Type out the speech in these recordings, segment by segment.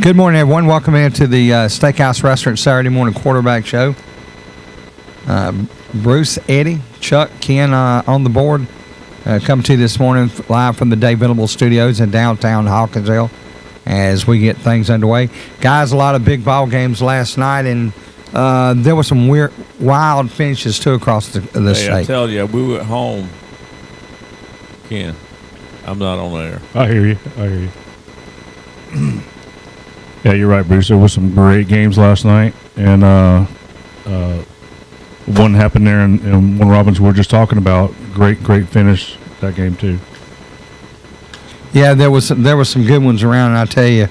Good morning, everyone. Welcome into the Steakhouse Restaurant Saturday morning quarterback show. Bruce, Eddie, Chuck, Ken on the board. Coming to you this morning live from the Dave Venable Studios in downtown Hawkinsville as we get things underway. Guys, a lot of big ball games last night, and there were some wild finishes, too, across the state. I tell you, we were at home. Ken, I'm not on air. I hear you. Yeah, you're right, Bruce. There were some great games last night, and one happened there in one Robbins we were just talking about. Great finish that game too. Yeah, there was some good ones around, and I tell you,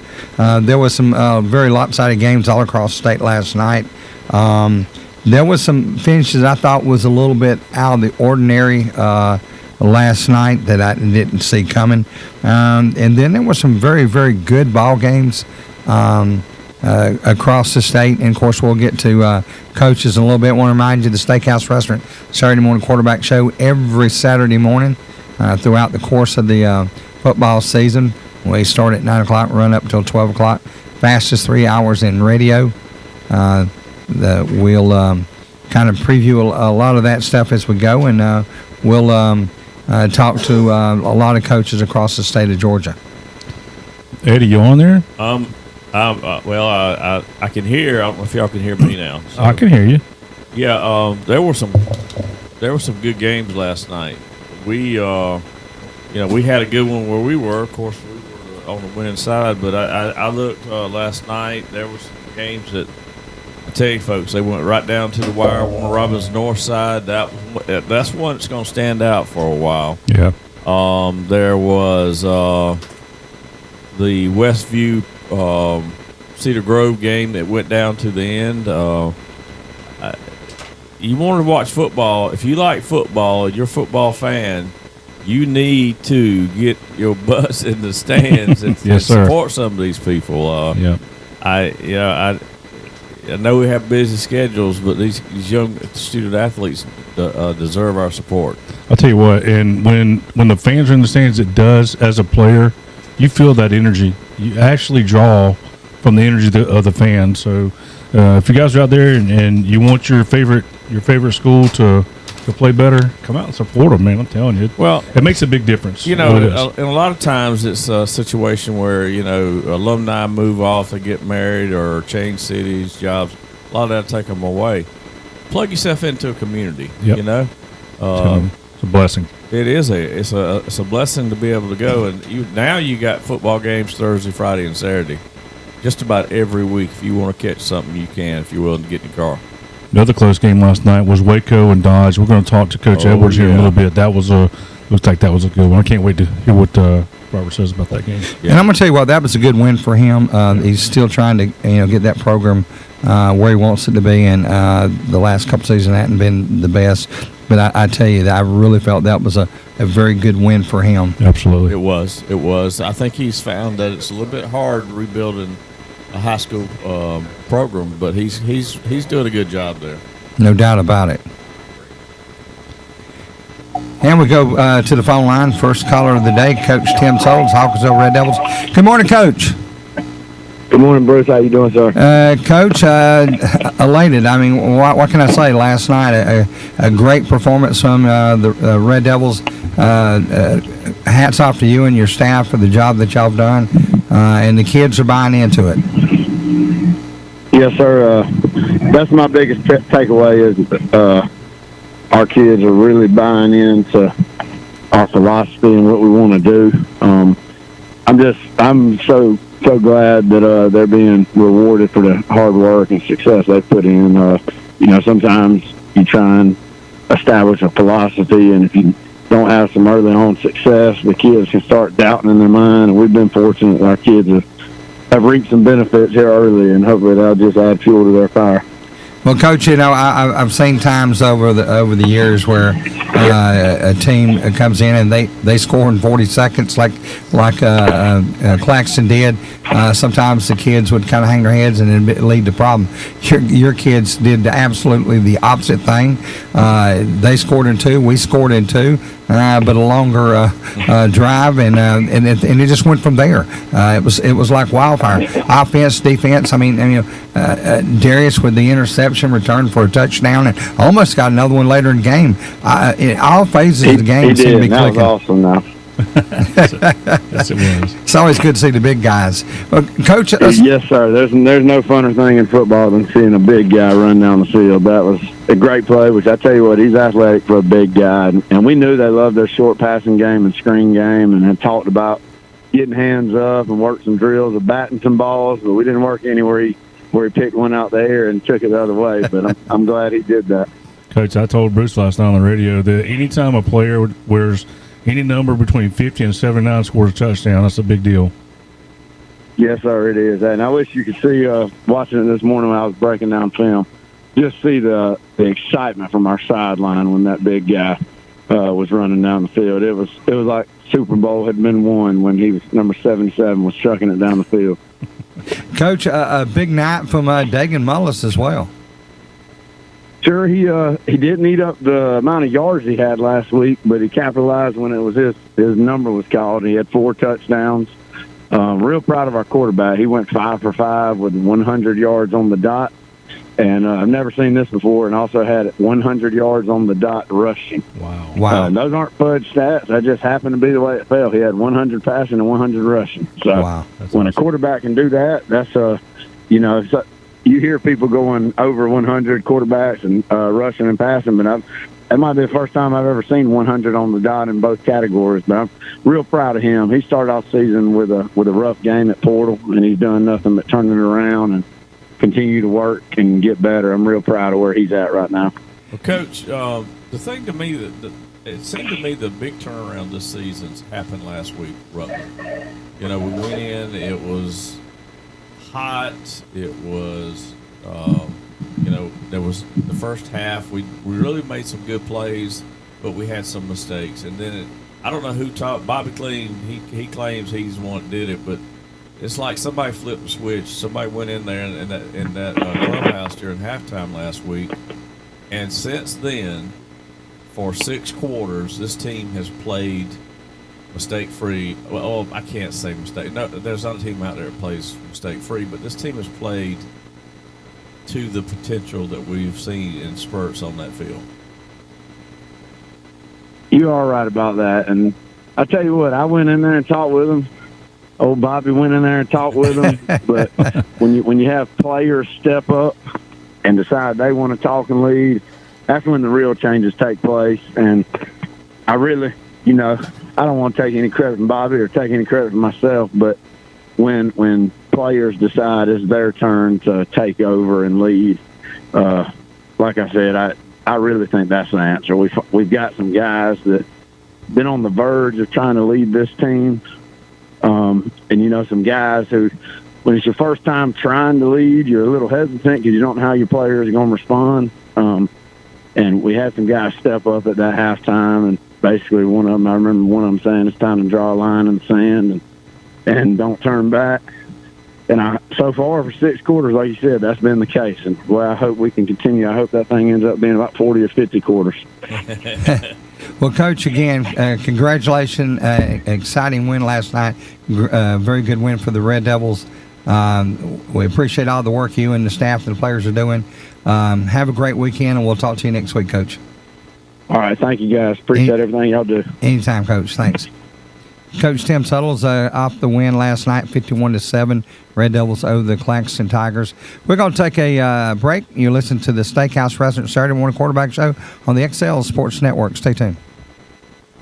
there was some very lopsided games all across the state last night. There was some finishes I thought was a little bit out of the ordinary last night that I didn't see coming, and then there were some very, very good ball games across the state. And of course, we'll get to coaches in a little bit. I want to remind you the Steakhouse Restaurant Saturday morning quarterback show every Saturday morning throughout the course of the football season. We start at 9 o'clock, run up until 12 o'clock. Fastest 3 hours in radio. We'll kind of preview a lot of that stuff as we go, and we'll talk to a lot of coaches across the state of Georgia. Eddie, you on there? I can hear. I don't know if y'all can hear me now. So. I can hear you. Yeah, there were some good games last night. We had a good one where we were. Of course, we were on the winning side. But I looked last night. There were some games that I tell you, folks, they went right down to the wire. Warner Robins North Side. That's one that's going to stand out for a while. Yeah. There was the Westview Cedar Grove game that went down to the end. You want to watch football. If you like football and you're a football fan, you need to get your butts in the stands and, yes, support some of these people. Yeah. I know we have busy schedules, but these young student athletes deserve our support. I'll tell you what, and when the fans are in the stands, it does, as a player, you feel that energy. You actually draw from the energy of the fans. So if you guys are out there and you want your favorite school to play better, come out and support them, man. I'm telling you. Well, it makes a big difference. And a lot of times it's a situation where, alumni move off, they get married or change cities, jobs. A lot of that take them away. Plug yourself into a community, Yep. It's a blessing. It is it's a blessing to be able to go, and you got football games Thursday, Friday, and Saturday, just about every week. If you want to catch something, you can. If you're willing to get in the car. Another close game last night was Waco and Dodge. We're going to talk to Coach Edwards here in a little bit. Looks like that was a good one. I can't wait to hear what Robert says about that game. Yeah. And I'm going to tell you what, that was a good win for him. He's still trying to get that program where he wants it to be, and the last couple seasons hadn't been the best. But I tell you, that I really felt that was a very good win for him. Absolutely. It was. I think he's found that it's a little bit hard rebuilding a high school program, but he's doing a good job there. No doubt about it. And we go to the phone line. First caller of the day, Coach Tim Souls, Hawkinsville Red Devils. Good morning, Coach. Good morning, Bruce. How you doing, sir? Coach, elated. I mean, what can I say? Last night, a great performance from the Red Devils. Hats off to you and your staff for the job that y'all have done, and the kids are buying into it. Yes, sir. That's my biggest takeaway is our kids are really buying into our philosophy and what we want to do. I'm so glad that they're being rewarded for the hard work and success they put in. Sometimes you try and establish a philosophy, and if you don't have some early on success, the kids can start doubting in their mind. And we've been fortunate that our kids have reaped some benefits here early, and hopefully that'll just add fuel to their fire. Well, Coach, I've seen times over the years where a team comes in and they score in 40 seconds, like Claxton did. Sometimes the kids would kind of hang their heads and it'd lead to problem. Your kids did absolutely the opposite thing. They scored in 2. We scored in 2. but a longer drive, and it just went from there. It was like wildfire. Offense, defense. I mean, Darius with the interception returned for a touchdown, and almost got another one later in the game. In all phases of the game seemed to be that clicking. was awesome. Now, Yes, it was. It's always good to see the big guys. Well, Coach, yes, sir. There's no funner thing in football than seeing a big guy run down the field. That was a great play, which I tell you what, he's athletic for a big guy. And we knew they loved their short passing game and screen game, and had talked about getting hands up and worked some drills of batting some balls, but we didn't work anywhere where he picked one out there and took it the other way. But I'm glad he did that. Coach, I told Bruce last night on the radio that anytime a player wears any number between 50 and 79 scores a touchdown, that's a big deal. Yes, sir, it is. And I wish you could see, watching it this morning when I was breaking down film, just see the excitement from our sideline when that big guy was running down the field. It was like Super Bowl had been won when he was number 77 was chucking it down the field. Coach, a big night from Dagan Mullis as well. Sure, he didn't eat up the amount of yards he had last week, but he capitalized when it was his number was called. He had 4 touchdowns. Real proud of our quarterback. He went 5 for 5 with 100 yards on the dot, and I've never seen this before. And also had 100 yards on the dot rushing. Wow. Those aren't fudge stats. That just happened to be the way it fell. He had 100 passing and 100 rushing. So wow. When a quarterback can do that, that's you hear people going over 100 quarterbacks and rushing and passing, but that might be the first time I've ever seen 100 on the dot in both categories. But I'm real proud of him. He started off season with a rough game at Portal, and he's done nothing but turning it around and continue to work and get better. I'm real proud of where he's at right now. Well, Coach, the thing to me it seemed to me the big turnaround this season's happened last week, Rutland. We went in, it was hot. It was, there was the first half. We really made some good plays, but we had some mistakes. And then I don't know who taught Bobby Clean. He claims he's the one that did it, but it's like somebody flipped the switch. Somebody went in there in that clubhouse during halftime last week, and since then, for 6 quarters, this team has played mistake-free. Well, I can't say mistake. No, there's not a team out there that plays mistake-free, but this team has played to the potential that we've seen in spurts on that field. You are right about that. And I tell you what, I went in there and talked with him. Old Bobby went in there and talked with him. But when you have players step up and decide they want to talk and lead, that's when the real changes take place. And I really, I don't want to take any credit from Bobby or take any credit from myself, but when players decide it's their turn to take over and lead, like I said, I really think that's the answer. We've got some guys that been on the verge of trying to lead this team, and some guys who, when it's your first time trying to lead, you're a little hesitant because you don't know how your players are going to respond. And we had some guys step up at that halftime, and basically I remember one of them saying it's time to draw a line in the sand and don't turn back. And so far for 6 quarters, like you said, that's been the case. And I hope we can continue. I hope that thing ends up being about 40 or 50 quarters. Well, Coach, again, congratulations. Exciting win last night. Very good win for the Red Devils. We appreciate all the work you and the staff and the players are doing. Have a great weekend, and we'll talk to you next week, Coach. All right. Thank you, guys. Appreciate everything y'all do. Anytime, Coach. Thanks. Coach Tim Suttle's off the win last night, 51-7. Red Devils over the Claxton Tigers. We're going to take a break. You listen to the Steakhouse Restaurant Saturday Morning Quarterback Show on the XL Sports Network. Stay tuned.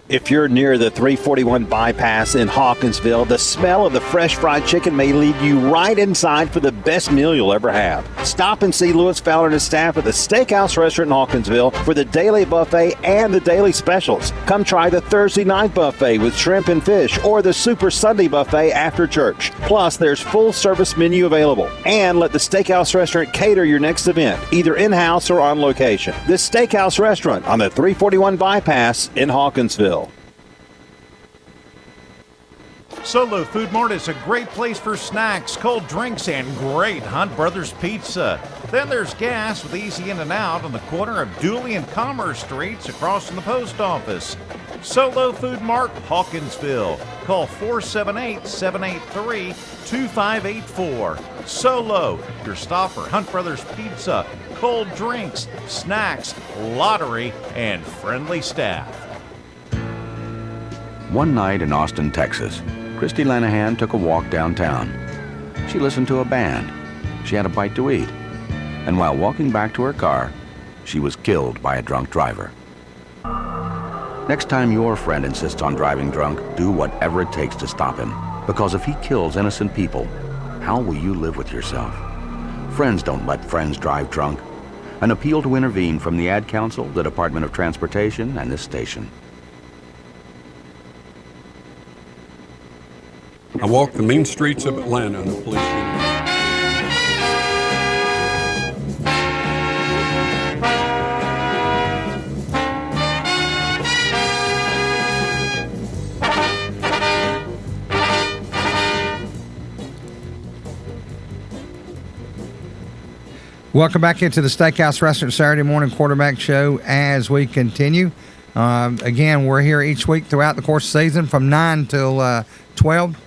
If you're near the 341 bypass in Hawkinsville, the smell of the fresh fried chicken may lead you right inside for the best meal you'll ever have. Stop and see Lewis Fowler and his staff at the Steakhouse Restaurant in Hawkinsville for the daily buffet and the daily specials. Come try the Thursday night buffet with shrimp and fish or the Super Sunday buffet after church. Plus, there's full service menu available. And let the Steakhouse Restaurant cater your next event, either in-house or on location. The Steakhouse Restaurant on the 341 bypass in Hawkinsville. Solo Food Mart is a great place for snacks, cold drinks, and great Hunt Brothers pizza. Then there's gas with easy in and out on the corner of Dooley and Commerce Streets across from the post office. Solo Food Mart, Hawkinsville. Call 478-783-2584. Solo, your stop for Hunt Brothers Pizza, cold drinks, snacks, lottery, and friendly staff. One night in Austin, Texas, Christy Lanahan took a walk downtown. She listened to a band. She had a bite to eat. And while walking back to her car, she was killed by a drunk driver. Next time your friend insists on driving drunk, do whatever it takes to stop him. Because if he kills innocent people, how will you live with yourself? Friends don't let friends drive drunk. An appeal to intervene from the Ad Council, the Department of Transportation, and this station. I walked the mean streets of Atlanta in a police uniform. Welcome back into the Steakhouse Restaurant Saturday morning quarterback show as we continue. Again, we're here each week throughout the course of the season from 9 till 12.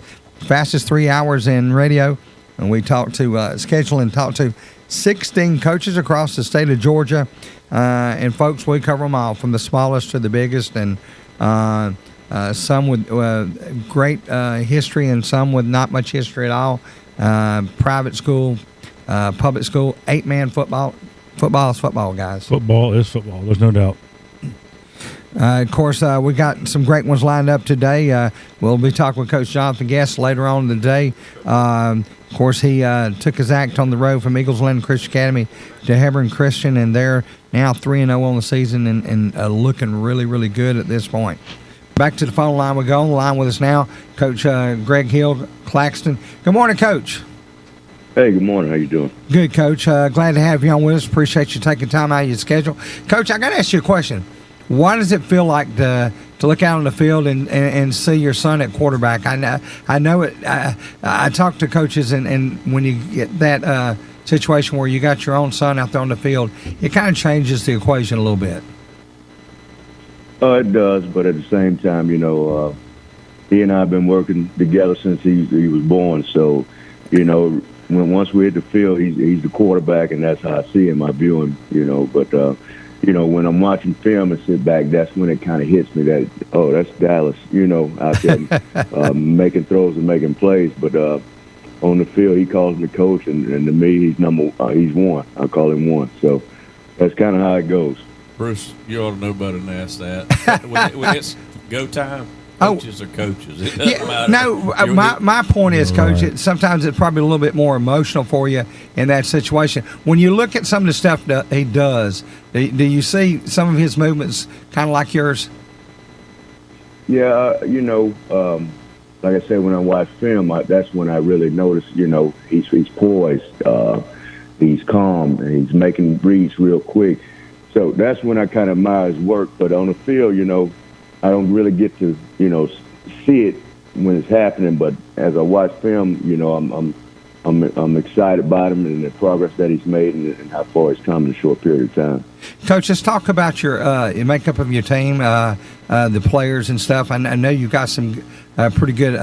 Fastest 3 hours in radio. And we talk to, schedule and talk to 16 coaches across the state of Georgia. And folks, we cover them all from the smallest to the biggest, and some with great history and some with not much history at all. Private school, public school, 8-man football. Football is football, guys. Football is football. There's no doubt. Of course, we got some great ones lined up today. We'll be talking with Coach Jonathan Guest later on in the day. Of course, he took his act on the road from Eagles Landing Christian Academy to Hebron Christian, and they're now 3-0 on the season and looking really, really good at this point. Back to the phone line we go. On the line with us now, Coach Greg Hill, Claxton. Good morning, Coach. Hey, good morning. How you doing? Good, Coach. Glad to have you on with us. Appreciate you taking time out of your schedule. Coach, I got to ask you a question. What does it feel like to look out on the field and see your son at quarterback? I know it. I talk to coaches, and when you get that situation where you got your own son out there on the field, it kind of changes the equation a little bit. It does, but at the same time, he and I have been working together since he was born. So, once we hit the field, he's the quarterback, and that's how I see him. I view him, But when I'm watching film and sit back, that's when it kind of hits me that, oh, that's Dallas, out there making throws and making plays. But on the field, he calls me coach, and to me, he's one. I call him one. So that's kind of how it goes. Bruce, you ought to know better than ask that. when it's go time, coaches are coaches. It doesn't matter. No, my point is, Coach, sometimes it's probably a little bit more emotional for you in that situation. When you look at some of the stuff that he does, do you see some of his movements kind of like yours? Yeah, like I said, when I watch film, that's when I really notice, he's poised, he's calm, and he's making reads real quick. So that's when I kind of admire his work. But on the field, I don't really get to, see it when it's happening. But as I watch film, I'm excited about him and the progress that he's made and how far he's come in a short period of time. Coach, let's talk about your makeup of your team, the players and stuff. I know you've got some pretty good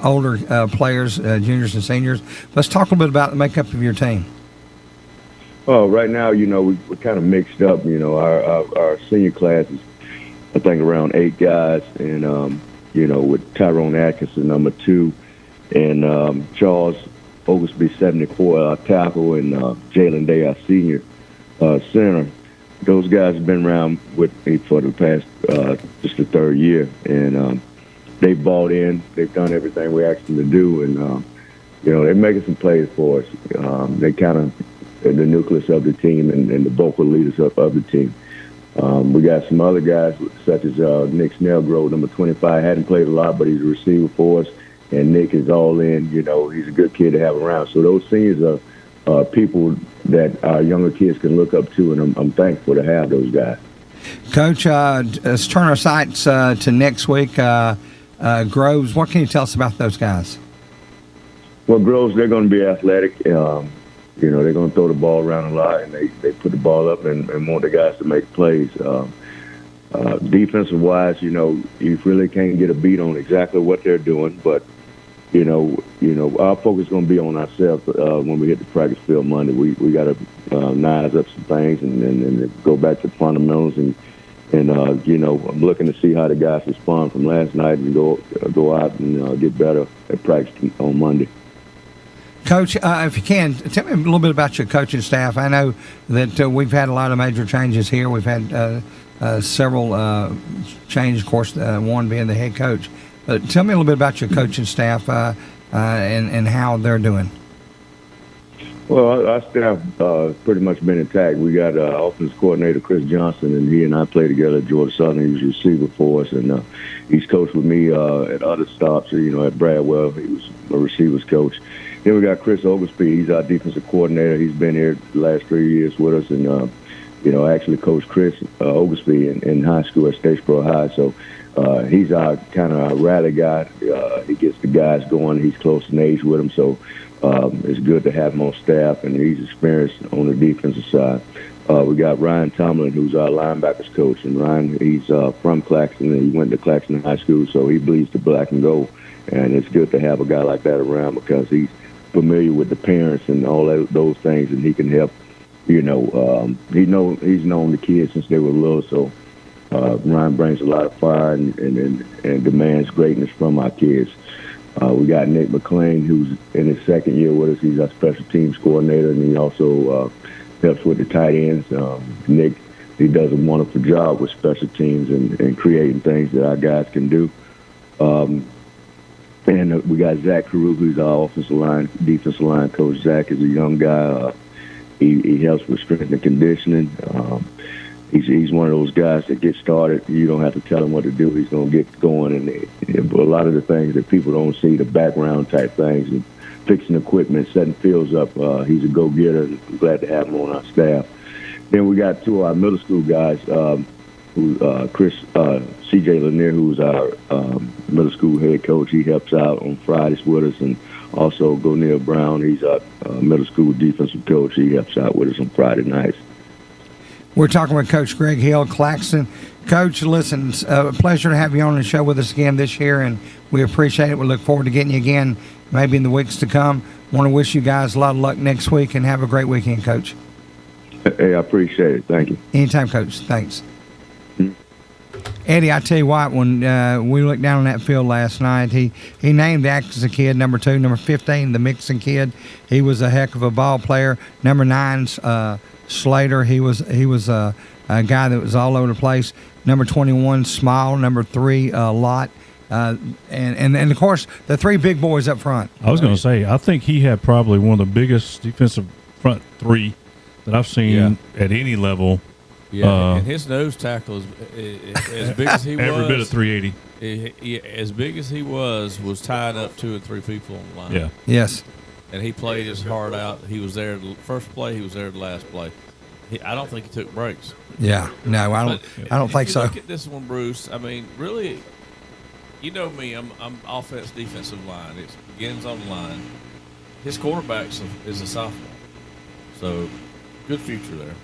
older players, juniors and seniors. Let's talk a little bit about the makeup of your team. Oh, right now, we're kind of mixed up. Our senior class is, I think, around 8 guys, and with Tyrone Atkinson, number 2, and Charles Oglesby, 74, tackle, and Jalen Day, our senior center. Those guys have been around with me for the past just the 3rd year, and they bought in. They've done everything we asked them to do, and they're making some plays for us. They kind of the nucleus of the team and the vocal leaders of the team. We got some other guys such as Nick Snellgrove, number 25, hadn't played a lot, but he's a receiver for us, and Nick is all in. He's a good kid to have around. So those seniors are people that our younger kids can look up to, and I'm thankful to have those guys. Coach, let's turn our sights to next week. Groves. What can you tell us about those guys? Well, Groves, they're going to be athletic. You know, they're going to throw the ball around a lot, and they put the ball up and want the guys to make plays. Defensive-wise, you know, you really can't get a beat on exactly what they're doing, but you know, our focus is going to be on ourselves when we hit the practice field Monday. We got to knives up some things and go back to the fundamentals and you know, I'm looking to see how the guys respond from last night and go out and get better at practice on Monday. Coach, if you can, tell me a little bit about your coaching staff. I know that we've had a lot of major changes here. We've had several changes, of course, one being the head coach. But tell me a little bit about your coaching staff and how they're doing. Well, our staff pretty much been intact. We got offense coordinator Chris Johnson, and he and I play together at Georgia Southern. He was a receiver for us, and he's coached with me at other stops. You know, at Bradwell, he was a receivers coach. Then we got Chris Oglesby. He's our defensive coordinator. He's been here the last 3 years with us, and you know, I actually coached Chris Oglesby in high school at Statesboro High. So he's our kind of rally guy. He gets the guys going. He's close in age with them, so it's good to have him on staff, and he's experienced on the defensive side. We got Ryan Tomlin, who's our linebackers coach, and Ryan, he's from Claxton, and he went to Claxton High School, so he bleeds the black and gold. And it's good to have a guy like that around because he's familiar with the parents and all those things, and he can help. You know, he's known the kids since they were little, so Ryan brings a lot of fire and demands greatness from our kids. We got Nick McClain, who's in his second year with us. He's our special teams coordinator, and he also helps with the tight ends. Nick, he does a wonderful job with special teams and creating things that our guys can do. And we got Zach Carew, who's our defensive line coach. Zach is a young guy. He helps with strength and conditioning. He's one of those guys that gets started. You don't have to tell him what to do. He's going to get going. And a lot of the things that people don't see, the background type things, and fixing equipment, setting fields up, he's a go-getter. And I'm glad to have him on our staff. Then we got two of our middle school guys, Chris C.J. Lanier, who's our middle school head coach. He helps out on Fridays with us, and also Gonil Brown. He's our middle school defensive coach. He helps out with us on Friday nights. We're talking with Coach Greg Hill, Claxton. Coach, listen, it's a pleasure to have you on the show with us again this year, and we appreciate it. We look forward to getting you again maybe in the weeks to come. Want to wish you guys a lot of luck next week, and have a great weekend, Coach. Hey, I appreciate it. Thank you. Anytime, Coach. Thanks. Eddie, I tell you what, when we looked down on that field last night, he named the Atkinson kid number 2, number 15, the Mixon kid. He was a heck of a ball player. Number 9, Slater. He was a guy that was all over the place. Number 21, Smile. Number 3, Lott. And of course, the 3 big boys up front. I was going to say, I think he had probably one of the biggest defensive front 3 that I've seen at any level. Yeah, and his nose tackle is as big as he was. Every bit of 380. As big as he was tying up 2 or 3 people on the line. Yeah. Yes. And he played his heart out. He was there the first play. He was there the last play. I don't think he took breaks. Yeah. No, I don't think so. Look at this one, Bruce. I mean, really, you know me. I'm offense, defensive line. It begins on the line. His quarterback is a sophomore, so good future there.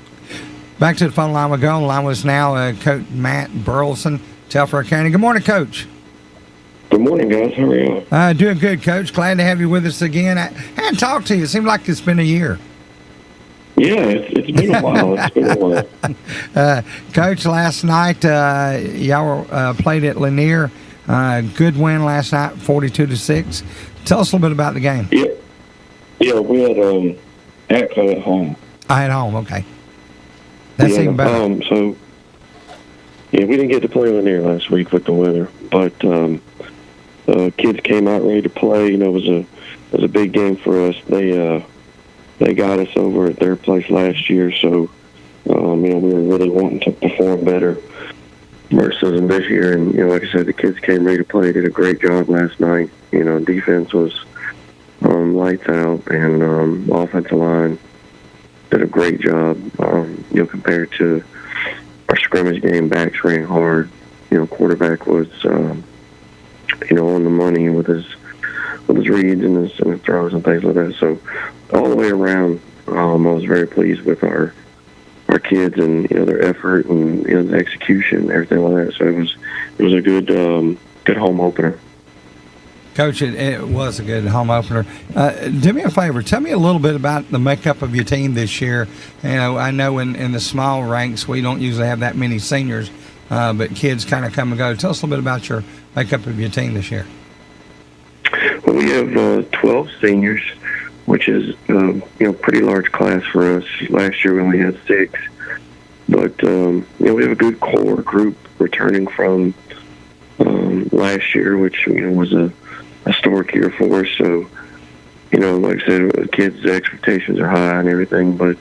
Back to the phone line we go. On the line with us now, Coach Matt Burleson, Telfair County. Good morning, Coach. Good morning, guys. How are you? Doing good, Coach. Glad to have you with us again. I hadn't talked to you. It seemed like it's been a year. Yeah, it's been a while. It's been a while. Coach, last night y'all played at Lanier. Good win last night, 42-6. Tell us a little bit about the game. Yeah, we had at home. At home, okay. That's even better. So, we didn't get to play Lanier last week with the weather, but kids came out ready to play. You know, it was a big game for us. They got us over at their place last year, so we were really wanting to perform better versus them this year. And like I said, the kids came ready to play. Did a great job last night. Defense was lights out, and offensive line did a great job. Compared to our scrimmage game, backs ran hard. Quarterback was on the money with his reads and his throws and things like that. So all the way around, I was very pleased with our kids and their effort and the execution and everything like that. So it was a good home opener. Coach, it was a good home opener. Do me a favor. Tell me a little bit about the makeup of your team this year. I know in the small ranks we don't usually have that many seniors, but kids kind of come and go. Tell us a little bit about your makeup of your team this year. Well, we have 12 seniors, which is pretty large class for us. Last year we only had 6, but we have a good core group returning from last year, which was a historic year for us. So like I said, kids' expectations are high and everything, but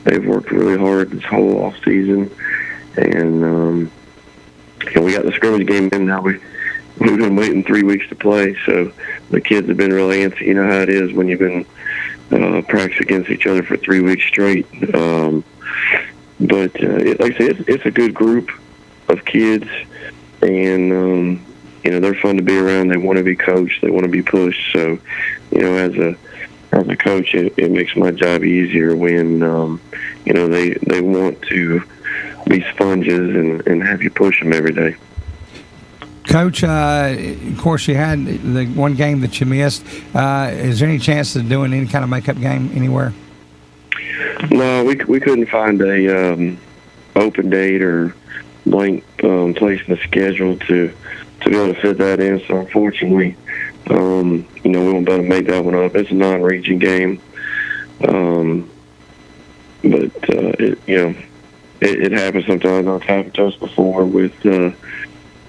they've worked really hard this whole off season, and we got the scrimmage game in now. We've been waiting 3 weeks to play, so the kids have been really antsy. You know how it is when you've been practicing against each other for 3 weeks straight. But like I said, it's a good group of kids, and they're fun to be around. They want to be coached. They want to be pushed. So, as a coach, it makes my job easier when they want to be sponges and have you push them every day. Coach, of course, you had the one game that you missed. Is there any chance of doing any kind of makeup game anywhere? No, we couldn't find a open date or blank place in the schedule to be able to fit that in. So unfortunately, we won't be able to make that one up. It's a non-region game, but it happens sometimes. It's happened to us before with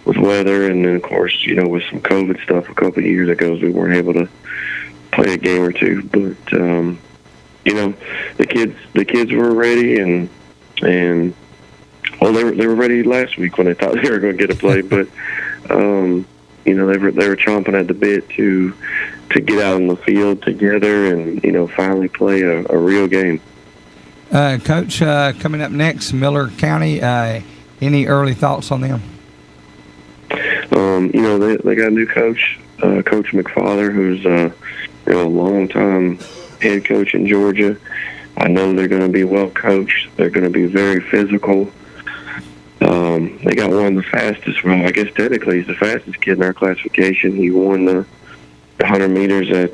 weather, and then of course, with some COVID stuff a couple of years ago, we weren't able to play a game or two. But the kids were ready, and they were ready last week when they thought they were going to get a play, but they were chomping at the bit to get out on the field together and finally play a real game. Coach, coming up next, Miller County. Any early thoughts on them? They got a new coach, Coach McFather, who's a longtime head coach in Georgia. I know they're going to be well coached. They're going to be very physical. They got one of the fastest. Well, I guess technically he's the fastest kid in our classification. He won the 100 meters at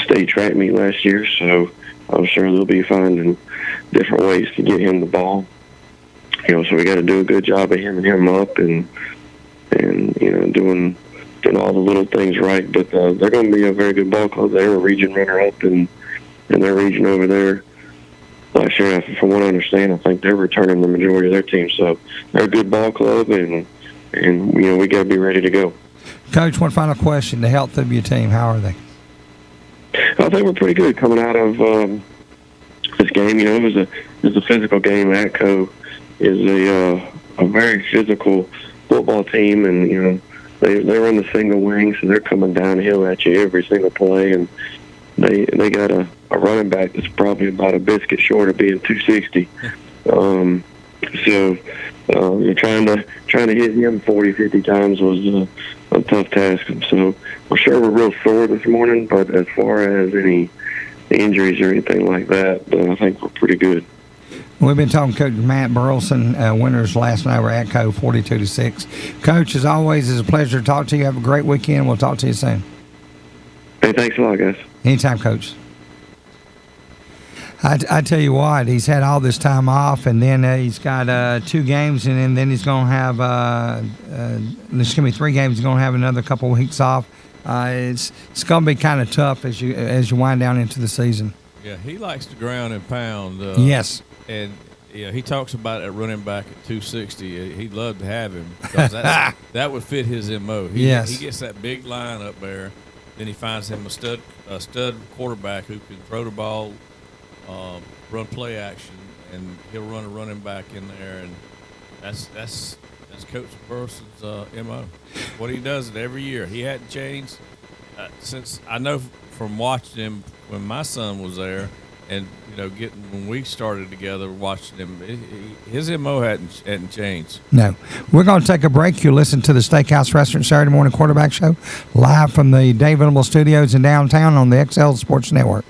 state track meet last year, so I'm sure they'll be finding different ways to get him the ball. So we got to do a good job of hemming him up and doing all the little things right. But they're going to be a very good ball club. They were a region runner-up in their region over there last year. From what I understand, I think they're returning the majority of their team. So they're a good ball club, and we got to be ready to go. Coach, one final question: the health of your team, how are they? I think we're pretty good coming out of this game. It was a physical game. ATCO is a very physical football team, and they run the single wing, so they're coming downhill at you every single play, and they got a running back that's probably about a biscuit short of being 260. So you're trying to hit him 40, 50 times was a tough task. So I'm sure we're real sore this morning, but as far as any injuries or anything like that, I think we're pretty good. We've been talking to Coach Matt Burleson. Winners last night were ATCO 42-6. Coach, as always, it's a pleasure to talk to you. Have a great weekend. We'll talk to you soon. Hey, thanks a lot, guys. Anytime, Coach. I tell you what, he's had all this time off, and then he's got 2 games, and then he's going to have there's going to be 3 games. He's going to have another couple of weeks off. It's going to be kind of tough as you wind down into the season. Yeah, he likes to ground and pound. Yes. And he talks about it running back at 260. He'd love to have him because that would fit his MO. He gets that big line up there. Then he finds him a stud quarterback who can throw the ball, run play action, and he'll run a running back in there. And that's Coach Burleson's MO. What he does it every year. He hadn't changed since I know from watching him when my son was there. and when we started together watching him, his MO hadn't changed. No. We're going to take a break. You listen to the Steakhouse Restaurant Saturday Morning Quarterback Show live from the Dave Venable Studios in downtown on the XL Sports Network.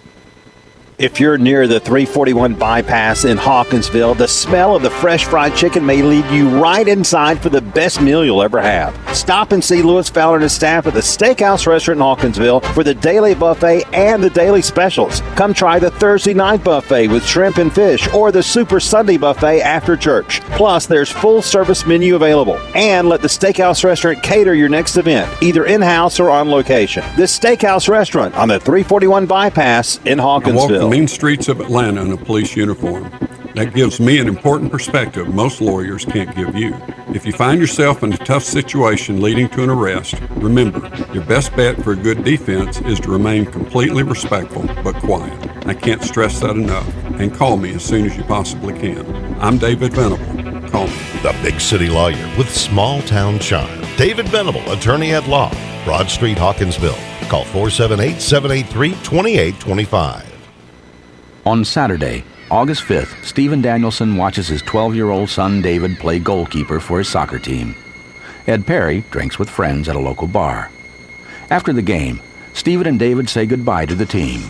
If you're near the 341 bypass in Hawkinsville, the smell of the fresh fried chicken may lead you right inside for the best meal you'll ever have. Stop and see Lewis Fowler and his staff at the Steakhouse Restaurant in Hawkinsville for the daily buffet and the daily specials. Come try the Thursday night buffet with shrimp and fish or the Super Sunday buffet after church. Plus, there's full service menu available. And let the Steakhouse Restaurant cater your next event, either in-house or on location. The Steakhouse Restaurant on the 341 bypass in Hawkinsville. Mean streets of Atlanta in a police uniform. That gives me an important perspective most lawyers can't give you. If you find yourself in a tough situation leading to an arrest, remember, your best bet for a good defense is to remain completely respectful but quiet. I can't stress that enough. And call me as soon as you possibly can. I'm David Venable. Call me. The big city lawyer with small town charm. David Venable, attorney at law. Broad Street, Hawkinsville. Call 478-783-2825. On Saturday, August 5th, Stephen Danielson watches his 12-year-old son David play goalkeeper for his soccer team. Ed Perry drinks with friends at a local bar. After the game, Stephen and David say goodbye to the team.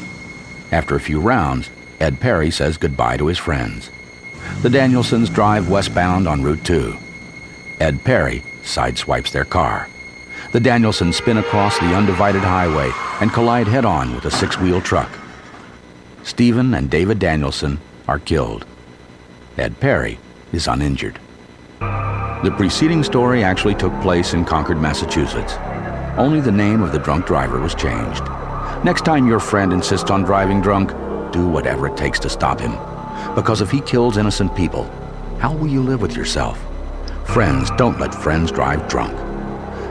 After a few rounds, Ed Perry says goodbye to his friends. The Danielsons drive westbound on Route 2. Ed Perry sideswipes their car. The Danielsons spin across the undivided highway and collide head-on with a six-wheel truck. Stephen and David Danielson are killed. Ed Perry is uninjured. The preceding story actually took place in Concord, Massachusetts. Only the name of the drunk driver was changed. Next time your friend insists on driving drunk, do whatever it takes to stop him. Because if he kills innocent people, how will you live with yourself? Friends don't let friends drive drunk.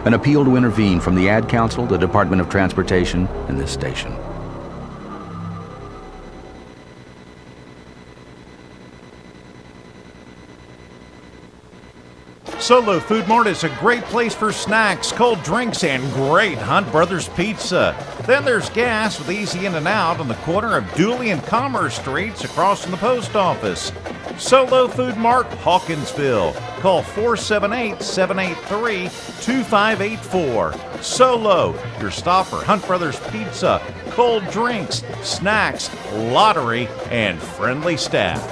An appeal to intervene from the Ad Council, the Department of Transportation, and this station. Solo Food Mart is a great place for snacks, cold drinks, and great Hunt Brothers pizza. Then there's gas with easy in and out on the corner of Dooley and Commerce Streets across from the post office. Solo Food Mart, Hawkinsville. Call 478-783-2584. Solo, your stop for Hunt Brothers pizza, cold drinks, snacks, lottery, and friendly staff.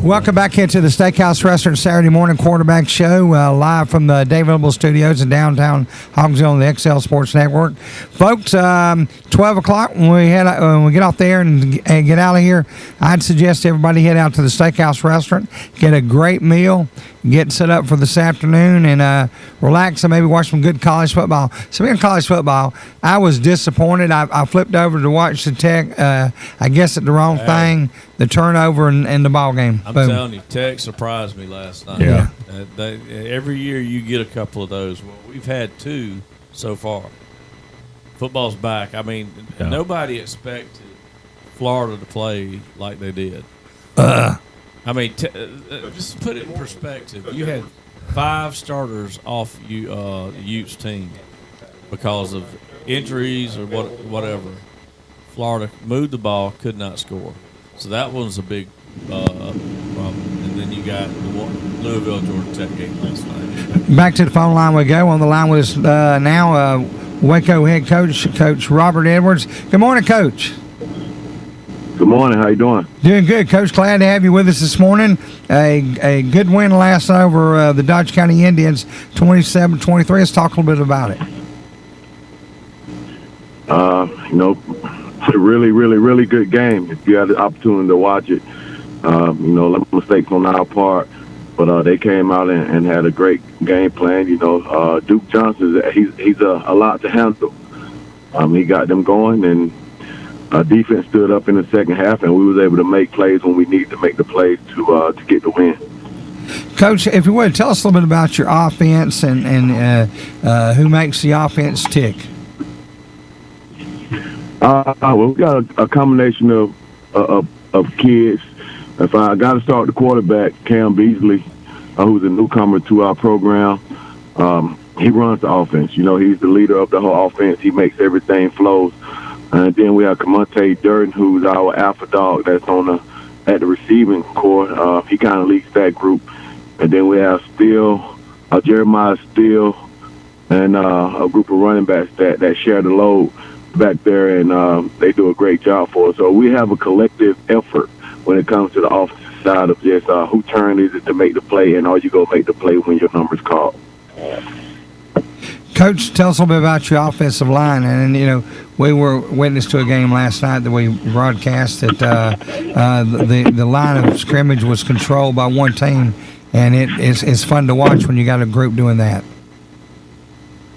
Welcome back into the Steakhouse Restaurant Saturday Morning Quarterback Show, live from the Dave Venable Studios in downtown Hawkinsville on the XL Sports Network. Folks, 12 o'clock when we get off there and get out of here, I'd suggest everybody head out to the Steakhouse Restaurant, get a great meal, get set up for this afternoon, and relax and maybe watch some good college football. Speaking of college football, I was disappointed. I flipped over to watch the Tech, I guess at the wrong thing, the turnover in the ball game. I'm telling you, Tech surprised me last night. Yeah. Every year you get a couple of those. Well, we've had two so far. Football's back. I mean, nobody expected Florida to play like they did. I mean, just put it in perspective. You had 5 starters off Utes team because of injuries or whatever. Florida moved the ball, could not score. So that was a big problem. And then you got the Louisville Georgia Tech game last night. Back to the phone line we go. On the line with us now, Waco head coach, Coach Robert Edwards. Good morning, Coach. Good morning. How you doing? Doing good, Coach. Glad to have you with us this morning. A good win last night over the Dodge County Indians, 27-23. Let's talk a little bit about it. It's a really, really, really good game. If you had the opportunity to watch it, mistakes on our part, but they came out and had a great game plan. Duke Johnson, he's a lot to handle. He got them going, and defense stood up in the second half, and we was able to make plays when we needed to make the plays to get the win. Coach, if you would, tell us a little bit about your offense and who makes the offense tick. Well, we got a combination of kids. If I got to start the quarterback, Cam Beasley, who's a newcomer to our program, he runs the offense. You know, he's the leader of the whole offense. He makes everything flows. And then we have Camonte Durden, who's our alpha dog that's at the receiving core. He kind of leads that group. And then we have Jeremiah Steele, and a group of running backs that share the load back there, and they do a great job for us. So we have a collective effort when it comes to the offensive side of just who turn is it to make the play, and are you going to make the play when your number's called. Coach, tell us a little bit about your offensive line. And, you know, we were witness to a game last night that we broadcast that the line of scrimmage was controlled by one team, and it's fun to watch when you got a group doing that.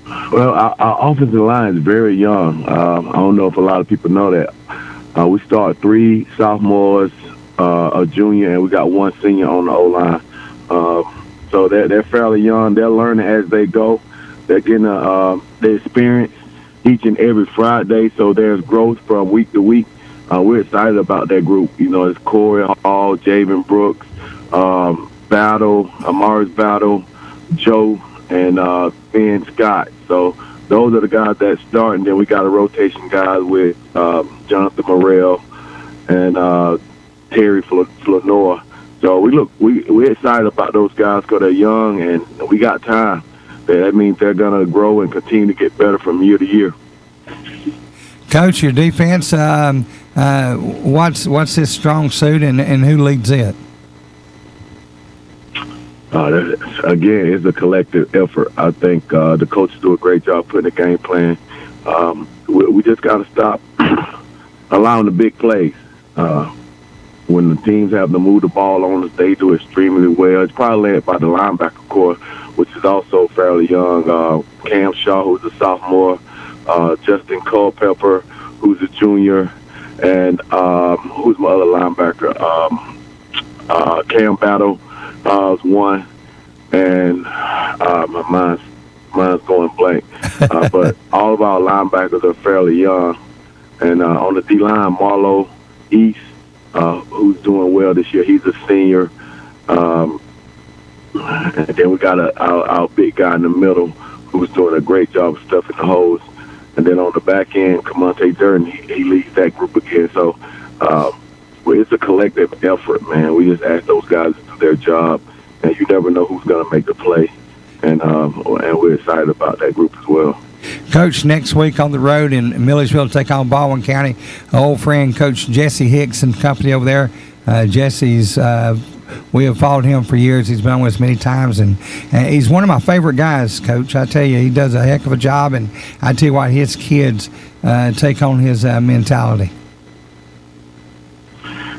Well, our offensive line is very young. I don't know if a lot of people know that. We start 3 sophomores, a junior, and we got 1 senior on the O-line. So they're fairly young. They're learning as they go. They're getting the experience each and every Friday, so there's growth from week to week. We're excited about that group. You know, it's Corey Hall, Javen Brooks, Amaris Battle, Joe, and Ben Scott. So those are the guys that start, and then we got a rotation guys with Jonathan Morrell and Terry Flanoa. So we're excited about those guys because they're young and we got time. That means they're going to grow and continue to get better from year to year. Coach, your defense, what's his strong suit and who leads it? Again, it's a collective effort. I think the coaches do a great job putting a game plan. We just got to stop allowing the big plays. When the teams have to move the ball on us, they do extremely well. It's probably led by the linebacker core, which is also fairly young. Cam Shaw, who's a sophomore, Justin Culpepper, who's a junior, and who's my other linebacker? Cam Battle is one, and my mind's going blank. But all of our linebackers are fairly young. And on the D-line, Marlo East, who's doing well this year. He's a senior. And then we got our big guy in the middle who's doing a great job of stuffing the holes. And then on the back end, Camonte Durden, he leads that group again. So it's a collective effort, man. We just ask those guys to do their job, and you never know who's going to make the play. And we're excited about that group as well. Coach, next week on the road in Milledgeville to take on Baldwin County, old friend Coach Jesse Hicks and company over there. Jesse's, we have followed him for years. He's been on with us many times, and he's one of my favorite guys, Coach. I tell you, he does a heck of a job, and I tell you what, his kids take on his mentality.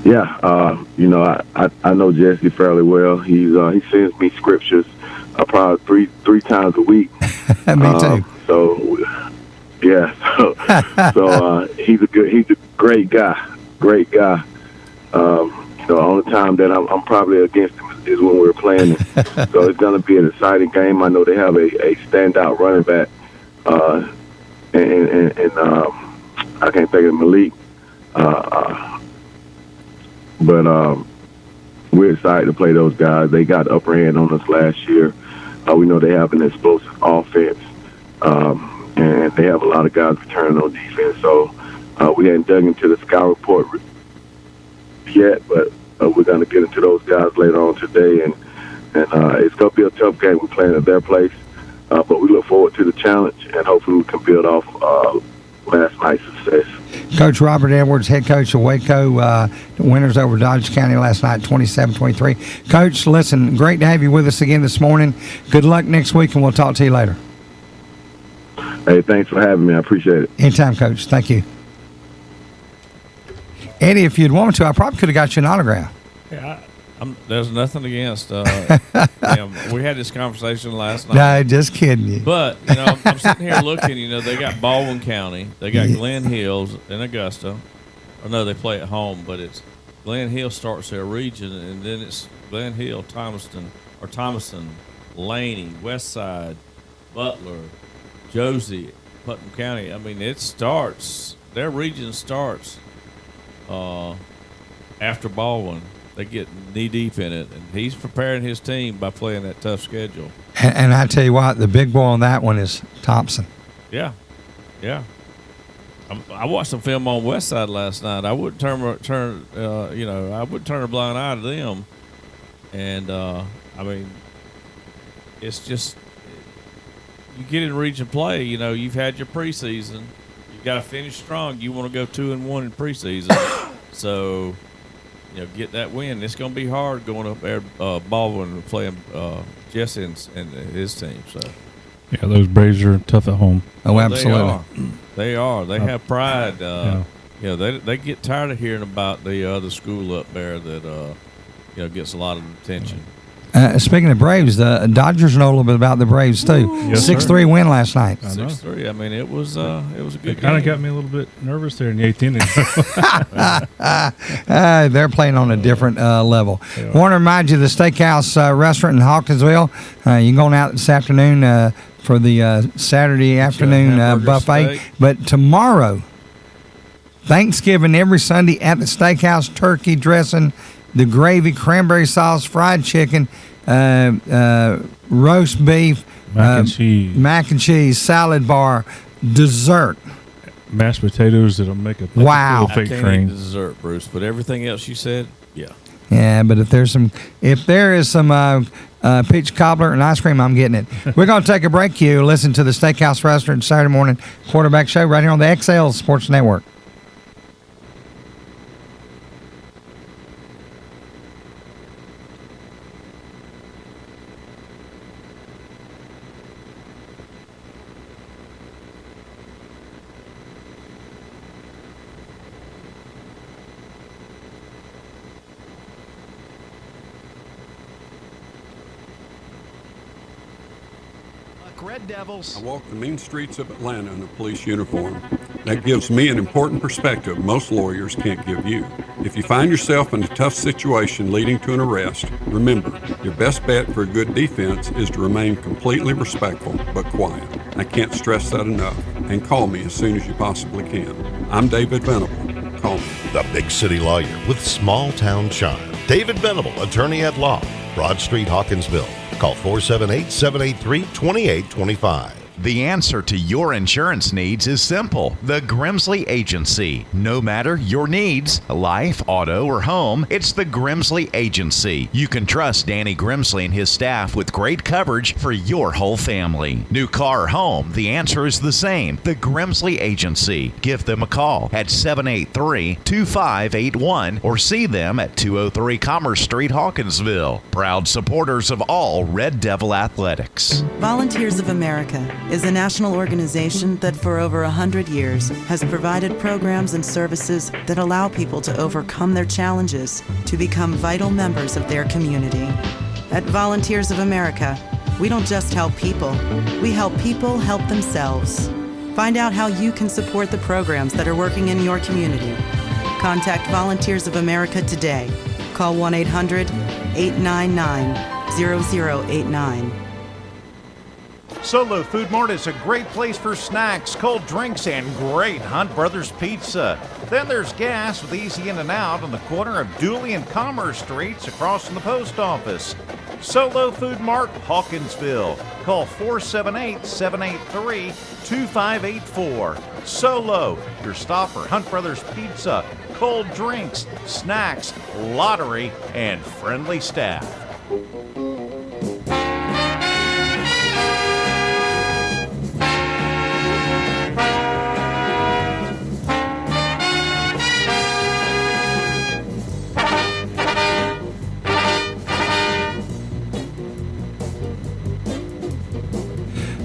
Yeah, you know, I know Jesse fairly well. He sends me scriptures probably three times a week. Me too. So, yeah. So he's a great guy. Great guy. You know, the only time that I'm probably against him is when we're playing. So it's going to be an exciting game. I know they have a standout running back, and I can't think of Malik. But we're excited to play those guys. They got the upper hand on us last year. We know they have an explosive offense. And they have a lot of guys returning on defense. So we hadn't dug into the scout report yet, but we're going to get into those guys later on today. And it's going to be a tough game. We're playing at their place. But we look forward to the challenge, and hopefully we can build off last night's success. Coach Robert Edwards, head coach of Waco, winners over Dodge County last night, 27-23. Coach, listen, great to have you with us again this morning. Good luck next week, and we'll talk to you later. Hey, thanks for having me. I appreciate it. Anytime, Coach. Thank you. Eddie, if you'd wanted to, I probably could have got you an autograph. Yeah, there's nothing against. We had this conversation last night. No, just kidding you. But, you know, I'm sitting here looking, you know, they got Baldwin County. They got Glen Hills in Augusta. Oh, no, they play at home, but it's Glen Hill starts their region, and then it's Glen Hill, Thomaston, Laney, Westside, Butler, Josie, Putnam County. I mean, their region starts after Baldwin. They get knee deep in it, and he's preparing his team by playing that tough schedule. And I tell you what, the big boy on that one is Thompson. Yeah. I watched some film on Westside last night. I wouldn't turn a blind eye to them. And I mean, it's just you get in region play. You know, you've had your preseason. You got to finish strong. You want to go 2-1 in preseason. So, you know, get that win. It's going to be hard going up there, Baldwin, and playing Jesse and his team. So. Yeah, those Braves are tough at home. Oh, absolutely. They are. They have pride. You know, they get tired of hearing about the other school up there that gets a lot of attention. Speaking of Braves, the Dodgers know a little bit about the Braves too. 6-3 win last night. 6-3. I mean, it was a good game. It kind of got me a little bit nervous there in the 8th inning. They're playing on a different level. I want to remind you the Steakhouse Restaurant in Hawkinsville. You're going out this afternoon for the Saturday afternoon buffet. Steak. But tomorrow, Thanksgiving every Sunday at the Steakhouse, turkey dressing, the gravy, cranberry sauce, fried chicken, roast beef, mac and cheese, salad bar, dessert. Mashed potatoes that'll make a wow. fake I can't train. eat the dessert, Bruce, but everything else you said, yeah. Yeah, but if there is some peach cobbler and ice cream, I'm getting it. We're going to take a break. You listen to the Steakhouse Restaurant Saturday morning quarterback show right here on the XL Sports Network. Red Devils. I walk the mean streets of Atlanta in a police uniform. That gives me an important perspective most lawyers can't give you. If you find yourself in a tough situation leading to an arrest, remember, your best bet for a good defense is to remain completely respectful but quiet. I can't stress that enough. And call me as soon as you possibly can. I'm David Venable. Call me. The big city lawyer with small town charm. David Venable, attorney at law, Broad Street, Hawkinsville. Call 478-783-2825. The answer to your insurance needs is simple. The Grimsley Agency. No matter your needs, life, auto, or home, it's the Grimsley Agency. You can trust Danny Grimsley and his staff with great coverage for your whole family. New car or home, the answer is the same. The Grimsley Agency. Give them a call at 783-2581 or see them at 203 Commerce Street, Hawkinsville. Proud supporters of all Red Devil athletics. Volunteers of America is a national organization that for over 100 years has provided programs and services that allow people to overcome their challenges to become vital members of their community. At Volunteers of America, we don't just help people, we help people help themselves. Find out how you can support the programs that are working in your community. Contact Volunteers of America today. Call 1-800-899-0089. Solo Food Mart is a great place for snacks, cold drinks, and great Hunt Brothers pizza. Then there's gas with easy in and out on the corner of Dooley and Commerce Streets across from the post office. Solo Food Mart, Hawkinsville. Call 478-783-2584. Solo, your stop for Hunt Brothers pizza, cold drinks, snacks, lottery, and friendly staff.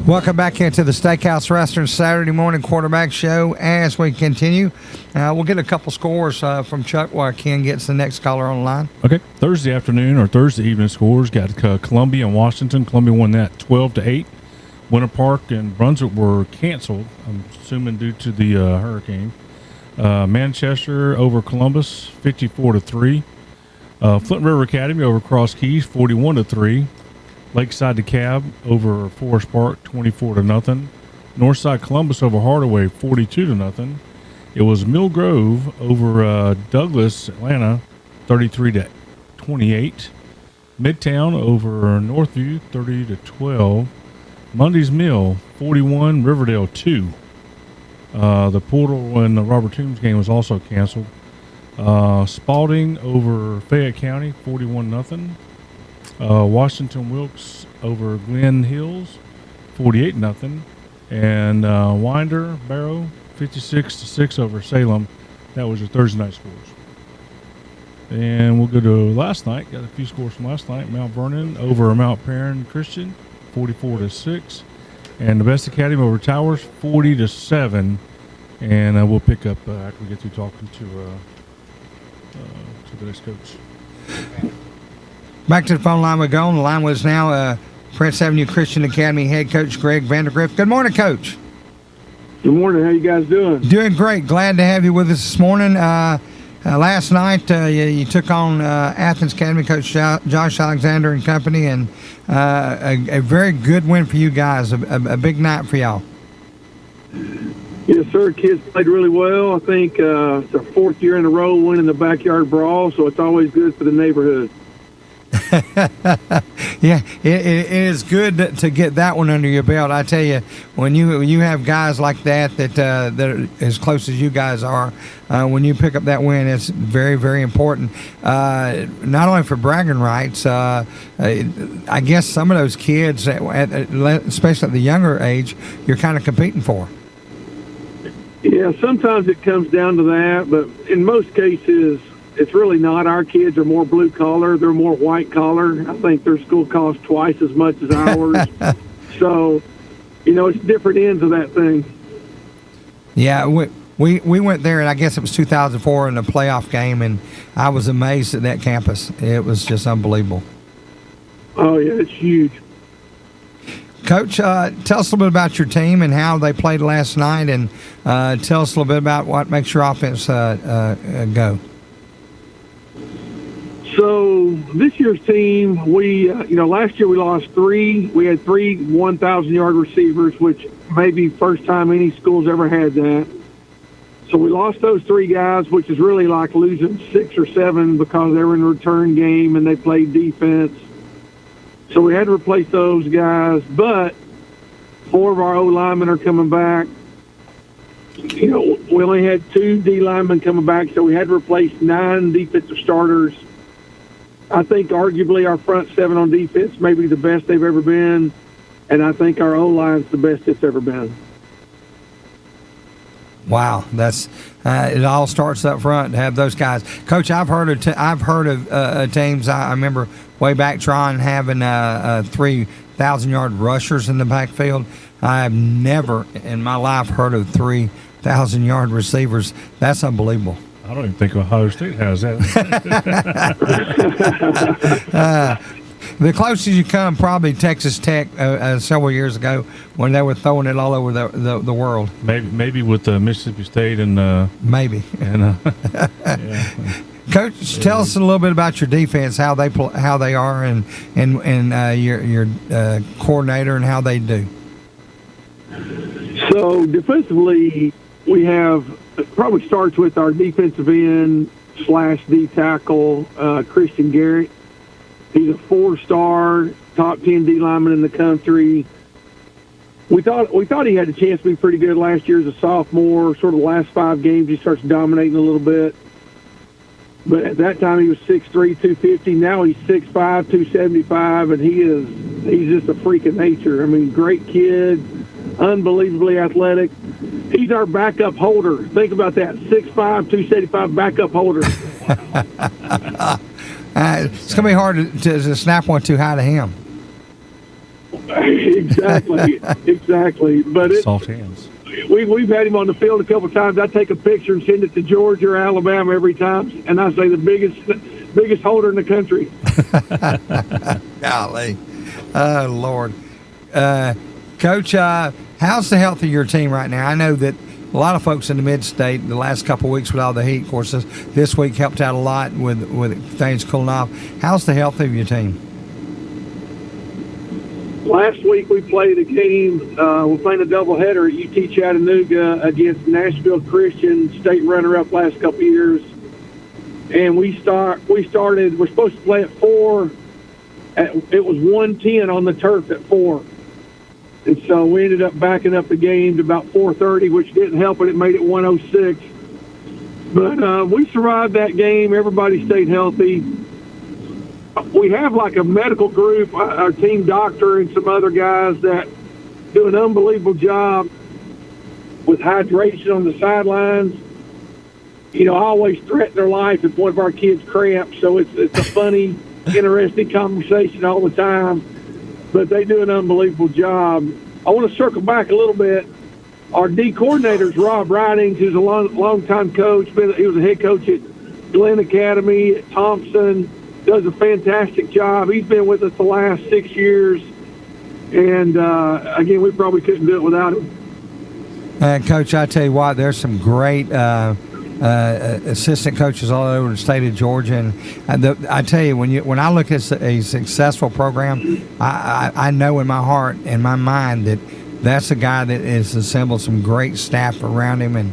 Welcome back into the Steakhouse Restaurant Saturday morning quarterback show. As we continue, we'll get a couple scores from Chuck while Ken gets the next caller on the line. Okay, Thursday afternoon or Thursday evening scores got Columbia and Washington. Columbia won that 12-8. Winter Park and Brunswick were canceled, I'm assuming due to the hurricane. Manchester over Columbus, 54-3. Flint River Academy over Cross Keys, 41-3. Lakeside DeKalb over Forest Park, 24-0. Northside Columbus over Hardaway, 42-0. It was Mill Grove over Douglas Atlanta, 33-28. Midtown over Northview, 30-12. Monday's Mill, 41. Riverdale 2. The Portal and the Robert Toombs game was also canceled. Spalding over Fayette County, 41-0. Washington Wilkes over Glen Hills, 48-0. And Winder Barrow, 56-6 over Salem. That was your Thursday night scores. And we'll go to last night. Got a few scores from last night. Mount Vernon over Mount Perrin Christian, 44-6. And the Best Academy over Towers, 40-7. And we'll pick up after we get through talking to the next coach. Back to the phone line we go. On the line was now Prince Avenue Christian Academy head coach Greg Vandergrift. Good morning, Coach. Good morning. How you guys doing? Doing great. Glad to have you with us this morning. Last night you took on Athens Academy coach Josh Alexander and company, and a very good win for you guys. A big night for y'all. Yes, sir. Kids played really well. I think it's our fourth year in a row winning the backyard brawl, so it's always good for the neighborhood. Yeah, it is good to get that one under your belt. I tell you, when you have guys like that are as close as you guys are, when you pick up that win, it's very, very important. Not only for bragging rights, I guess some of those kids, especially at the younger age, you're kind of competing for. Yeah, sometimes it comes down to that, but in most cases, it's really not. Our kids are more blue collar; they're more white collar. I think their school costs twice as much as ours. So, it's different ends of that thing. Yeah, we went there, and I guess it was 2004 in a playoff game, and I was amazed at that campus. It was just unbelievable. Oh yeah, it's huge. Coach, tell us a little bit about your team and how they played last night, and tell us a little bit about what makes your offense go. So this year's team, we, last year we lost three. We had three 1,000-yard receivers, which may be first time any school's ever had that. So we lost those three guys, which is really like losing 6 or 7 because they were in a return game and they played defense. So we had to replace those guys, but 4 of our O linemen are coming back. We only had 2 D linemen coming back, so we had to replace 9 defensive starters. I think arguably our front 7 on defense may be the best they've ever been, and I think our O-line's the best it's ever been. Wow, that's it. All starts up front to have those guys. Coach, I've heard of teams. I remember way back trying having 3,000-yard rushers in the backfield. I have never in my life heard of 3,000-yard receivers. That's unbelievable. I don't even think Ohio State has that. The closest you come, probably Texas Tech several years ago when they were throwing it all over the world. Maybe with Mississippi State and maybe. And yeah. Coach, tell us a little bit about your defense, how they are, and your coordinator and how they do. So defensively, we have. It probably starts with our defensive end / D tackle, Christian Garrett. He's a 4-star, top 10 D lineman in the country. We thought he had a chance to be pretty good last year as a sophomore. Sort of the last 5 games, he starts dominating a little bit. But at that time, he was 6'3", 250. Now he's 6'5", 275, and he's just a freak of nature. I mean, great kid, unbelievably athletic. He's our backup holder. Think about that, 6'5", 275 backup holder. It's going to be hard to snap one too high to him. Exactly. But soft hands. We've had him on the field a couple of times. I take a picture and send it to Georgia or Alabama every time, and I say the biggest holder in the country. Golly. Lord. Coach, how's the health of your team right now? I know that a lot of folks in the mid-state the last couple of weeks with all the heat. Of course, this week helped out a lot with things cooling off. How's the health of your team? Last week we played a game. We're playing a doubleheader at UT Chattanooga against Nashville Christian, state runner-up last couple of years. And we're supposed to play at 4. It was 1:10 on the turf at 4. And so we ended up backing up the game to about 4:30, which didn't help it. It made it 1:06. But we survived that game. Everybody stayed healthy. We have like a medical group, our team doctor and some other guys that do an unbelievable job with hydration on the sidelines. You know, I always threaten their life if one of our kids cramps, so it's a funny, interesting conversation all the time. But they do an unbelievable job. I want to circle back a little bit. Our D coordinator is Rob Ridings, who's a long-time coach. He was a head coach at Glenn Academy, at Thompson. Does a fantastic job. He's been with us the last 6 years. And, again, we probably couldn't do it without him. Coach, I tell you what, there's some great assistant coaches all over the state of Georgia. And I tell you, when I look at a successful program, I know in my heart and my mind that that's a guy that has assembled some great staff around him, and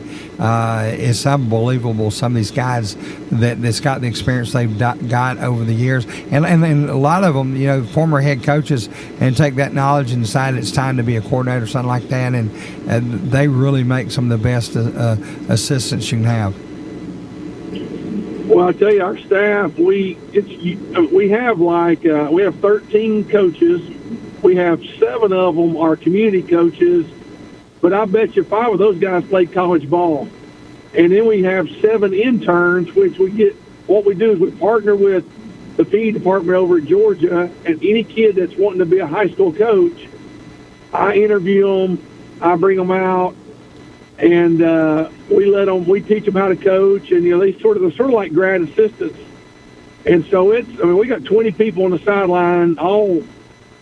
it's unbelievable some of these guys that's got the experience they've got over the years, and a lot of them, you know, former head coaches, and take that knowledge and decide it's time to be a coordinator or something like that, and they really make some of the best assistants you can have. Well, I tell you, our staff, we have 13 coaches. We have 7 of them are community coaches, but I bet you 5 of those guys played college ball. And then we have 7 interns, which what we do is we partner with the PE department over at Georgia, and any kid that's wanting to be a high school coach, I interview them, I bring them out, and we teach them how to coach, and, you know, they're sort of like grad assistants. And so we got 20 people on the sideline, all,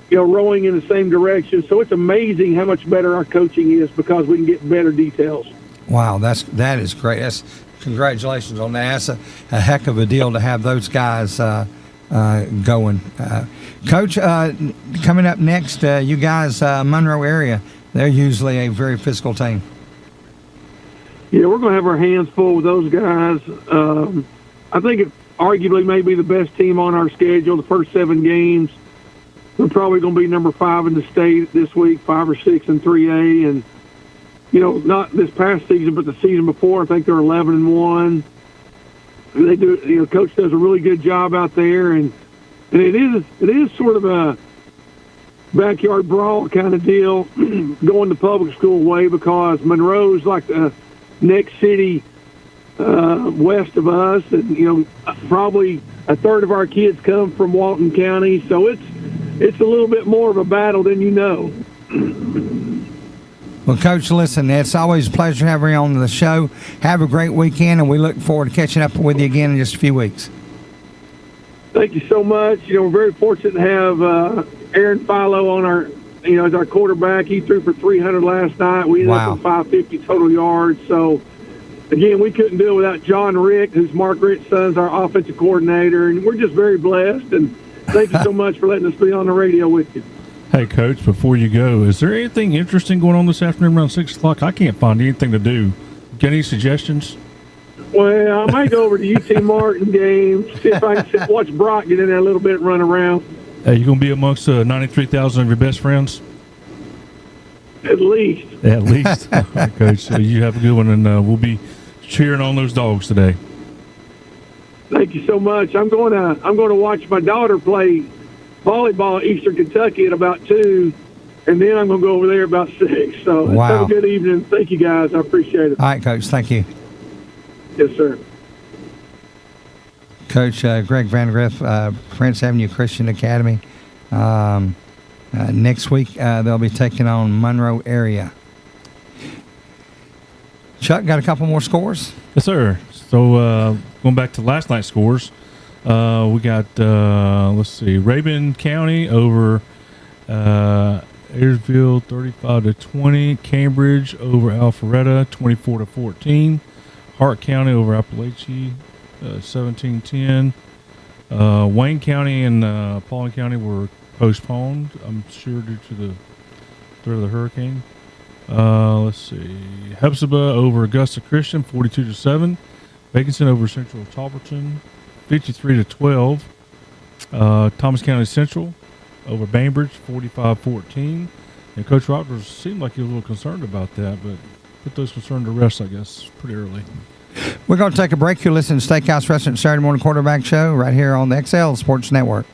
you know, rowing in the same direction. So it's amazing how much better our coaching is because we can get better details. Wow, that is great. Congratulations on that. That's a heck of a deal to have those guys going. Coach, coming up next, you guys, Monroe area, they're usually a very physical team. Yeah, we're going to have our hands full with those guys. I think it arguably may be the best team on our schedule, the first 7 games. We're probably going to be number 5 in the state this week, 5 or 6 in 3A. And, you know, not this past season, but the season before, I think they're 11-1. They do, you know, Coach does a really good job out there. And it is sort of a backyard brawl kind of deal going the public school way, because Monroe's like the next city west of us. And, you know, probably a third of our kids come from Walton County. So it's a little bit more of a battle than you know. Well, Coach, listen, it's always a pleasure having you on the show. Have a great weekend, and we look forward to catching up with you again in just a few weeks. Thank you so much. You know, we're very fortunate to have Aaron Philo on as our quarterback. He threw for 300 last night. We ended up with 550 total yards. So, again, we couldn't do it without John Rick, who's Mark Rick's son's our offensive coordinator, and we're just very blessed. And thank you so much for letting us be on the radio with you. Hey, Coach, before you go, is there anything interesting going on this afternoon around 6 o'clock? I can't find anything to do. Got any suggestions? Well, I might go over to UT Martin game, see if I can watch Brock get in there a little bit and run around. Hey, you going to be amongst 93,000 of your best friends? At least. At least. All right, Coach. So you have a good one, and we'll be cheering on those dogs today. Thank you so much. I'm going to watch my daughter play volleyball at Eastern Kentucky at about 2, and then I'm going to go over there about 6. So have a good evening. Thank you, guys. I appreciate it. All right, Coach. Thank you. Yes, sir. Coach Greg Vandegrift, Prince Avenue Christian Academy. Next week, they'll be taking on Monroe area. Chuck, got a couple more scores? Yes, sir. So going back to last night's scores, we got, let's see, Rabun County over Ayersville 35-20. Cambridge over Alpharetta 24-14. Hart County over Appalachia 17-10. Wayne County and Paulding County were postponed, I'm sure, due to the threat of the hurricane. Let's see. Hepzibah over Augusta Christian 42-7. Baconson over Central Tolberton 53-12. Thomas County Central over Bainbridge 45-14. And Coach Rogers seemed like he was a little concerned about that, but put those concerns to rest, I guess, pretty early. We're going to take a break. You're listening to Steakhouse Restaurant Saturday Morning Quarterback Show right here on the XL Sports Network.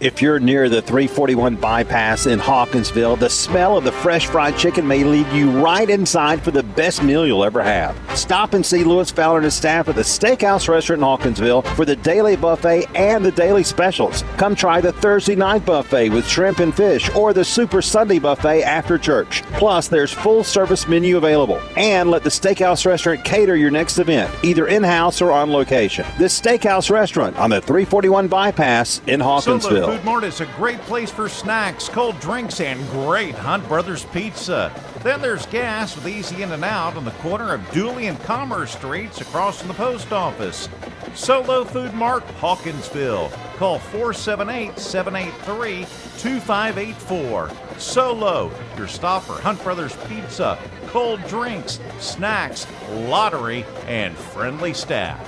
If you're near the 341 bypass in Hawkinsville, the smell of the fresh fried chicken may lead you right inside for the best meal you'll ever have. Stop and see Lewis Fowler and his staff at the Steakhouse Restaurant in Hawkinsville for the daily buffet and the daily specials. Come try the Thursday night buffet with shrimp and fish or the Super Sunday buffet after church. Plus, there's full service menu available. And let the Steakhouse Restaurant cater your next event, either in-house or on location. The Steakhouse Restaurant on the 341 bypass in Hawkinsville. Food Mart is a great place for snacks, cold drinks, and great Hunt Brothers Pizza. Then there's gas with easy in and out on the corner of Dooley and Commerce Streets across from the post office. Solo Food Mart, Hawkinsville. Call 478-783-2584. Solo, your stop for Hunt Brothers Pizza, cold drinks, snacks, lottery, and friendly staff.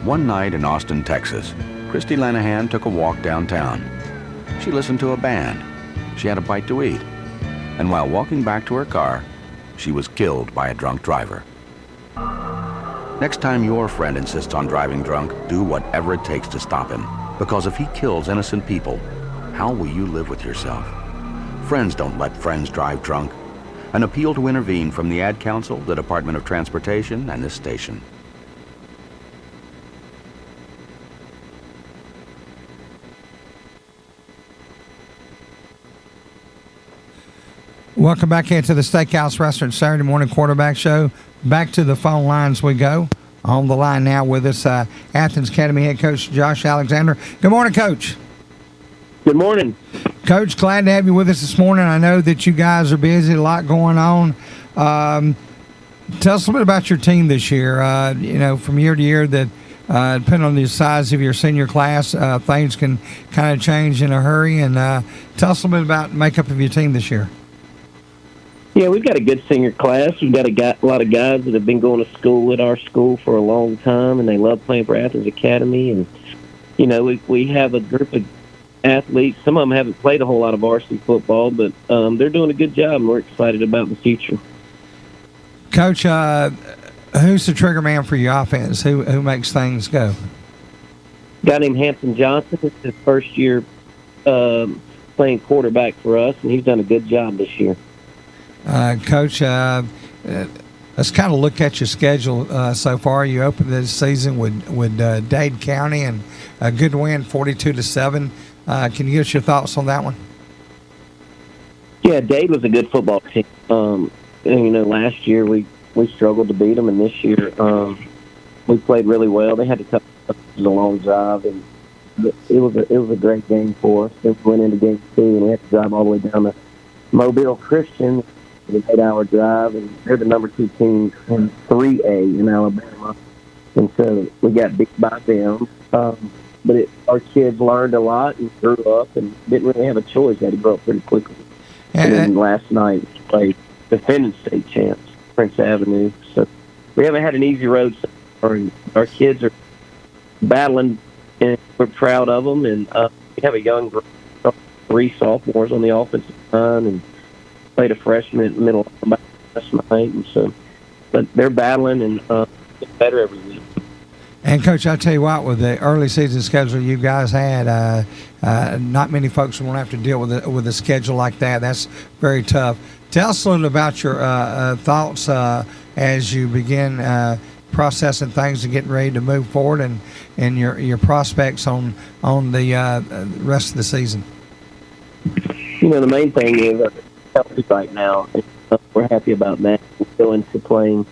One night in Austin, Texas, Christy Lanahan took a walk downtown. She listened to a band. She had a bite to eat. And while walking back to her car, she was killed by a drunk driver. Next time your friend insists on driving drunk, do whatever it takes to stop him. Because if he kills innocent people, how will you live with yourself? Friends don't let friends drive drunk. An appeal to intervene from the Ad Council, the Department of Transportation, and this station. Welcome back into the Steakhouse Restaurant Saturday Morning Quarterback Show. Back to the phone lines we go. On the line now with us, Athens Academy head coach Josh Alexander. Good morning, Coach. Good morning. Coach, glad to have you with us this morning. I know that you guys are busy, a lot going on. Tell us a little bit about your team this year. From year to year, that depending on the size of your senior class, things can kind of change in a hurry. And tell us a little bit about the makeup of your team this year. Yeah, we've got a good senior class. We've got a lot of guys that have been going to school at our school for a long time, and they love playing for Athens Academy. And, we have a group of athletes. Some of them haven't played a whole lot of varsity football, but they're doing a good job, and we're excited about the future. Coach, who's the trigger man for your offense? Who makes things go? A guy named Hampton Johnson. It's his first year playing quarterback for us, and he's done a good job this year. Coach, let's kind of look at your schedule so far. You opened this season with Dade County and a good win, 42-7. Can you give us your thoughts on that one? Yeah, Dade was a good football team. Last year we struggled to beat them, and this year we played really well. They had to cut a long drive, and it was a great game for us. Then we went into game 2, and we had to drive all the way down to Mobile Christian. An 8-hour drive, and they're the number 2 team in 3A in Alabama, and so we got beat by them. But our kids learned a lot and grew up, and didn't really have a choice. They had to grow up pretty quickly. And then last night we played defending state champs, Prince Avenue. So we haven't had an easy road so far, and our kids are battling, and we're proud of them. And we have a young group, 3 sophomores on the offensive line, and played a freshman in the middle last night, and so, but they're battling and getting better every week. And Coach, I tell you what, with the early season schedule you guys had, not many folks will have to deal with a schedule like that. That's very tough. Tell us a little about your thoughts as you begin processing things and getting ready to move forward, and your prospects on the rest of the season. The main thing is healthy right now. We're happy about that. We're going to playing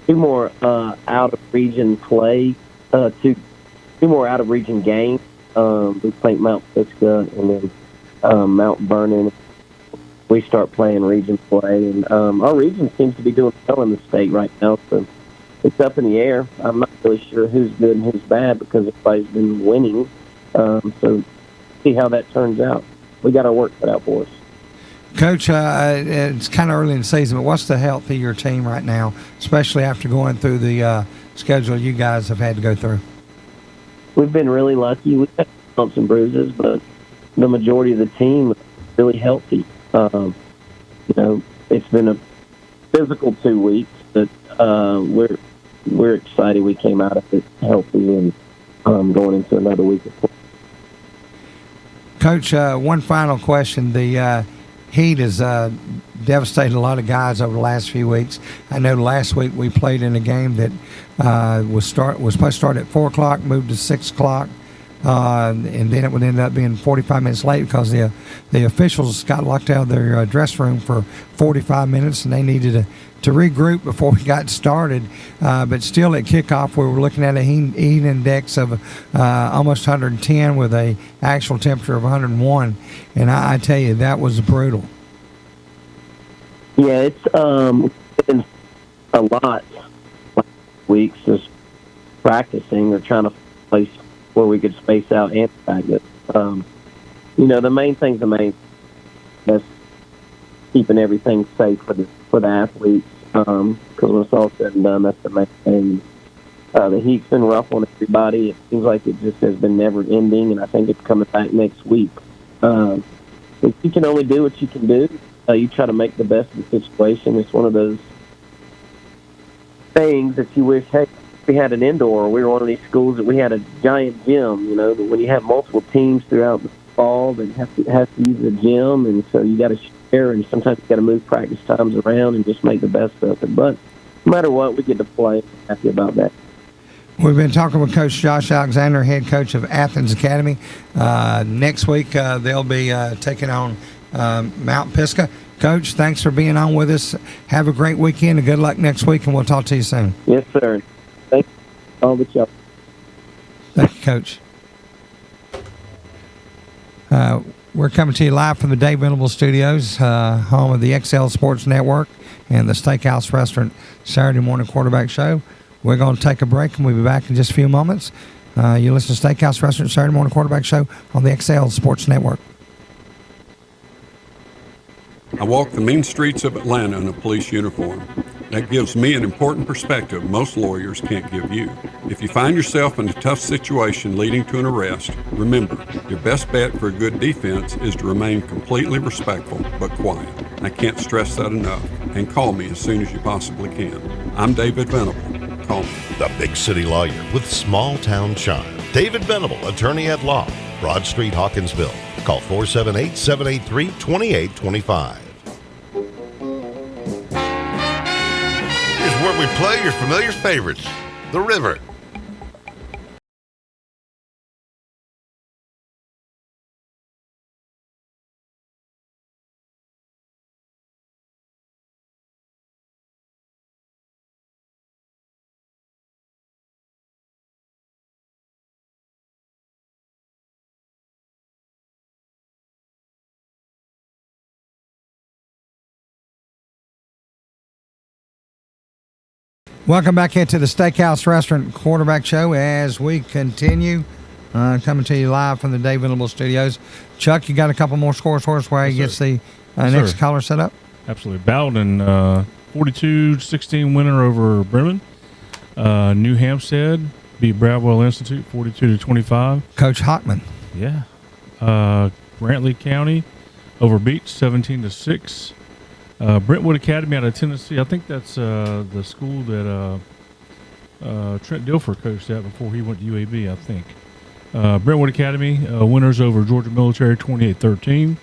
2 more out of region play, 2 more out of region games. We play Mount Pisgah and then Mount Vernon. We start playing region play, and our region seems to be doing well in the state right now. So it's up in the air. I'm not really sure who's good and who's bad because everybody's been winning. So see how that turns out. We got our work cut out for us. Coach, it's kind of early in the season, but what's the health of your team right now, especially after going through the schedule you guys have had to go through? We've been really lucky. We've had bumps and bruises, but the majority of the team is really healthy. It's been a physical 2 weeks, but we're excited we came out of it healthy and going into another week of play. Coach, one final question. The heat has devastated a lot of guys over the last few weeks. I know last week we played in a game that was supposed to start at 4 o'clock, moved to 6 o'clock. And then it would end up being 45 minutes late because the officials got locked out of their dressing room for 45 minutes, and they needed to regroup before we got started. But still, at kickoff, we were looking at a heat index of almost 110 with a actual temperature of 101, and I tell you, that was brutal. Yeah, it's been a lot weeks just practicing or trying to place where we could space out and practice. The main thing's that's keeping everything safe for the athletes. Because when it's all said and done, that's the main thing. The heat's been rough on everybody. It seems like it just has been never ending, and I think it's coming back next week. If you can only do what you can do, you try to make the best of the situation. It's one of those things that you wish, hey, we had an indoor. We were one of these schools that we had a giant gym. But when you have multiple teams throughout the fall that have to use the gym, and so you got to share, and sometimes you got to move practice times around and just make the best of it. But no matter what, we get to play. I'm happy about that. We've been talking with Coach Josh Alexander, head coach of Athens Academy. Next week they'll be taking on Mount Pisgah. Coach, thanks for being on with us. Have a great weekend and good luck next week, and we'll talk to you soon. Yes, sir. Thank you. All the y'all. Thank you, Coach. We're coming to you live from the Dave Venable Studios, home of the XL Sports Network and the Steakhouse Restaurant Saturday Morning Quarterback Show. We're going to take a break, and we'll be back in just a few moments. You listen to Steakhouse Restaurant Saturday Morning Quarterback Show on the XL Sports Network. I walk the mean streets of Atlanta in a police uniform. That gives me an important perspective most lawyers can't give you. If you find yourself in a tough situation leading to an arrest, remember, your best bet for a good defense is to remain completely respectful but quiet. I can't stress that enough. And call me as soon as you possibly can. I'm David Venable. Call me. The big city lawyer with small town charm. David Venable, attorney at law. Broad Street, Hawkinsville. Call 478-783-2825. Here's where we play your familiar favorites, The River. Welcome back into the Steakhouse Restaurant Quarterback Show as we continue coming to you live from the Dave Venable Studios. Chuck, you got a couple more scores for us while he gets the next caller set up? Absolutely. Bowden, 42-16 winner over Bremen. New Hampstead beat Bradwell Institute 42-25. Coach Hockman. Yeah. Brantley County over Beach 17-6. Brentwood Academy out of Tennessee. I think that's the school that Trent Dilfer coached at before he went to UAB, I think. Brentwood Academy winners over Georgia Military 28-13.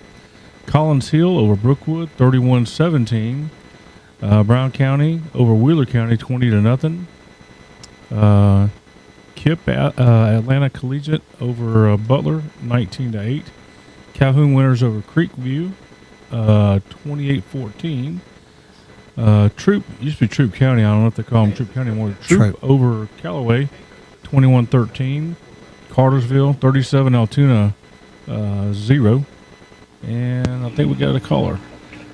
Collins Hill over Brookwood 31-17. Brown County over Wheeler County 20-0. Kip Atlanta Collegiate over Butler 19-8. Calhoun winners over Creekview 28-14. Troop used to be Troop County. I don't know if they call them Troop County anymore. Troop over Callaway 21-13. Cartersville 37, Altoona 0. And I think we got a caller.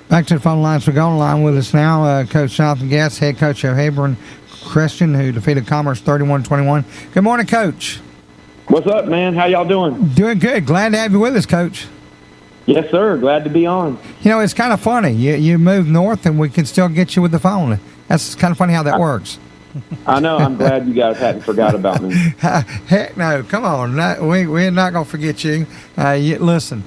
Back to the phone lines. We go on the line with us now, Coach Jonathan Gass, head coach of Hebron Christian, who defeated Commerce 31-21. Good morning, Coach. What's up, man? How y'all doing? Doing good. Glad to have you with us, Coach. Yes, sir. Glad to be on. You know, it's kind of funny. You move north, and we can still get you with the phone. That's kind of funny how that works. I know. I'm glad you guys hadn't forgot about me. Heck no. Come on. We're not going to forget you. Listen,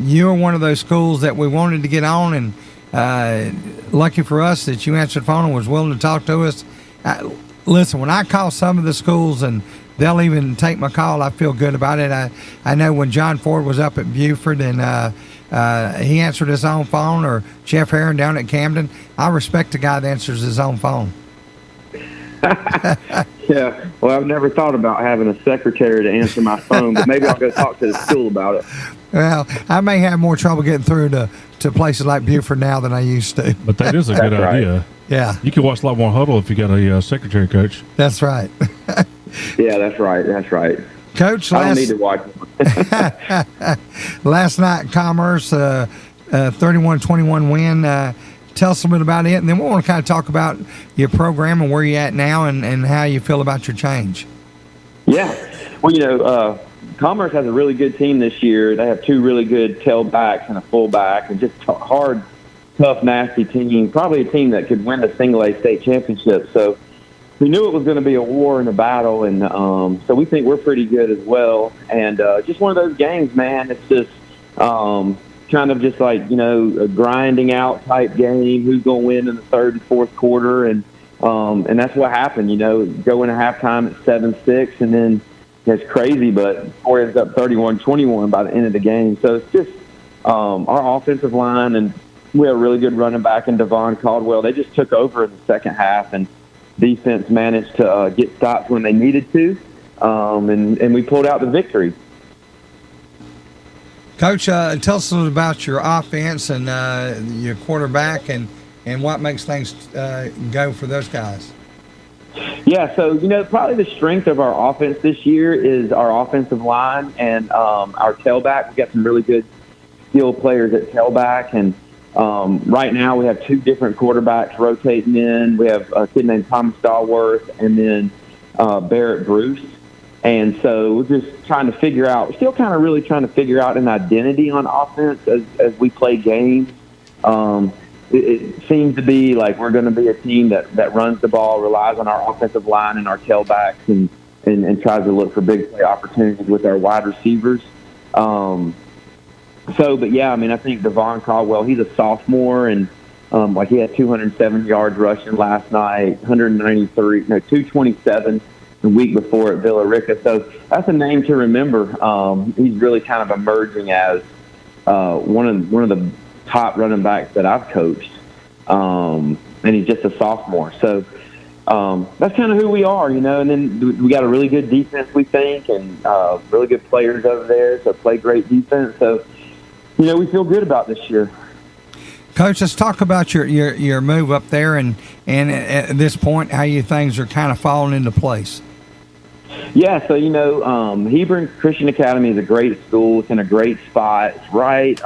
you were one of those schools that we wanted to get on, and lucky for us that you answered the phone and was willing to talk to us. Listen, when I call some of the schools and they'll even take my call, I feel good about it. I know when John Ford was up at Buford and he answered his own phone, or Jeff Herron down at Camden, I respect the guy that answers his own phone. Yeah, well, I've never thought about having a secretary to answer my phone, but maybe I'll go talk to the school about it. Well, I may have more trouble getting through to places like Buford now than I used to. But that is a good idea. Yeah. You can watch a lot more huddle if you got a secretary, Coach. That's right. Yeah, that's right. That's right. Coach, I don't need to watch last night, Commerce, 31-21 win. Tell us a bit about it, and then we want to kind of talk about your program and where you're at now and how you feel about your change. Yeah. Well, Commerce has a really good team this year. They have two really good tailbacks and a fullback, and just hard, tough, nasty team. Probably a team that could win the single A state championship. So we knew it was going to be a war and a battle, and so we think we're pretty good as well. And just one of those games, man. It's just kind of just like, a grinding out type game. Who's going to win in the third and fourth quarter, and that's what happened. Go into halftime at 7-6, and then it's crazy, but score ends up 31-21 by the end of the game. So it's just our offensive line, and we have a really good running back in Devon Caldwell. They just took over in the second half, and defense managed to get stops when they needed to, and we pulled out the victory. Coach, tell us a little about your offense and your quarterback and what makes things go for those guys. Yeah, so, probably the strength of our offense this year is our offensive line and our tailback. We've got some really good skilled players at tailback, and right now we have two different quarterbacks rotating in. We have a kid named Thomas Stallworth and then Barrett Bruce. And so we're just trying to figure out, still kind of really trying to figure out an identity on offense as we play games. It seems to be like we're going to be a team that runs the ball, relies on our offensive line and our tailbacks, and tries to look for big play opportunities with our wide receivers. But yeah, I think Devon Caldwell, he's a sophomore, and he had 207 yards rushing last night, 227 the week before at Villa Rica. So that's a name to remember. He's really kind of emerging as one of the top running backs that I've coached, and he's just a sophomore. So that's kind of who we are, And then we got a really good defense, we think, and really good players over there. So play great defense. So we feel good about this year. Coach, let's talk about your move up there and at this point how you things are kind of falling into place. Yeah, so Hebron Christian Academy is a great school. It's in a great spot. It's right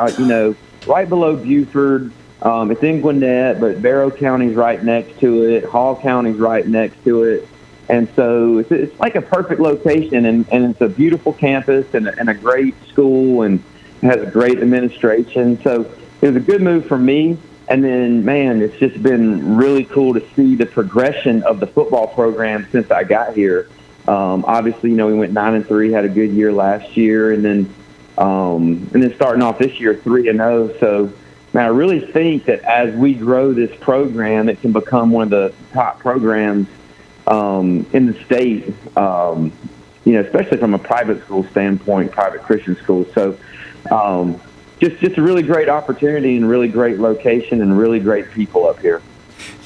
below Buford. It's in Gwinnett, but Barrow County's right next to it. Hall County's right next to it, and so it's like a perfect location. And it's a beautiful campus and a great school, and it has a great administration. So it was a good move for me. And then, man, it's just been really cool to see the progression of the football program since I got here. Obviously, we went 9-3, had a good year last year, and then starting off this year 3-0. So, man, I really think that as we grow this program, it can become one of the top programs in the state. Especially from a private school standpoint, private Christian school. So, just a really great opportunity and really great location and really great people up here.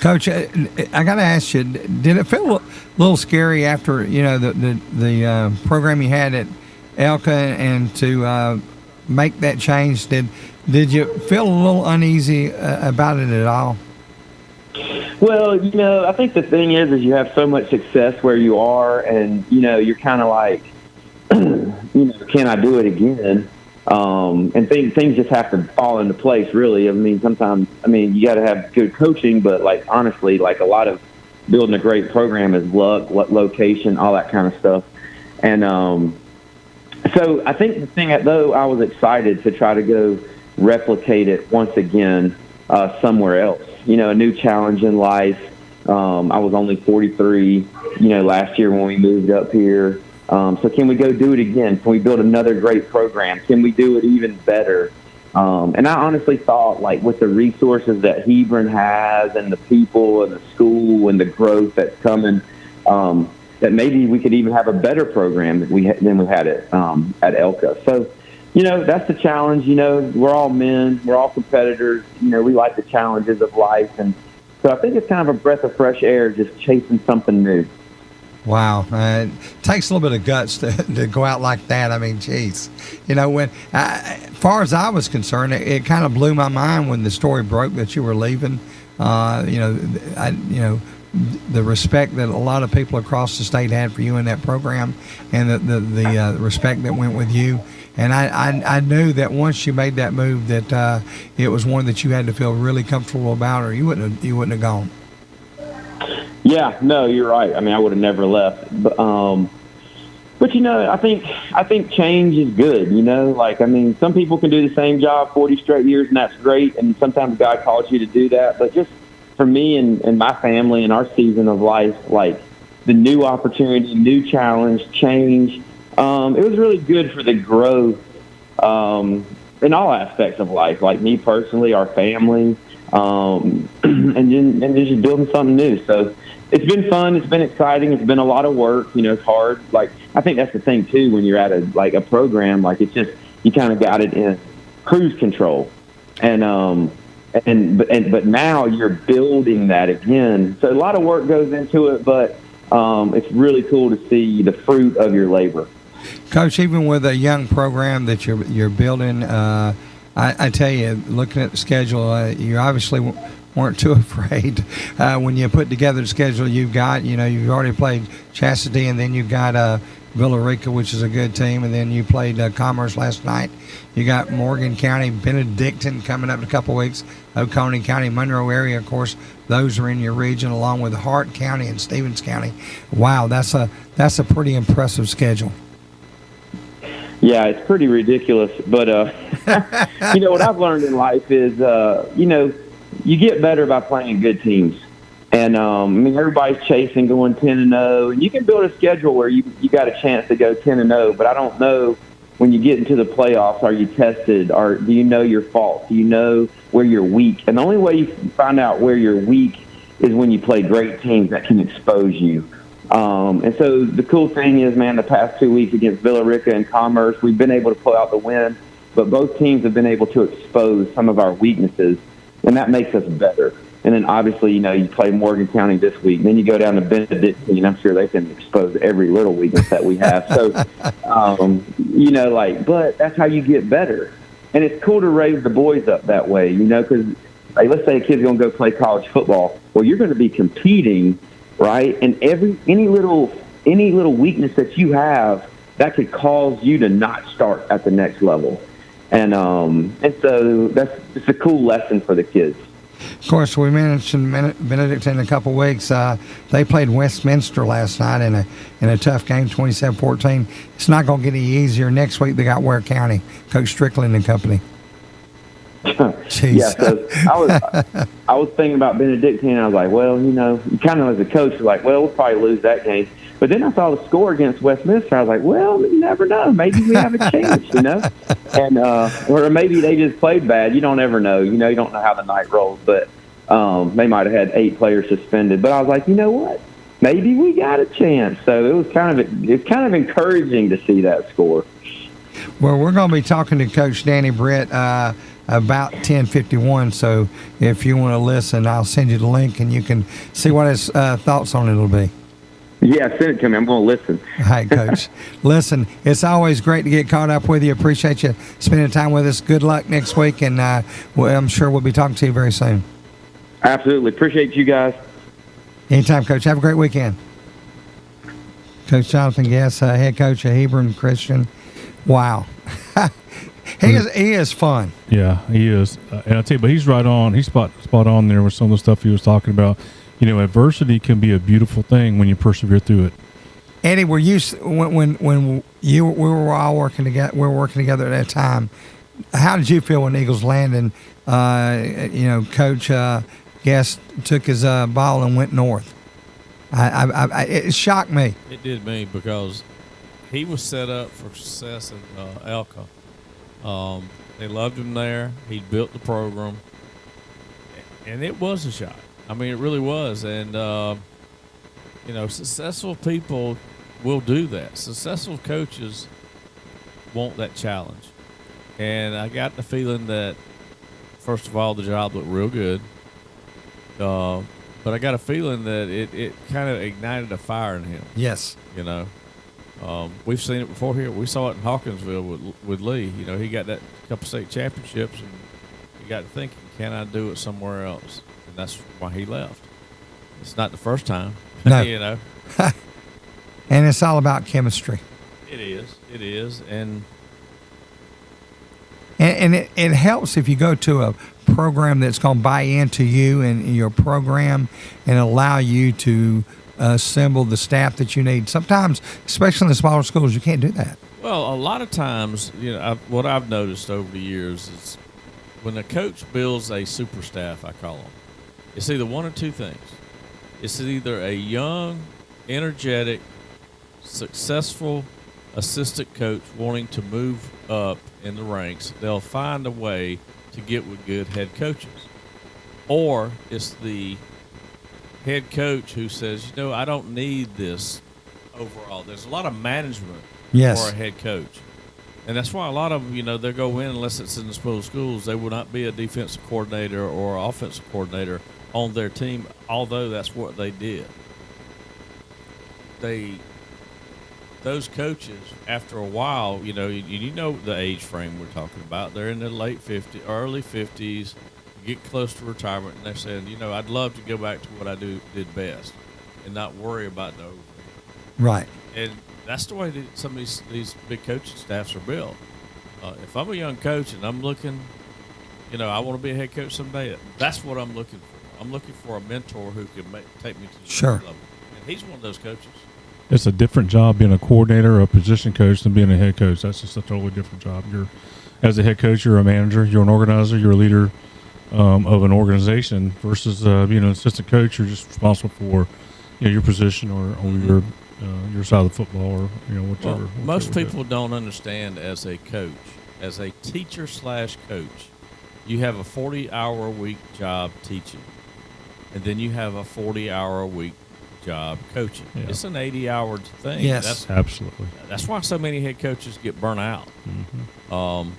Coach, I got to ask you, did it feel a little scary after, the program you had at Elka and to make that change? Did you feel a little uneasy about it at all? Well, I think the thing is you have so much success where you are, and, you're kind of like, can I do it again? And things just have to fall into place, really. I mean, sometimes, you got to have good coaching, but like honestly, like a lot of building a great program is luck, location, all that kind of stuff. And so I think the thing though, I was excited to try to go replicate it once again somewhere else. A new challenge in life. I was only 43, last year when we moved up here. So can we go do it again? Can we build another great program? Can we do it even better? And I honestly thought, like, with the resources that Hebron has and the people and the school and the growth that's coming, that maybe we could even have a better program than we had at Elka. So, that's the challenge. We're all men. We're all competitors. We like the challenges of life. And so I think it's kind of a breath of fresh air just chasing something new. Wow. It takes a little bit of guts to go out like that. I mean, geez. When, as far as I was concerned, it kind of blew my mind when the story broke that you were leaving. The respect that a lot of people across the state had for you in that program, and the respect that went with you. And I knew that once you made that move that it was one that you had to feel really comfortable about, or you wouldn't have gone. Yeah, no, you're right. I would have never left. But I think change is good. Some people can do the same job 40 straight years, and that's great. And sometimes God calls you to do that. But just for me and my family and our season of life, like the new opportunity, new challenge, change, it was really good for the growth in all aspects of life. Like me personally, our family, and just building something new. So it's been fun. It's been exciting. It's been a lot of work. It's hard. Like, I think that's the thing too, when you're at a program, like it's just, you kind of got it in cruise control. But now you're building that again. So a lot of work goes into it, but it's really cool to see the fruit of your labor. Coach, even with a young program that you're building, I tell you, looking at the schedule, you obviously weren't too afraid when you put together the schedule you've got. You've already played Chastity, and then you've got Villa Rica, which is a good team, and then you played Commerce last night. You got Morgan County, Benedictine coming up in a couple weeks, Oconee County, Monroe area, of course. Those are in your region, along with Hart County and Stevens County. Wow, that's a pretty impressive schedule. Yeah, it's pretty ridiculous. But, what I've learned in life is, you get better by playing good teams. And, everybody's chasing going 10-0. And you can build a schedule where you got a chance to go 10-0. But I don't know, when you get into the playoffs, are you tested? Or do you know your faults? Do you know where you're weak? And the only way you find out where you're weak is when you play great teams that can expose you. And so the cool thing is, man, the past 2 weeks against Villa Rica and Commerce, we've been able to pull out the win, but both teams have been able to expose some of our weaknesses, and that makes us better. And then obviously, you play Morgan County this week, then you go down to Benedictine, and I'm sure they can expose every little weakness that we have. So, but that's how you get better. And it's cool to raise the boys up that way, because let's say a kid's going to go play college football. Well, you're going to be competing, right? And any little weakness that you have, that could cause you to not start at the next level. And so it's a cool lesson for the kids. Of course, we mentioned Benedictine in a couple weeks. They played Westminster last night in a tough game, 27-14. It's not going to get any easier. Next week they got Ware County, Coach Strickland and company. Jeez. Yeah, so I was thinking about Benedictine, and I was like, well, you kind of as a coach, you're like, well, we'll probably lose that game. But then I saw the score against Westminster. I was like, well, you never know. Maybe we have a chance, And or maybe they just played bad. You don't ever know. You don't know how the night rolls. But they might have had 8 players suspended. But I was like, you know what? Maybe we got a chance. So it was kind of encouraging to see that score. Well, we're going to be talking to Coach Danny Britt about 10:51. So if you want to listen, I'll send you the link, and you can see what his thoughts on it will be. Yeah, send it to me. I'm going to listen. Hi, Coach. Listen, it's always great to get caught up with you. Appreciate you spending time with us. Good luck next week, and I'm sure we'll be talking to you very soon. Absolutely. Appreciate you guys. Anytime, Coach. Have a great weekend. Coach Jonathan Guess, head coach of Hebron Christian. Wow. He is fun. Yeah, he is. And I tell you, but he's right on. He's spot on there with some of the stuff he was talking about. You know, adversity can be a beautiful thing when you persevere through it. Eddie, were you when we were all working together? We were working together at that time. How did you feel when Eagles landed? Coach Guest took his ball and went north. It shocked me. It did me because he was set up for success in Elka. They loved him there. He built the program, and it was a shot. I mean, it really was. And successful people will do that. Successful coaches want that challenge. And I got the feeling that, first of all, the job looked real good. But I got a feeling that it kind of ignited a fire in him. Yes. We've seen it before here. We saw it in Hawkinsville with Lee. He got that couple state championships, and he got to thinking, can I do it somewhere else? And that's why he left. It's not the first time. No. And it's all about chemistry. It is. And it helps if you go to a program that's going to buy into you and your program and allow you to assemble the staff that you need. Sometimes, especially in the smaller schools, you can't do that. Well, a lot of times, what I've noticed over the years is when a coach builds a super staff, I call them, it's either one or two things. It's either a young, energetic, successful assistant coach wanting to move up in the ranks. They'll find a way to get with good head coaches. Or it's the head coach who says, I don't need this overall. There's a lot of management for a head coach. And that's why a lot of them, they go in, unless it's in the schools, they will not be a defensive coordinator or offensive coordinator on their team, although that's what they did. Those coaches, after a while, you know the age frame we're talking about. They're in their late 50s, early 50s, get close to retirement, and they're saying, I'd love to go back to what I did best and not worry about the overhead. Right. And that's the way that some of these big coaching staffs are built. If I'm a young coach and I'm looking, I want to be a head coach someday, that's what I'm looking for. I'm looking for a mentor who can take me to the next level. And he's one of those coaches. It's a different job being a coordinator or a position coach than being a head coach. That's just a totally different job. As a head coach, you're a manager, you're an organizer, you're a leader of an organization versus being an assistant coach. You're just responsible for your position or your side of the football or whichever. Most people don't understand as a coach, as a teacher/coach, you have a 40-hour-a-week job teaching, and then you have a 40-hour-a-week job coaching. Yeah. It's an 80-hour thing. Yes, absolutely. That's why so many head coaches get burnt out. Mm-hmm.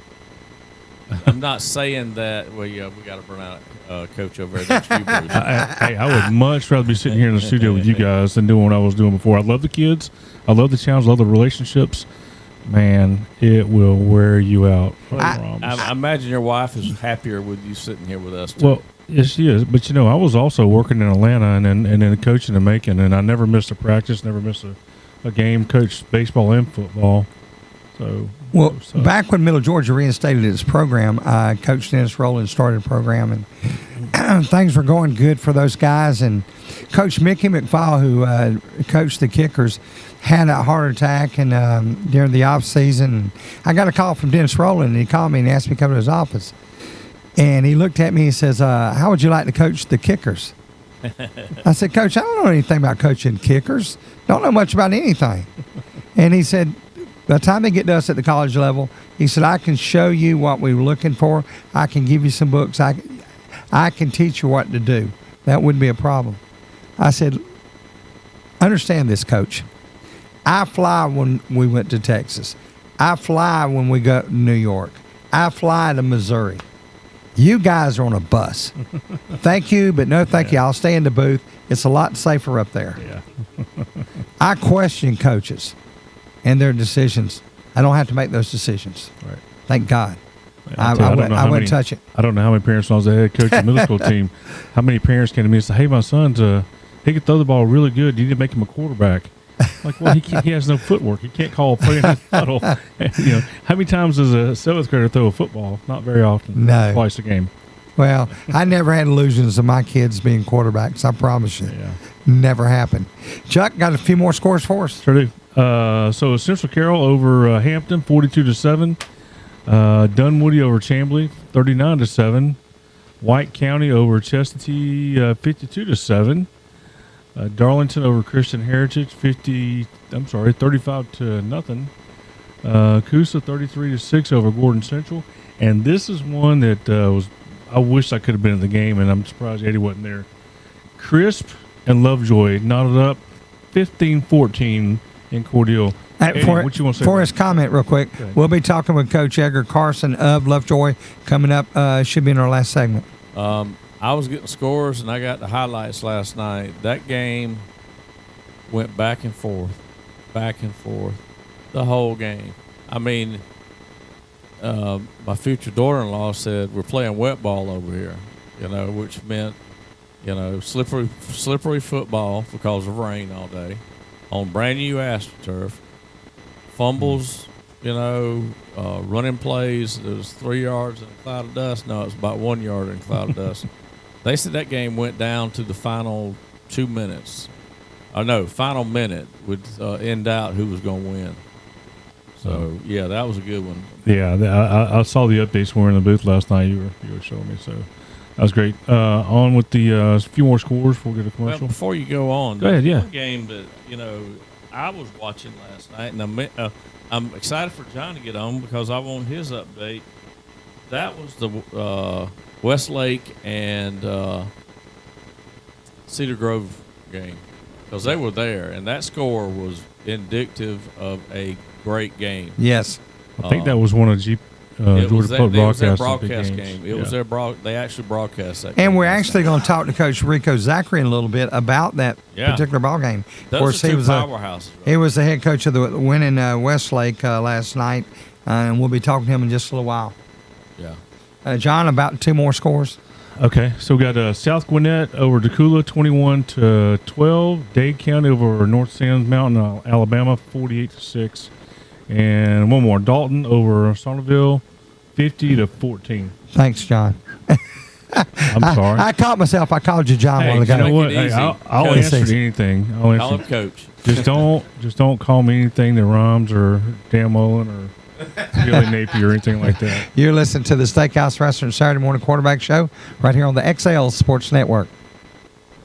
I'm not saying that. Well, we got to burn out coach over there next year. I would much rather be sitting here in the studio with you guys than doing what I was doing before. I love the kids. I love the challenge. I love the relationships. Man, it will wear you out. I imagine your wife is happier with you sitting here with us, too. Well, yes, she is. But, I was also working in Atlanta and then coaching in Macon, and I never missed a practice, never missed a game, coached baseball and football. So, back when Middle Georgia reinstated its program, Coach Dennis Rowland started a program, and things were going good for those guys. And Coach Mickey McFall, who coached the Kickers, had a heart attack and during the off season. I got a call from Dennis Rowland, and he called me and asked me to come to his office. And he looked at me and says, how would you like to coach the Kickers? I said, Coach, I don't know anything about coaching Kickers. Don't know much about anything. And he said, by the time they get to us at the college level, he said, I can show you what we were looking for. I can give you some books. I can teach you what to do. That wouldn't be a problem. I said, understand this, Coach. I fly when we went to Texas. I fly when we go to New York. I fly to Missouri. You guys are on a bus. Thank you, but no thank you. I'll stay in the booth. It's a lot safer up there. Yeah. I question coaches and their decisions. I don't have to make those decisions. Right. Thank God. I wouldn't touch it. I don't know how many parents, when I was the head coach of the middle school team, how many parents came to me and said, hey, my son's he can throw the ball really good. You need to make him a quarterback. Like, well, he has no footwork. He can't call a play in his huddle. How many times does a 7th grader throw a football? Not very often. No. Twice a game. Well, I never had illusions of my kids being quarterbacks. I promise you. Yeah. Never happened. Chuck, got a few more scores for us? Sure do. So Central Carroll over Hampton, 42-7. Dunwoody over Chamblee, 39-7. White County over Chestatee, 52-7. Darlington over Christian Heritage, 35-0. Coosa 33-6 over Gordon Central. And this is one that I wish I could have been in the game, and I'm surprised Eddie wasn't there. Crisp and Lovejoy knotted up 15-14 in Cordele. Eddie, what you want to say? For his comment real quick, we'll be talking with Coach Edgar Carson of Lovejoy coming up. Should be in our last segment. I was getting scores, and I got the highlights last night. That game went back and forth, the whole game. I mean, my future daughter-in-law said, we're playing wet ball over here, which meant, slippery football because of rain all day on brand new AstroTurf. Fumbles, running plays. It was 3 yards in a cloud of dust. No, it was about 1 yard in a cloud of dust. They said that game went down to the final 2 minutes. Final minute would end out who was going to win. So, yeah, that was a good one. Yeah, I saw the updates when we were in the booth last night. You were showing me, so that was great. On with the few more scores before we get a commercial. Well, before you go on, go ahead, one game that, I was watching last night, and I'm excited for John to get on because I want his update. That was the Westlake and Cedar Grove game because they were there, and that score was indicative of a great game. Yes. I think that was one of Georgia Public broadcast game. It was their they actually broadcast that game. And we're actually going to talk to Coach Rico Zachary in a little bit about that particular ball game. Of course, he was powerhouses. He was the head coach of the winning Westlake last night, and we'll be talking to him in just a little while. Yeah. John, about 2 more scores. Okay, so we got South Gwinnett over Decula, 21-12. Dade County over North Sands Mountain, Alabama, 48-6. And one more, Dalton over Saunterville, 50-14. Thanks, John. I'm sorry. I caught myself. I called you John while ago. You know what? Hey, I'll answer to anything. Call him Coach. Just don't call me anything that rhymes or Dan Mullen or Billy Napier or anything like that. You're listening to the Steakhouse Restaurant Saturday Morning Quarterback Show right here on the XL Sports Network.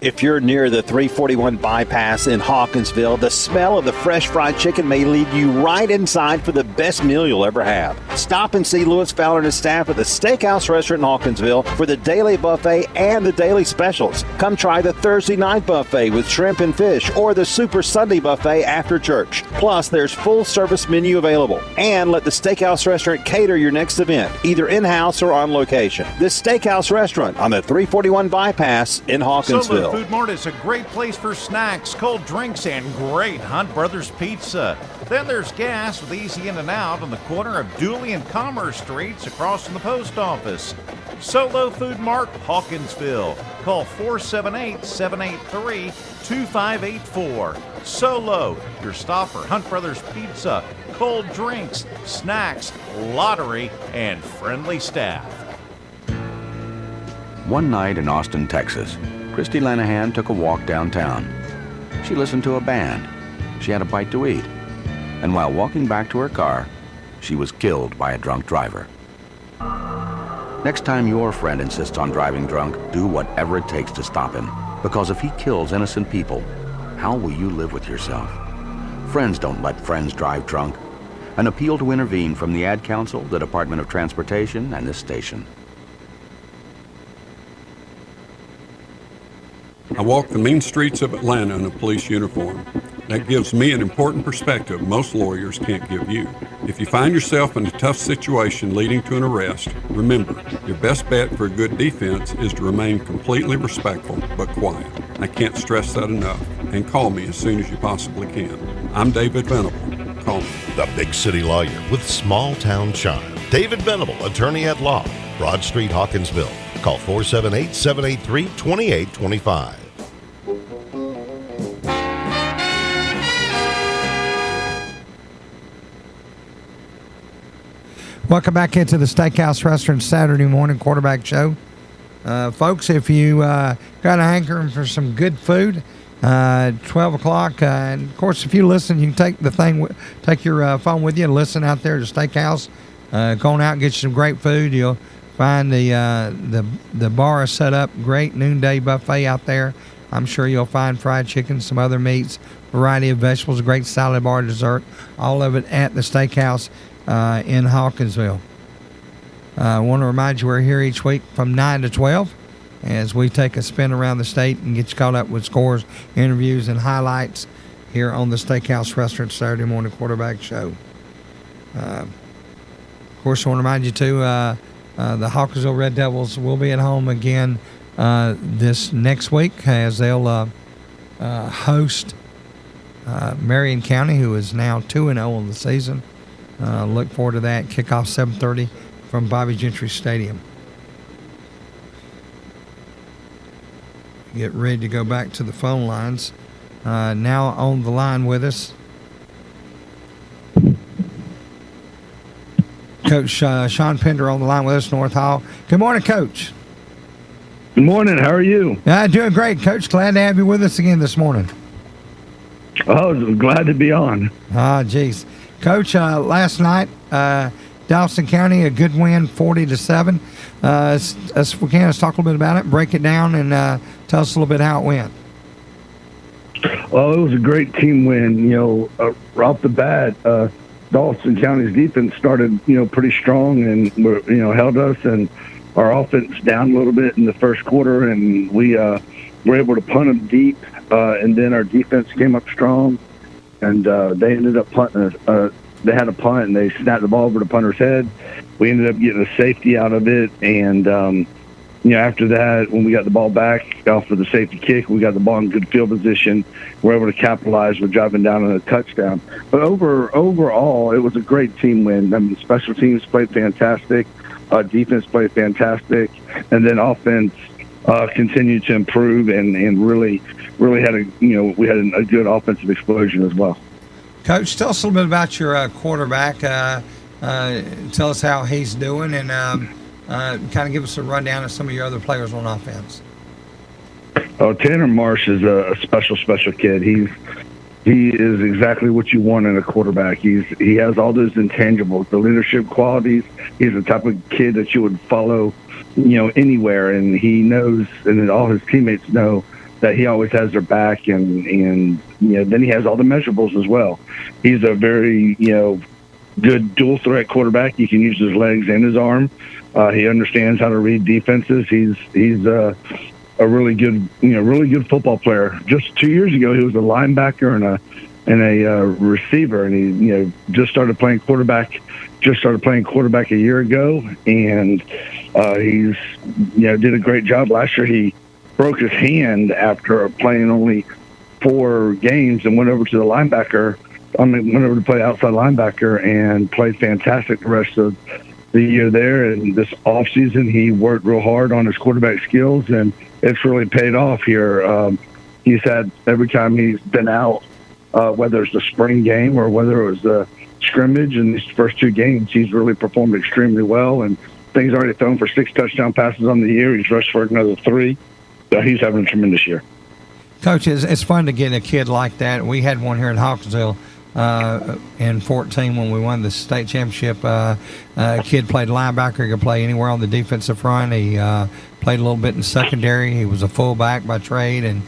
If you're near the 341 bypass in Hawkinsville, the smell of the fresh fried chicken may lead you right inside for the best meal you'll ever have. Stop and see Lewis Fowler and his staff at the Steakhouse Restaurant in Hawkinsville for the daily buffet and the daily specials. Come try the Thursday night buffet with shrimp and fish or the Super Sunday buffet after church. Plus, there's full service menu available. And let the Steakhouse Restaurant cater your next event, either in-house or on location. The Steakhouse Restaurant on the 341 bypass in Hawkinsville. Food Mart is a great place for snacks, cold drinks, and great Hunt Brothers Pizza. Then there's gas with easy in and out on the corner of Dooley and Commerce Streets across from the post office. Solo Food Mart, Hawkinsville. Call 478-783-2584. Solo, your stop for Hunt Brothers Pizza, cold drinks, snacks, lottery, and friendly staff. One night in Austin, Texas, Christy Lanahan took a walk downtown. She listened to a band. She had a bite to eat. And while walking back to her car, she was killed by a drunk driver. Next time your friend insists on driving drunk, do whatever it takes to stop him. Because if he kills innocent people, how will you live with yourself? Friends don't let friends drive drunk. An appeal to intervene from the Ad Council, the Department of Transportation, and this station. I walk the mean streets of Atlanta in a police uniform. That gives me an important perspective most lawyers can't give you. If you find yourself in a tough situation leading to an arrest, remember, your best bet for a good defense is to remain completely respectful but quiet. I can't stress that enough. And call me as soon as you possibly can. I'm David Venable. Call me. The Big City Lawyer with Small Town Shine. David Venable, attorney at law, Broad Street, Hawkinsville. Call 478-783-2825. Welcome back into the Steakhouse Restaurant Saturday morning quarterback show. Folks, if you got a hankering for some good food, 12 o'clock, and of course, if you listen, you can take your phone with you and listen out there to Steakhouse. Go on out and get you some great food. You'll find the bar is set up great, noonday buffet out there. I'm sure you'll find fried chicken, some other meats, variety of vegetables, a great salad bar, dessert, all of it at the Steakhouse in Hawkinsville. I want to remind you we're here each week from 9 to 12 as we take a spin around the state and get you caught up with scores, interviews, and highlights here on the Steakhouse Restaurant Saturday morning quarterback show. Of course, I want to remind you, too, the Hawkinsville Red Devils will be at home again this next week as they'll host Marion County, who is now 2-0 in the season. Look forward to that. Kickoff 7:30 from Bobby Gentry Stadium. Get ready to go back to the phone lines. Now on the line with us, Coach Sean Pender on the line with us, North Hall. Good morning, Coach. Good morning. How are you? Doing great, Coach. Glad to have you with us again this morning. Oh, glad to be on. Geez. Coach, last night, Dawson County, a good win, 40-7. As we can, let's talk a little bit about it, break it down, and tell us a little bit how it went. Well, it was a great team win. Right off the bat, Dawson County's defense started, pretty strong and held us, and our offense down a little bit in the first quarter, and we were able to punt them deep, and then our defense came up strong, and they ended up punting us. They had a punt, and they snapped the ball over the punter's head. We ended up getting a safety out of it, and after that, when we got the ball back off of the safety kick, we got the ball in good field position. We're able to capitalize with driving down on a touchdown. But overall, it was a great team win. I mean, special teams played fantastic, defense played fantastic, and then offense continued to improve and really had we had a good offensive explosion as well. Coach, tell us a little bit about your quarterback. Tell us how he's doing, and kind of give us a rundown of some of your other players on offense. Oh, Tanner Marsh is a special kid. He is exactly what you want in a quarterback. He has all those intangibles, the leadership qualities. He's the type of kid that you would follow, anywhere, and he knows, and all his teammates know that he always has their back, and then he has all the measurables as well. He's a very good dual threat quarterback. He can use his legs and his arm. He understands how to read defenses. He's a really good football player. Just 2 years ago, he was a linebacker and a receiver, and he just started playing quarterback a year ago, and he's did a great job. Last year he broke his hand after playing only 4 games and went over to the linebacker. Went over to play outside linebacker and played fantastic the rest of the year there. And this offseason, he worked real hard on his quarterback skills, and it's really paid off here. He's had, every time he's been out, whether it's the spring game or whether it was the scrimmage in these first 2 games, he's really performed extremely well. And he's already thrown for 6 touchdown passes on the year. He's rushed for another 3. So he's having a tremendous year. Coach, it's fun to get a kid like that. We had one here in Hawkinsville in 14 when we won the state championship. Kid played linebacker. He could play anywhere on the defensive front. He played a little bit in secondary. He was a fullback by trade, and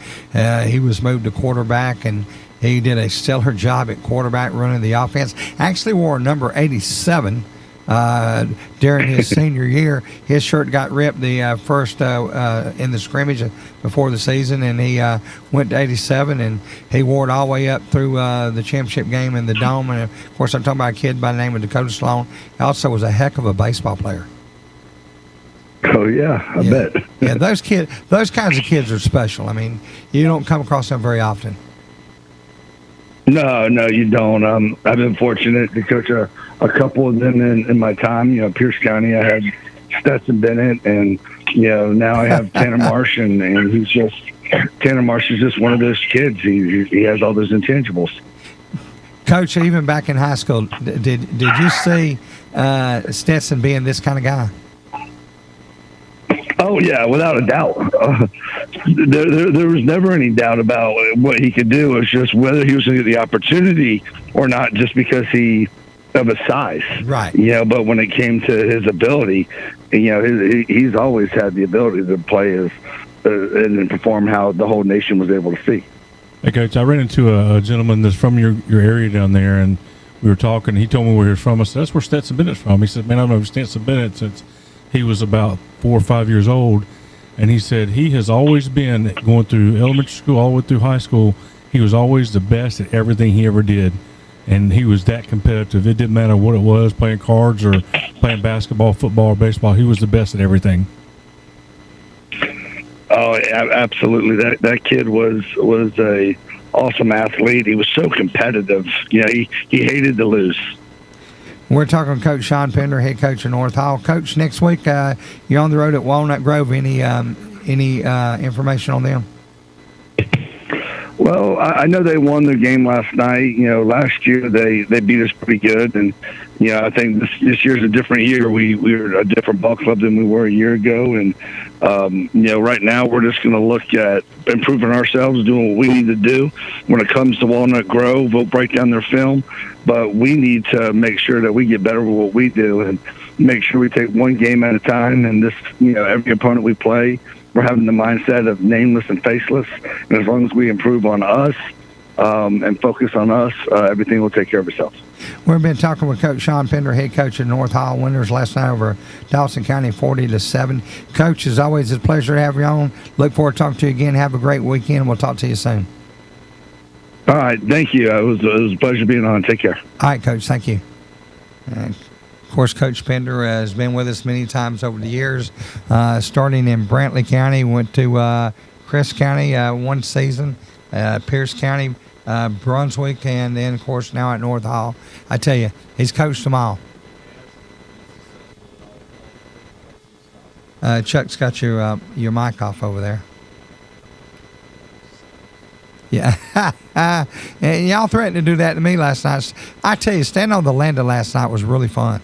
he was moved to quarterback, and he did a stellar job at quarterback running the offense. Actually wore number 87 during his senior year. His shirt got ripped the first in the scrimmage before the season, and he went to 87, and he wore it all the way up through the championship game in the Dome. And of course, I'm talking about a kid by the name of Dakota Sloan. He also was a heck of a baseball player. Oh yeah, I bet. Yeah, those kinds of kids are special. I mean, you don't come across them very often. No, you don't. I've been fortunate to coach a couple of them in my time. Pierce County, I had Stetson Bennett, and now I have Tanner Marsh, and Tanner Marsh is just one of those kids. He has all those intangibles. Coach, even back in high school, did you see Stetson being this kind of guy? Oh yeah, without a doubt. There was never any doubt about what he could do. It was just whether he was going to get the opportunity or not, just because of his size. Right. But when it came to his ability, he's always had the ability to play and perform how the whole nation was able to see. Hey, Coach, I ran into a gentleman that's from your area down there, and we were talking. He told me where he was from. I said, that's where Stetson Bennett's from. He said, man, I've known Stetson Bennett since he was about 4 or 5 years old. And he said he has always been, going through elementary school all the way through high school, he was always the best at everything he ever did. And he was that competitive. It didn't matter what it was, playing cards or playing basketball, football, or baseball. He was the best at everything. Oh, absolutely. That kid was a awesome athlete. He was so competitive. He hated to lose. We're talking to Coach Sean Pender, head coach of North Hall. Coach, next week you're on the road at Walnut Grove. Any information on them? Well, I know they won their game last night. Last year they beat us pretty good, and I think this year's a different year. We're a different ball club than we were a year ago, and right now we're just going to look at improving ourselves, doing what we need to do. When it comes to Walnut Grove, we'll break down their film, but we need to make sure that we get better with what we do and make sure we take one game at a time. And this, every opponent we play, we're having the mindset of nameless and faceless. And as long as we improve on us and focus on us, everything will take care of itself. We've been talking with Coach Sean Pender, head coach of North Hall. Winners last night over Dawson County 40-7. Coach, as always, it's a pleasure to have you on. Look forward to talking to you again. Have a great weekend. We'll talk to you soon. All right. Thank you. It was a pleasure being on. Take care. All right, Coach. Thank you. Of course, Coach Pender has been with us many times over the years, starting in Brantley County, went to Chris County one season, Pierce County, Brunswick, and then, of course, now at North Hall. I tell you, he's coached them all. Chuck's got your mic off over there. Yeah. And y'all threatened to do that to me last night. I tell you, standing on the Landa last night was really fun.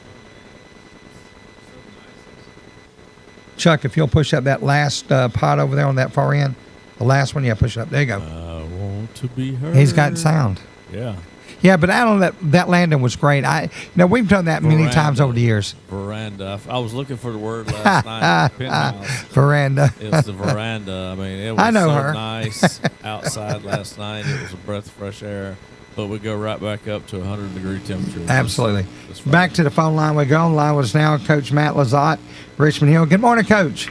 Chuck, if you'll push up that last pot over there on that far end, the last one, yeah, push it up. There you go. I want to be heard. He's got sound. Yeah. Yeah, but I don't know, that landing was great. We've done that many times over the years. Veranda. I was looking for the word last night. Penthouse. Veranda. It's the veranda. I mean, it was nice outside last night. It was a breath of fresh air. But we go right back up to 100-degree temperature. Absolutely. Back to the phone line we go. On line was now Coach Matt Lizotte, Richmond Hill. Good morning, Coach.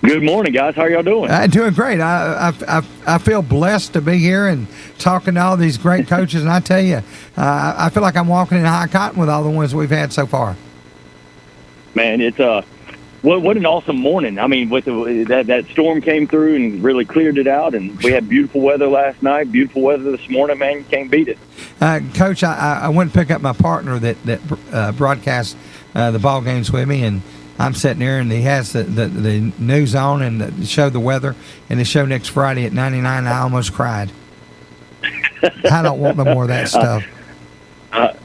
Good morning, guys. How are y'all doing? Doing great. I feel blessed to be here and talking to all these great coaches. And I tell you, I feel like I'm walking in high cotton with all the ones we've had so far. Man, it's what an awesome morning. I mean, with that storm came through and really cleared it out, and we had beautiful weather last night, beautiful weather this morning. Man, you can't beat it. Coach, I went to pick up my partner that broadcasts the ball games with me, and I'm sitting there, and he has the news on and showed the weather, and the show next Friday at 99. I almost cried. I don't want no more of that stuff.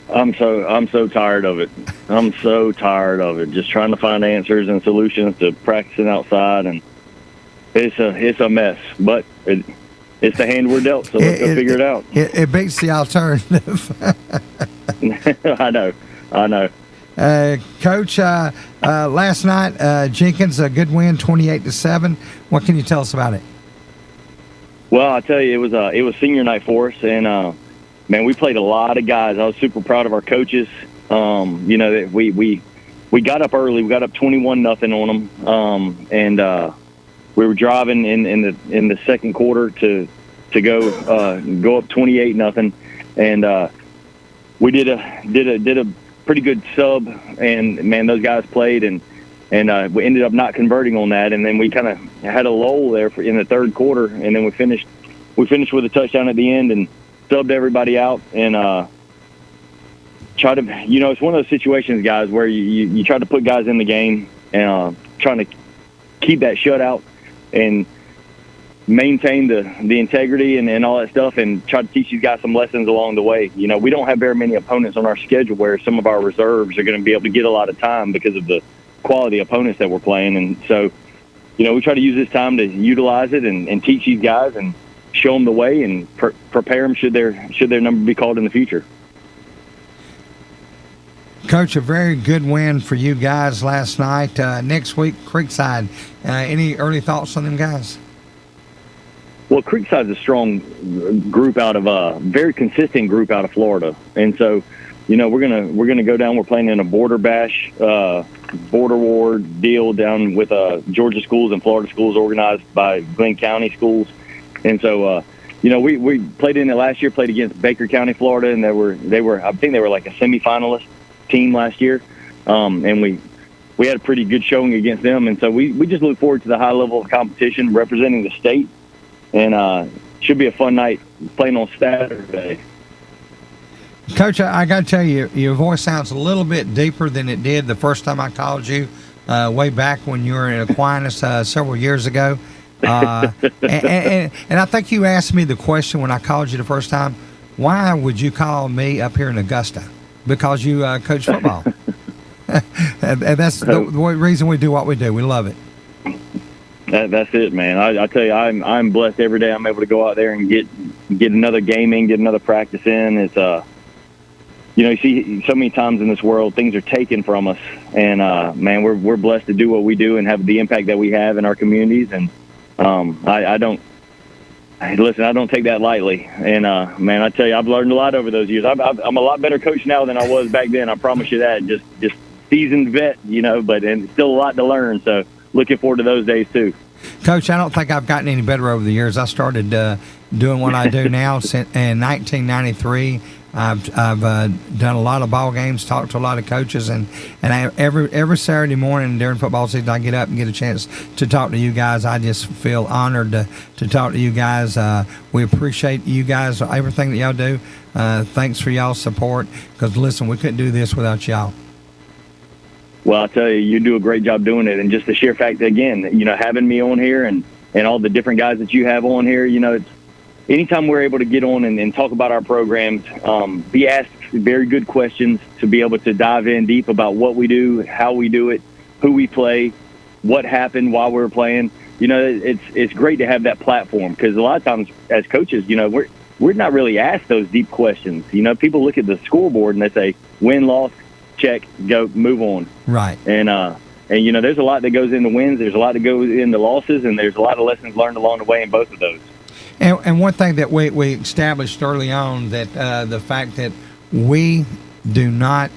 I'm so tired of it. I'm so tired of it. Just trying to find answers and solutions to practicing outside, and it's a mess. But it's the hand we're dealt, so let's go figure it out. It beats the alternative. I know. Coach, last night Jenkins, a good win, 28-7. What can you tell us about it? Well, I tell you, it was senior night for us, and man, we played a lot of guys. I was super proud of our coaches. We got up early. We got up 21-0 on them, and we were driving in the second quarter to go up 28-0, and we did a pretty good sub, and man, those guys played, and we ended up not converting on that, and then we kind of had a lull there in the third quarter, and then we finished with a touchdown at the end and subbed everybody out, and try to, it's one of those situations, guys, where you try to put guys in the game and trying to keep that shutout, and maintain the integrity and all that stuff, and try to teach these guys some lessons along the way. You know, we don't have very many opponents on our schedule where some of our reserves are going to be able to get a lot of time because of the quality opponents that we're playing. And so, you know, we try to use this time to utilize it and teach these guys and show them the way and prepare them should their number be called in the future. Coach, a very good win for you guys last night. Next week, Creekside. Any early thoughts on them guys? Well, Creekside's a strong group out of very consistent group out of Florida, and so, you know, we're gonna go down. We're playing in a border bash, border war deal down with Georgia schools and Florida schools organized by Glenn County schools, and so you know, we played in it last year. Played against Baker County, Florida, and they were I think they were like a semifinalist team last year, and we had a pretty good showing against them, and so we just look forward to the high level of competition representing the state. And should be a fun night playing on Saturday. Coach, I got to tell you, your voice sounds a little bit deeper than it did the first time I called you, way back when you were in Aquinas several years ago. And I think you asked me the question when I called you the first time, why would you call me up here in Augusta? Because you coach football. and that's the reason we do what we do. We love it. That's it, man. I tell you, I'm blessed every day. I'm able to go out there and get another game in, get another practice in. It's you know, you see so many times in this world things are taken from us, and man, we're blessed to do what we do and have the impact that we have in our communities. And I don't take that lightly. And man, I tell you, I've learned a lot over those years. I'm a lot better coach now than I was back then. I promise you that. Just seasoned vet, you know, and still a lot to learn. So. Looking forward to those days too. Coach, I don't think I've gotten any better over the years. I started doing what I do now in 1993. I've done a lot of ball games, talked to a lot of coaches, and every Saturday morning during football season, I get up and get a chance to talk to you guys. I just feel honored to talk to you guys. We appreciate you guys, everything that y'all do. Thanks for y'all's support, because listen, we couldn't do this without y'all. Well, I tell you, you do a great job doing it. And just the sheer fact that, again, you know, having me on here and all the different guys that you have on here, you know, it's anytime we're able to get on and talk about our programs, be asked very good questions to be able to dive in deep about what we do, how we do it, who we play, what happened while we were playing. You know, it's great to have that platform, because a lot of times as coaches, you know, we're not really asked those deep questions. You know, people look at the scoreboard and they say, win, loss, check, go, move on. Right. And you know, there's a lot that goes into wins, there's a lot that goes into losses, and there's a lot of lessons learned along the way in both of those. And one thing that we established early on, that the fact that we do not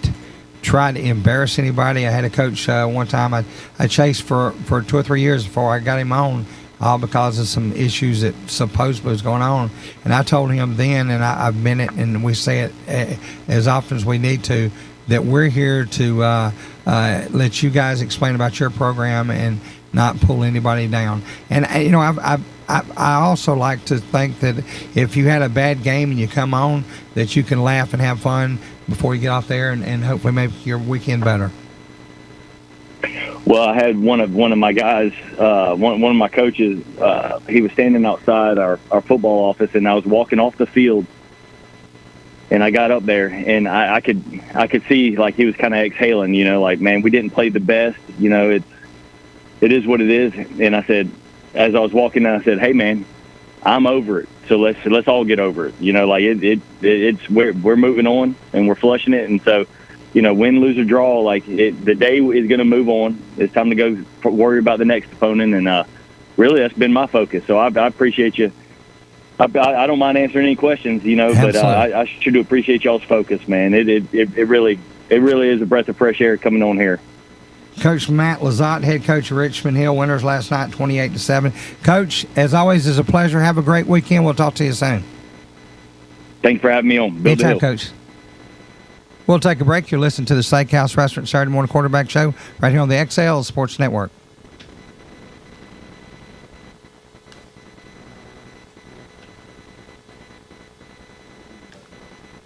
try to embarrass anybody. I had a coach one time I chased for 2 or 3 years before I got him on, all because of some issues that supposedly was going on. And I told him then, and I've meant it, and we say it as often as we need to, that we're here to let you guys explain about your program and not pull anybody down. And you know, I also like to think that if you had a bad game and you come on, that you can laugh and have fun before you get off there, and hopefully make your weekend better. Well, I had one of my guys, one of my coaches. He was standing outside our football office, and I was walking off the field. And I got up there, and I could see, like, he was kind of exhaling, you know, like, man, we didn't play the best, you know, it is what it is. And I said, as I was walking down, I said, hey, man, I'm over it. So let's all get over it. You know, like we're moving on and we're flushing it. And so, you know, win, lose or draw, like the day is going to move on. It's time to go worry about the next opponent. And really, that's been my focus. So I appreciate you. I don't mind answering any questions, you know, but I sure do appreciate y'all's focus, man. It really is a breath of fresh air coming on here. Coach Matt Lizotte, head coach of Richmond Hill, winners last night, 28-7. Coach, as always, it's a pleasure. Have a great weekend. We'll talk to you soon. Thanks for having me on. Build Anytime, Coach. We'll take a break. You're listening to the Steakhouse Restaurant Saturday Morning Quarterback Show right here on the XL Sports Network.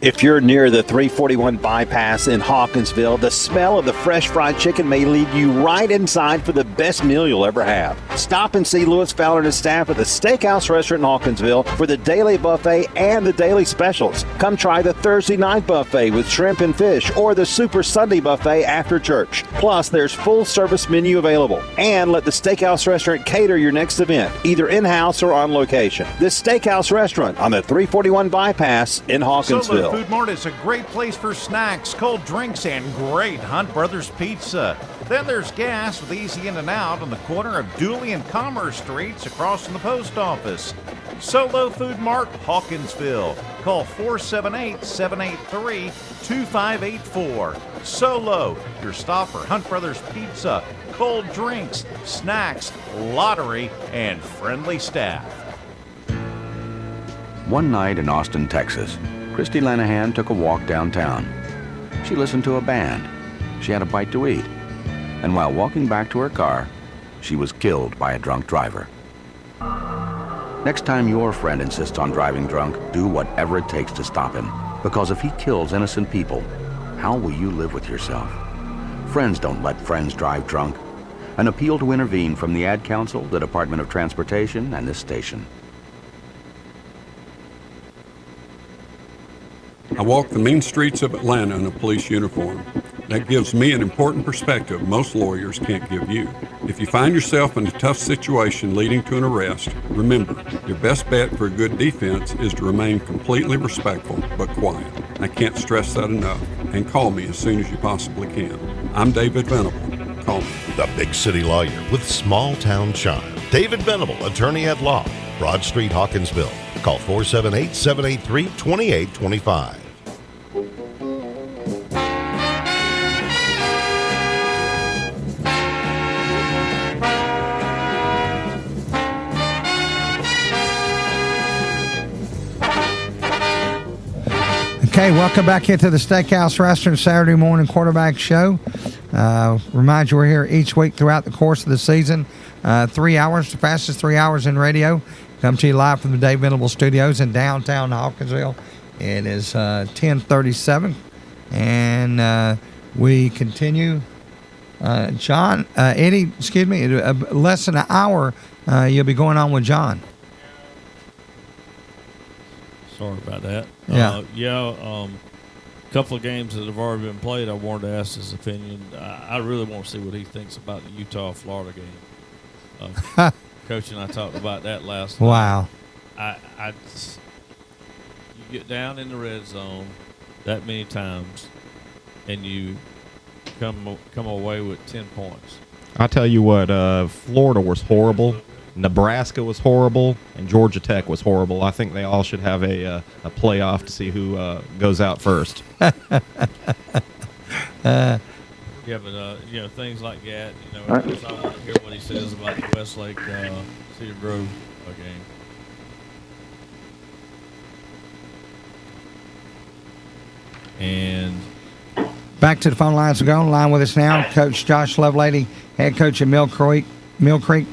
If you're near the 341 bypass in Hawkinsville, the smell of the fresh fried chicken may lead you right inside for the best meal you'll ever have. Stop and see Lewis Fowler and his staff at the Steakhouse Restaurant in Hawkinsville for the daily buffet and the daily specials. Come try the Thursday night buffet with shrimp and fish or the Super Sunday buffet after church. Plus, there's full service menu available. And let the Steakhouse Restaurant cater your next event, either in-house or on location. The Steakhouse Restaurant on the 341 bypass in Hawkinsville. Food Mart is a great place for snacks, cold drinks, and great Hunt Brothers Pizza. Then there's gas with easy in and out on the corner of Dooley and Commerce Streets across from the post office. Solo Food Mart, Hawkinsville. Call 478-783-2584. Solo, your stop for Hunt Brothers Pizza, cold drinks, snacks, lottery, and friendly staff. One night in Austin, Texas, Christy Lenahan took a walk downtown. She listened to a band. She had a bite to eat. And while walking back to her car, she was killed by a drunk driver. Next time your friend insists on driving drunk, do whatever it takes to stop him. Because if he kills innocent people, how will you live with yourself? Friends don't let friends drive drunk. An appeal to intervene from the Ad Council, the Department of Transportation, and this station. I walk the mean streets of Atlanta in a police uniform. That gives me an important perspective most lawyers can't give you. If you find yourself in a tough situation leading to an arrest, remember, your best bet for a good defense is to remain completely respectful but quiet. I can't stress that enough. And call me as soon as you possibly can. I'm David Venable. Call me. The big city lawyer with small town charm. David Venable, attorney at law. Broad Street, Hawkinsville. Call 478-783-2825. Okay, welcome back into the Steakhouse Restaurant Saturday morning quarterback show. Remind you we're here each week throughout the course of the season. 3 hours, the fastest 3 hours in radio. Come to you live from the Dave Venable Studios in downtown Hawkinsville. It is 10:37, and we continue. John, Eddie, excuse me, less than an hour, you'll be going on with John. Sorry about that. Yeah. A couple of games that have already been played, I wanted to ask his opinion. I really want to see what he thinks about the Utah-Florida game. Coach and I talked about that last night. Wow. You get down in the red zone that many times, and you come away with 10 points. I'll tell you what, Florida was horrible. Nebraska was horrible, and Georgia Tech was horrible. I think they all should have a playoff to see who goes out first. Yeah, but things like that. I want to hear what he says about the Westlake Cedar Grove game. And back to the phone lines. We go on line with us now, Coach Josh Lovelady, head coach at Mill Creek,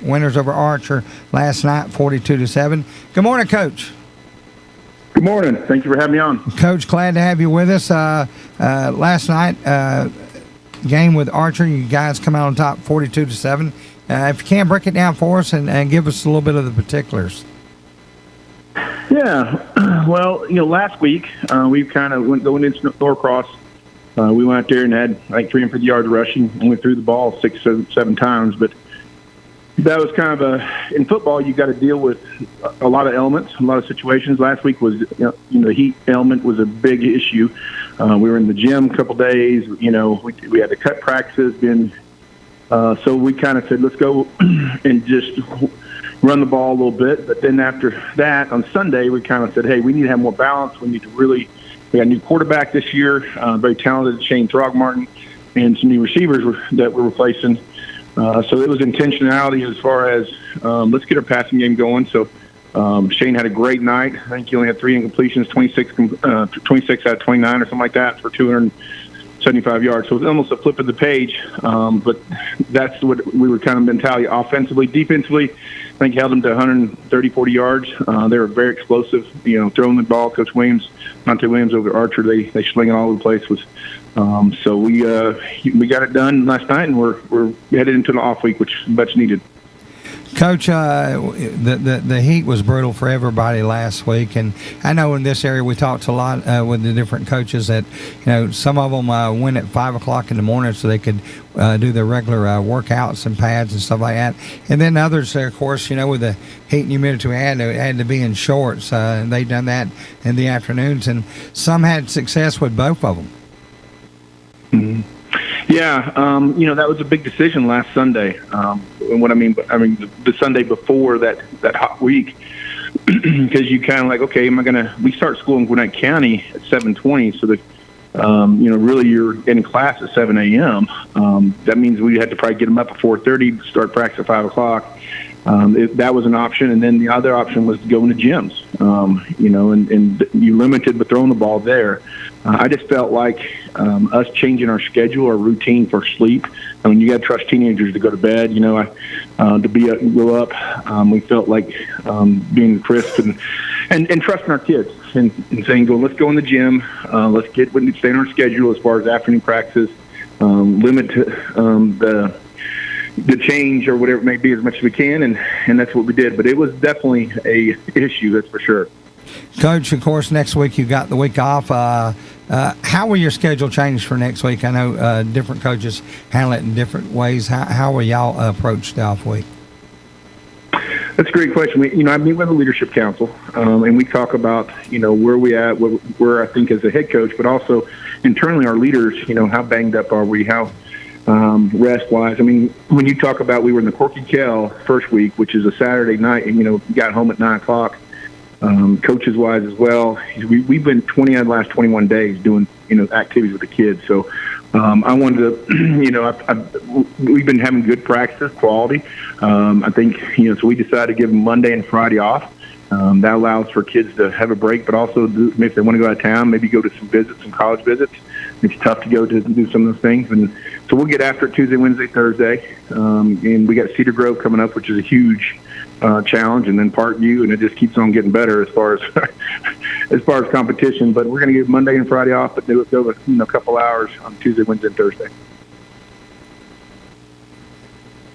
winners over Archer last night, 42-7. Good morning, Coach. Good morning. Thank you for having me on. Coach, glad to have you with us. Last night, game with Archer, you guys come out on top 42-7. If you can, break it down for us and give us a little bit of the particulars. Yeah. Well, last week, we kind of going into Norcross. We went out there and had like 350 yards rushing and went through the ball 6, 7 times, but that was kind of in football, you got to deal with a lot of elements, a lot of situations. Last week was, the heat element was a big issue. We were in the gym a couple days, we had to cut practices. So we kind of said, let's go and just run the ball a little bit. But then after that, on Sunday, we kind of said, hey, we need to have more balance. We need to we got a new quarterback this year, very talented, Shane Throgmartin, and some new receivers that we're replacing. So it was intentionality as far as let's get our passing game going. So Shane had a great night. I think he only had 3 incompletions, 26 out of 29 or something like that for 275 yards. So it was almost a flip of the page. But that's what we were kind of mentality offensively. Defensively, think held them to 130, 40 yards. They were very explosive. Throwing the ball, Coach Monte Williams over Archer, they sling it all over the place. So we got it done last night, and we're headed into the off week, which is much needed. Coach, the heat was brutal for everybody last week, and I know in this area we talked a lot with the different coaches that some of them went at 5 o'clock in the morning so they could do their regular workouts and pads and stuff like that, and then others, of course, with the heat and humidity we had to be in shorts. They done that in the afternoons, and some had success with both of them. Mm-hmm. Yeah, that was a big decision last Sunday. And what I mean, the Sunday before that hot week, because you kind of like, okay, we start school in Gwinnett County at 7:20, so that, really you're in class at 7 a.m. That means we had to probably get them up at 4:30, start practice at 5 o'clock. That was an option, and then the other option was to go into gyms, and you limited but throwing the ball there. I just felt like us changing our schedule, our routine for sleep. You got to trust teenagers to go to bed. Go up. We felt like being crisp and trusting our kids and saying, let's go in the gym. Let's stay on our schedule as far as afternoon practices. Limit the change or whatever it may be as much as we can, and that's what we did. But it was definitely a issue, that's for sure. Coach, of course, next week you got the week off. How will your schedule change for next week? I know different coaches handle it in different ways. How will y'all approach the off week? That's a great question. I meet with the leadership council, and we talk about, where we at, where I think as a head coach, but also internally our leaders, how banged up are we, how rest-wise. When you talk about we were in the Corky Kell first week, which is a Saturday night, and, got home at 9 o'clock, coaches-wise as well. We've been 20 out of the last 21 days doing, activities with the kids. So I wanted to, we've been having good practice, quality. I think, so we decided to give them Monday and Friday off. That allows for kids to have a break, but also if they want to go out of town, maybe go to some visits, some college visits. It's tough to go to do some of those things. And so we'll get after it Tuesday, Wednesday, Thursday. And we got Cedar Grove coming up, which is a huge challenge, and then Parkview, and it just keeps on getting better as far as competition. But we're going to get Monday and Friday off, but do it over a couple hours on Tuesday, Wednesday, and Thursday.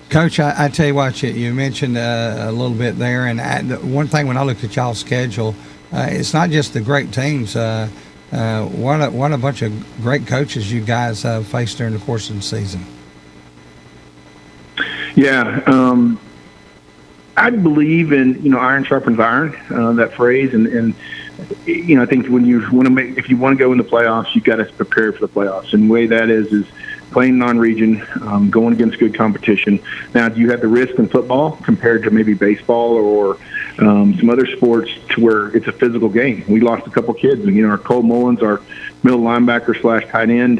Coach, I tell you what, you mentioned a little bit there, and one thing when I looked at y'all's schedule, it's not just the great teams. What a bunch of great coaches you guys faced during the course of the season. Yeah, I believe in iron sharpens iron, that phrase, and I think when you want to if you want to go in the playoffs, you got to prepare for the playoffs, and the way that is playing non-region, going against good competition. Now, do you have the risk in football compared to maybe baseball or some other sports to where it's a physical game? We lost a couple kids. Our Cole Mullins, our middle linebacker / tight end,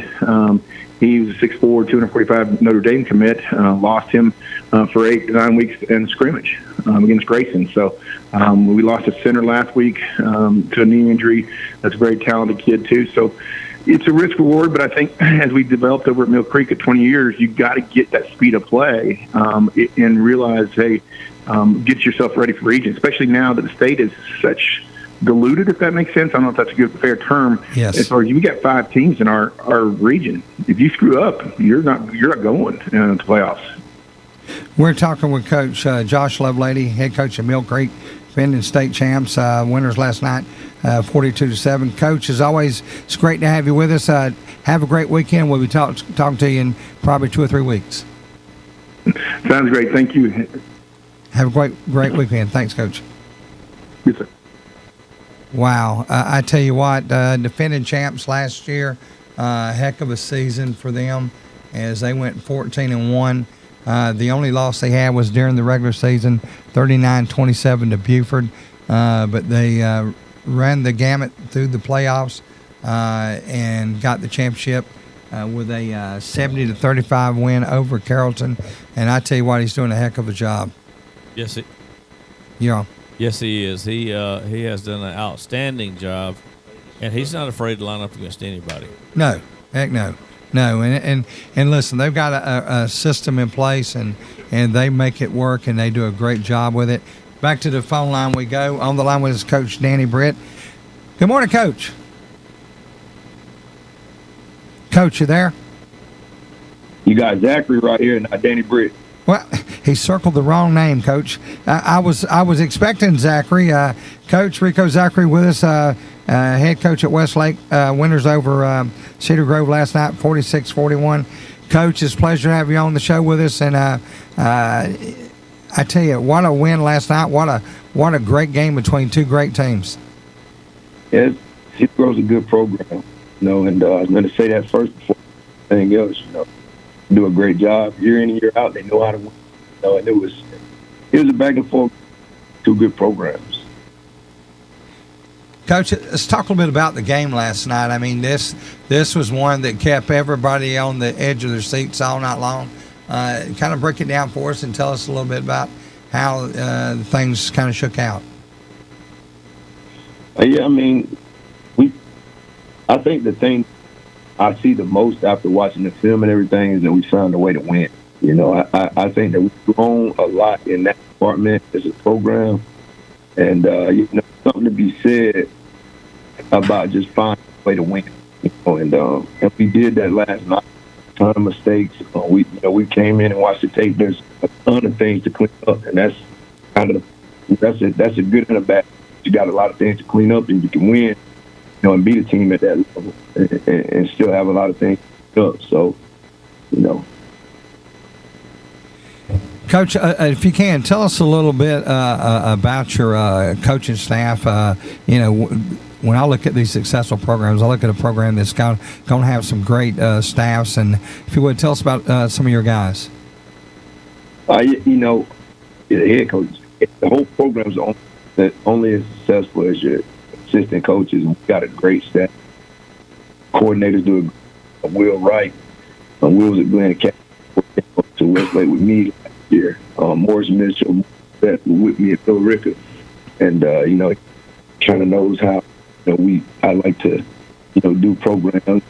he was a 6'4", 245 Notre Dame commit. Lost him for 8 to 9 weeks in scrimmage against Grayson. So we lost a center last week to a knee injury. That's a very talented kid, too. So it's a risk reward, but I think as we developed over at Mill Creek at 20 years, you got to get that speed of play and realize, hey, get yourself ready for region, especially now that the state is such diluted, if that makes sense. I don't know if that's a good, fair term. Yes. As far as we got 5 teams in our region, if you screw up, you're not going to playoffs. We're talking with Coach Josh Lovelady, head coach of Mill Creek, defending state champs, winners last night, 42-7. Coach, as always, it's great to have you with us. Have a great weekend. We'll be talking to you in probably 2 or 3 weeks. Sounds great. Thank you. Have a great weekend. Thanks, Coach. Yes, sir. Wow. I tell you what, defending champs last year, heck of a season for them as they went 14-1. The only loss they had was during the regular season, 39-27 to Buford. But they ran the gamut through the playoffs and got the championship with a 70-35 win over Carrollton. And I tell you what, he's doing a heck of a job. Yes, Yeah. Yes, he is. He has done an outstanding job, and he's not afraid to line up against anybody. No, heck no. No, and listen, they've got a system in place, and they make it work, and they do a great job with it. Back to the phone line we go. On the line with us, Coach Danny Britt. Good morning, Coach. Coach, you there? You got Zachary right here, not Danny Britt. Well, he circled the wrong name, Coach. I was expecting Zachary. Coach Rico Zachary with us, head coach at Westlake. Winners over Cedar Grove last night, 46-41. Coach, it's a pleasure to have you on the show with us. And I tell you, what a win last night. What a great game between two great teams. Yeah, Cedar Grove's a good program, and I was going to say that first before anything else. Do a great job year in and year out. They know how to win. And it was a back and forth, two good programs. Coach, let's talk a little bit about the game last night. I mean, this was one that kept everybody on the edge of their seats all night long. Kind of break it down for us and tell us a little bit about how things kind of shook out. Yeah, I mean, I think the thing I see the most after watching the film and everything is that we found a way to win. I think that we've grown a lot in that department as a program, and something to be said about just finding a way to win. And we did that last night. A ton of mistakes. We came in and watched the tape. There's a ton of things to clean up, and that's a good and a bad. You got a lot of things to clean up, and you can win, and beat a team at that level, and still have a lot of things to clean up. So, Coach, if you can, tell us a little bit about your coaching staff. When I look at these successful programs, I look at a program that's going to have some great staffs. And if you would, tell us about some of your guys. The head coach, the whole program's only as successful as your assistant coaches. We've got a great staff. Coordinators do a Will Wright. Will's at Glen Academy to Westlake with me last year. Morris Mitchell with me at Phil Ricker. And, kind of knows how I like to, do programs.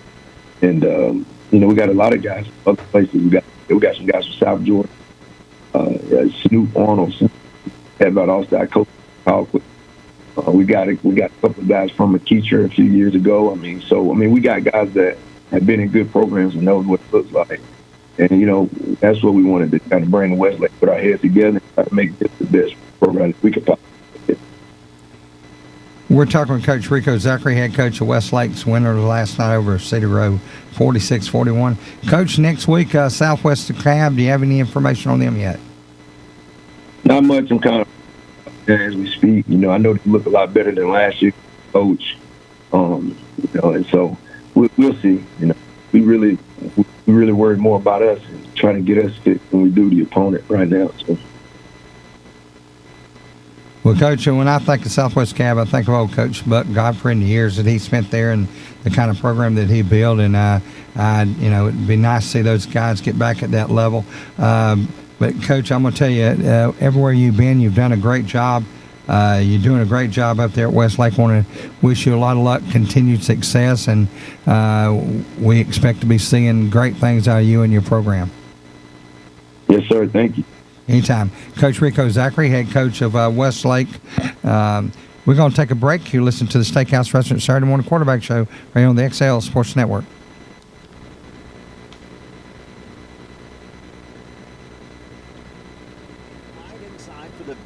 And, we got a lot of guys from other places. We got some guys from South Georgia. Snoop Arnold, had about all-star coach. We got a couple of guys from McKeecher a few years ago. We got guys that have been in good programs and know what it looks like. And, that's what we wanted to kind of bring to Westlake, put our heads together and try to make this the best program that we could possibly get. We're talking with Coach Rico Zachary, head coach of Westlake's winner last night over Cedar Grove, 46-41. Coach, next week, Southwest Cab, do you have any information on them yet? Not much. I'm kind of as we speak. I know they look a lot better than last year, coach. And so we'll see. We really worry more about us and trying to get us fit than we do the opponent right now. So. Well, Coach, when I think of Southwest Cab, I think of old Coach Buck Godfrey and the years that he spent there and the kind of program that he built. And, it'd be nice to see those guys get back at that level. But, Coach, I'm going to tell you, everywhere you've been, you've done a great job. You're doing a great job up there at Westlake. Want to wish you a lot of luck, continued success, and we expect to be seeing great things out of you and your program. Yes, sir. Thank you. Anytime. Coach Rico Zachary, head coach of Westlake. We're going to take a break. You listen to the Steakhouse Restaurant Saturday Morning Quarterback Show right on the XL Sports Network.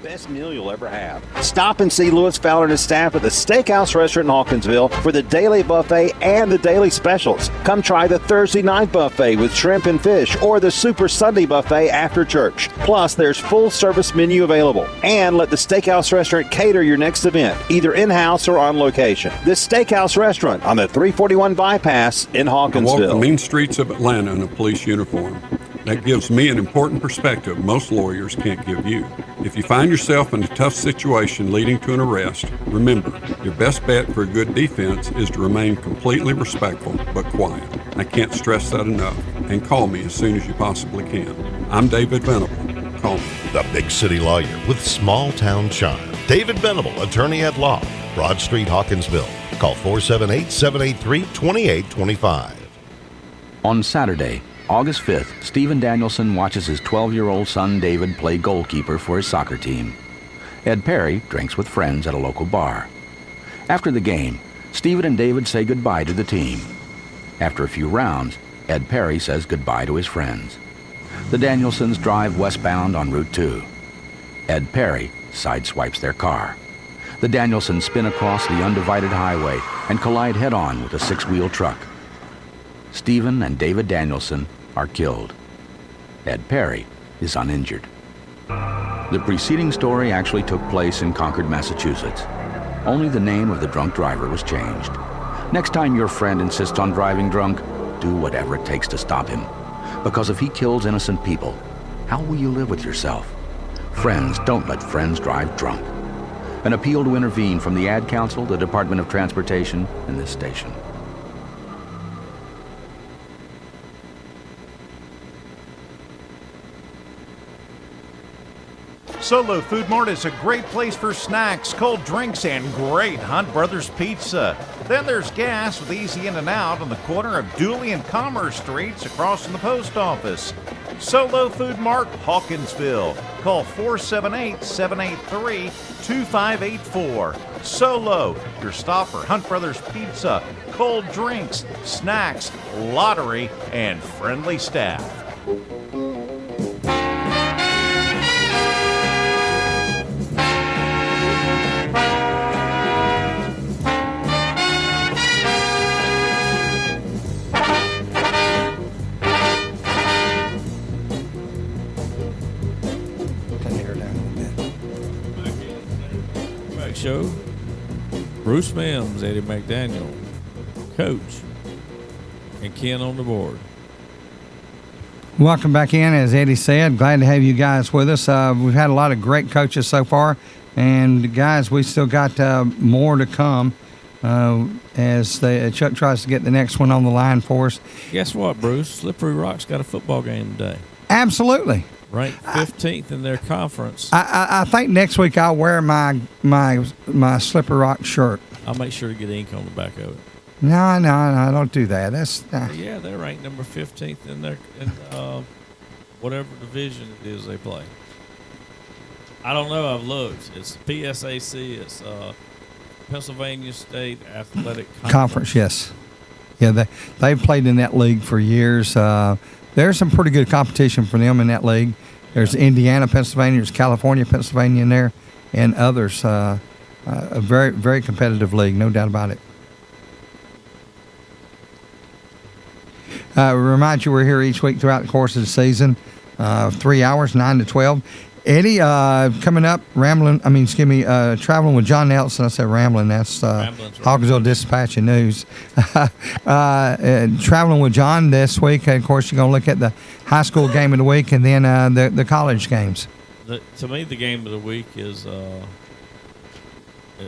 Best meal you'll ever have. Stop and see Lewis Fowler and his staff at the Steakhouse Restaurant in Hawkinsville for the daily buffet and the daily specials. Come try the Thursday night buffet with shrimp and fish or the Super Sunday buffet after church. Plus, there's full service menu available. And let the Steakhouse Restaurant cater your next event, either in-house or on location. This Steakhouse Restaurant on the 341 bypass in Hawkinsville. I walk the mean streets of Atlanta in a police uniform. That gives me an important perspective most lawyers can't give you. If you find yourself in a tough situation leading to an arrest, remember, your best bet for a good defense is to remain completely respectful but quiet. I can't stress that enough. And call me as soon as you possibly can. I'm David Venable. Call me. The big city lawyer with small town charm. David Venable, attorney at law. Broad Street, Hawkinsville. Call 478-783-2825. On Saturday, August 5th, Stephen Danielson watches his 12-year-old son David play goalkeeper for his soccer team. Ed Perry drinks with friends at a local bar. After the game, Stephen and David say goodbye to the team. After a few rounds, Ed Perry says goodbye to his friends. The Danielsons drive westbound on Route 2. Ed Perry sideswipes their car. The Danielsons spin across the undivided highway and collide head-on with a 6-wheel truck. Stephen and David Danielson are killed. Ed Perry is uninjured. The preceding story actually took place in Concord, Massachusetts. Only the name of the drunk driver was changed. Next time your friend insists on driving drunk, do whatever it takes to stop him. Because if he kills innocent people, how will you live with yourself? Friends don't let friends drive drunk. An appeal to intervene from the Ad Council, the Department of Transportation, and this station. Solo Food Mart is a great place for snacks, cold drinks, and great Hunt Brothers Pizza. Then there's gas with easy in and out on the corner of Dooley and Commerce Streets across from the post office. Solo Food Mart, Hawkinsville. Call 478-783-2584. Solo, your stop for Hunt Brothers Pizza, cold drinks, snacks, lottery, and friendly staff. Show. Bruce Mimbs, Eddie McDaniel, coach, and Ken on the board. Welcome back in, as Eddie said. Glad to have you guys with us. We've had a lot of great coaches so far, and guys, we still got more to come as Chuck tries to get the next one on the line for us. Guess what, Bruce? Slippery Rock's got a football game today. Absolutely. Ranked 15th in their conference. I think next week I'll wear my Slippery Rock shirt. I'll make sure to get ink on the back of it. No, don't do that. That's Yeah, they're ranked number 15th in their whatever division it is they play. I don't know. I've looked. It's PSAC. It's Pennsylvania State Athletic Conference. Yes. Yeah, they've played in that league for years. There's some pretty good competition for them in that league. There's Indiana, Pennsylvania, there's California, Pennsylvania in there, and others. A very, very competitive league, no doubt about it. Remind you, we're here each week throughout the course of the season, 3 hours, 9 to 12. Eddie, coming up, traveling with John Nelson. I said rambling. That's Hawkinsville Dispatch and News. Traveling with John this week. Of course, you're going to look at the high school game of the week and then the college games. To me, the game of the week is, I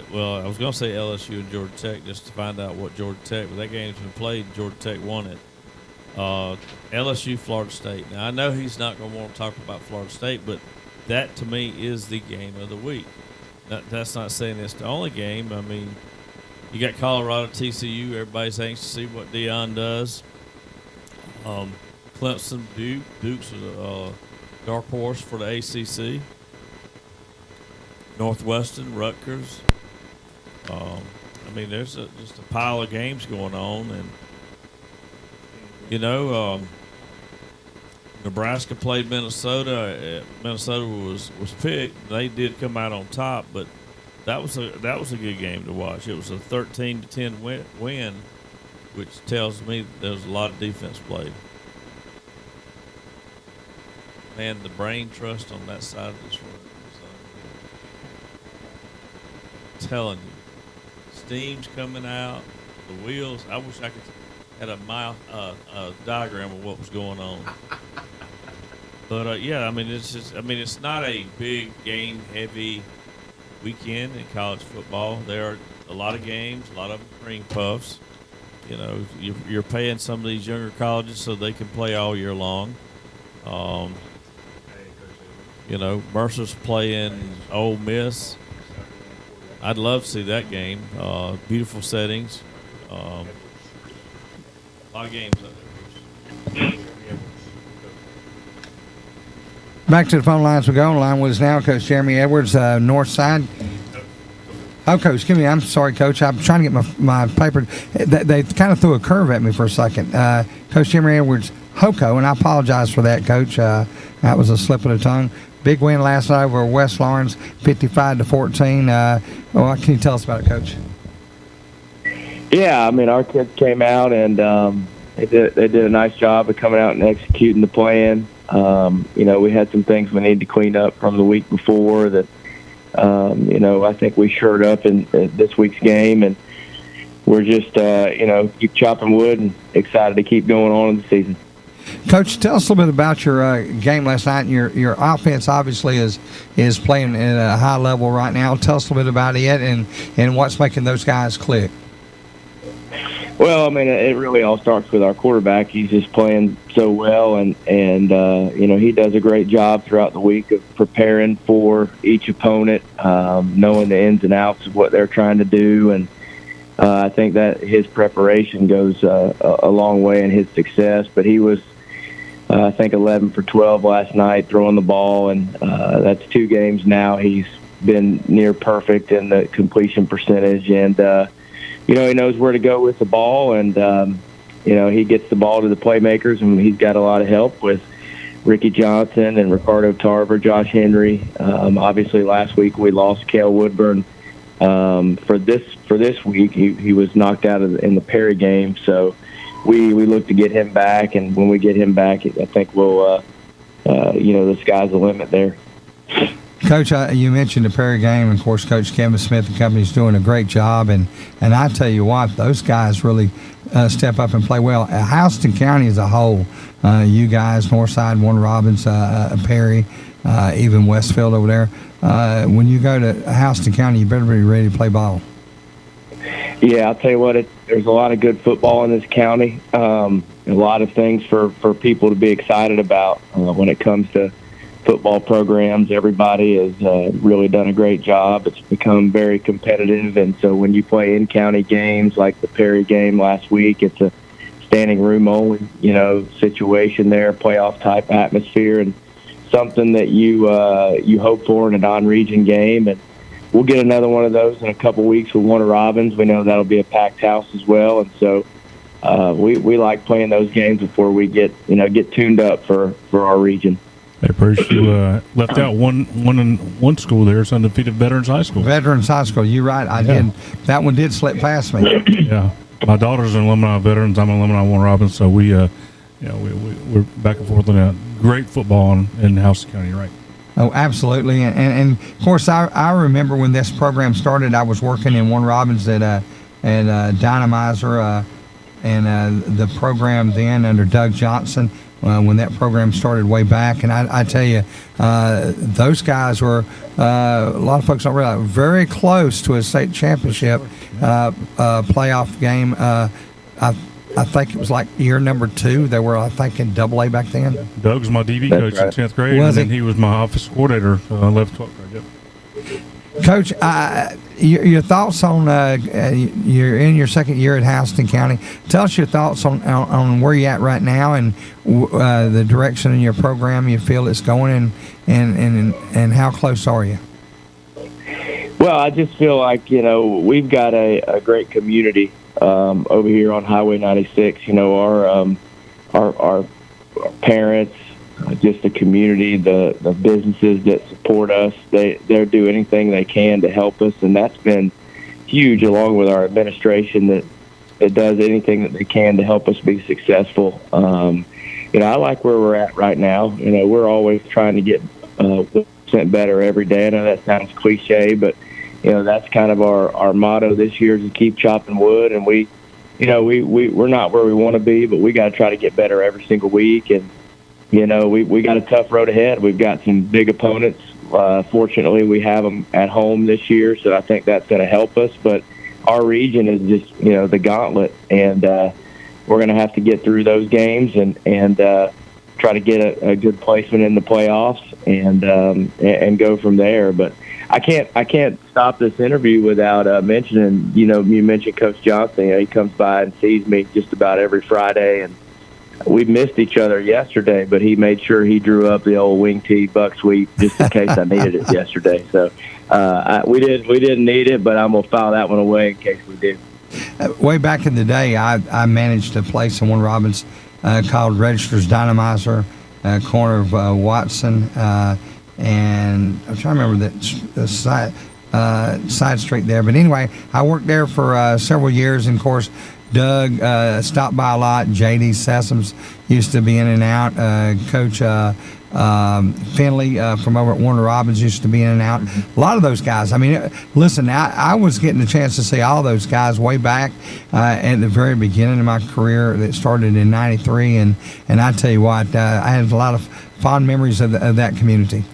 was going to say LSU and Georgia Tech just to find out what Georgia Tech, but that game's been played. Georgia Tech won it. LSU, Florida State. Now, I know he's not going to want to talk about Florida State, but that, to me, is the game of the week. That's not saying it's the only game. I mean, you got Colorado, TCU. Everybody's anxious to see what Deion does. Clemson, Duke. Duke's a dark horse for the ACC. Northwestern, Rutgers. There's just a pile of games going on. And, Nebraska played Minnesota. Minnesota was picked. They did come out on top, but that was a good game to watch. It was a 13-10 win, which tells me there was a lot of defense played. Man, the brain trust on that side of this room is telling you, steam's coming out, the wheels. I wish I could had a diagram of what was going on. But it's not a big game-heavy weekend in college football. There are a lot of games, a lot of cream puffs. You're paying some of these younger colleges so they can play all year long. Mercer's playing Ole Miss. I'd love to see that game. Beautiful settings. A lot of games out there. Back to the phone lines we go. On the line with us now, Coach Jeremy Edwards, North Side. Oh, Coach, I'm sorry, Coach. I'm trying to get my paper. They kind of threw a curve at me for a second. Coach Jeremy Edwards, HOCO, and I apologize for that, Coach. That was a slip of the tongue. Big win last night over West Lawrence, 55-14. What can you tell us about it, Coach? Yeah, I mean, our kids came out and they did a nice job of coming out and executing the plan. We had some things we needed to clean up from the week before that, I think we shored up in this week's game, and we're just, keep chopping wood and excited to keep going on in the season. Coach, tell us a little bit about your game last night. Your offense obviously is playing at a high level right now. Tell us a little bit about it and what's making those guys click. Well, I mean, it really all starts with our quarterback. He's just playing so well, and he does a great job throughout the week of preparing for each opponent, knowing the ins and outs of what they're trying to do, and I think that his preparation goes a long way in his success. But he was, I think, 11 for 12 last night throwing the ball, and that's 2 games now. He's been near perfect in the completion percentage, and he knows where to go with the ball, and, he gets the ball to the playmakers, and he's got a lot of help with Ricky Johnson and Ricardo Tarver, Josh Henry. Obviously, last week we lost Cale Woodburn. For this week, he was knocked out in the Perry game, so we look to get him back, and when we get him back, I think we'll, the sky's the limit there. Coach, you mentioned the Perry game, and of course, Coach Kevin Smith and company is doing a great job, and I tell you what, those guys really step up and play well. Houston County as a whole, you guys, Northside, Warner Robins, Perry, even Westfield over there. When you go to Houston County, you better be ready to play ball. Yeah, I'll tell you what, there's a lot of good football in this county. A lot of things for people to be excited about when it comes to football programs. Everybody has really done a great job. It's become very competitive, and so when you play in-county games like the Perry game last week, it's a standing room only, situation there, playoff-type atmosphere, and something that you hope for in a non-region game. And we'll get another one of those in a couple weeks with Warner Robins. We know that'll be a packed house as well, and so we like playing those games before we get tuned up for our region. Hey, Bruce, you left out one school there. It's undefeated Veterans High School. Veterans High School. You're right. I did. That one did slip past me. Yeah, my daughter's an alumni of Veterans. I'm an alumni of Warner Robins, so we're back and forth on that. Great football in Houston County, right? Oh, absolutely. And of course, I remember when this program started, I was working in Warner Robins at Dynamizer, and the program then under Doug Johnson. When that program started way back, and I tell you, those guys were, a lot of folks don't realize, very close to a state championship playoff game. I think it was like year number 2. They were, I think, in AA back then. Doug's my DB coach in 10th grade, and then he was my office coordinator 11th, 12th grade. Yep. Coach, your thoughts on you're in your second year at Houston County. Tell us your thoughts on where you're at right now and the direction in your program you feel it's going, and how close are you? Well, I just feel like we've got a great community over here on Highway 96. Our parents. Just the community, the businesses that support us, they do anything they can to help us, and that's been huge, along with our administration that does anything that they can to help us be successful. I like where we're at right now. We're always trying to get 1% better every day. I know that sounds cliche, but that's kind of our motto this year, is to keep chopping wood, and we're not where we want to be, but we got to try to get better every single week. And we got a tough road ahead. We've got some big opponents. Fortunately, we have them at home this year, so I think that's going to help us. But our region is just, the gauntlet, and we're going to have to get through those games and try to get a good placement in the playoffs and go from there. But I can't stop this interview without mentioning, you mentioned Coach Johnson. He comes by and sees me just about every Friday, and we missed each other yesterday, but he made sure he drew up the old wing tee buck sweep just in case I needed it yesterday. So we didn't need it, but I'm gonna file that one away in case we did. Way back in the day, I managed a place in Warner Robins called Register's Dynamizer, corner of Watson, and I'm trying to remember the side street there. But anyway, I worked there for several years, and of course, Doug stopped by a lot. J.D. Sessoms used to be in and out. Coach Finley from over at Warner Robins used to be in and out. A lot of those guys. I mean, listen, I was getting a chance to see all those guys way back at the very beginning of my career that started in '93. And I tell you what, I had a lot of fond memories of that community.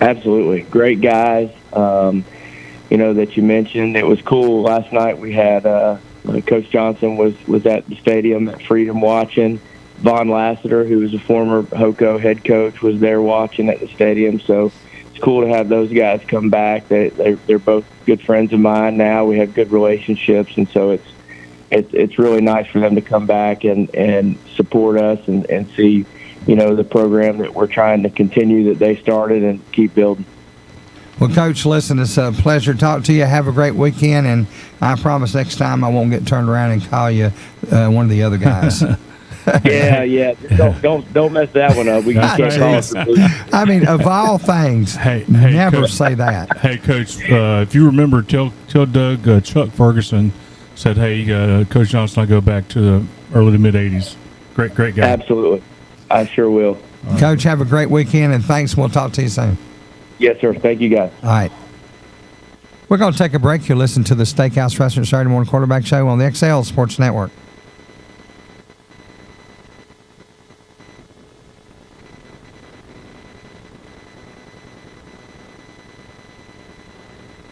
Absolutely. Great guys, that you mentioned. It was cool. Last night we had Coach Johnson was at the stadium at Freedom watching. Von Lassiter, who was a former HOCO head coach, was there watching at the stadium. So it's cool to have those guys come back. They're both good friends of mine now. We have good relationships, and so it's really nice for them to come back and support us and see the program that we're trying to continue that they started and keep building. Well, Coach, listen, it's a pleasure to talk to you. Have a great weekend, and I promise next time I won't get turned around and call you one of the other guys. Yeah. Don't mess that one up. We can't call us. I mean, of all things, never Coach, say that. Hey, Coach, if you remember, tell Doug Chuck Ferguson said, hey, Coach Johnson, I go back to the early to mid '80s. Great guy. Absolutely, I sure will. Coach, have a great weekend, and thanks. We'll talk to you soon. Yes, sir. Thank you, guys. All right. We're going to take a break. You'll listen to the Steakhouse Restaurant Saturday Morning Quarterback Show on the XL Sports Network.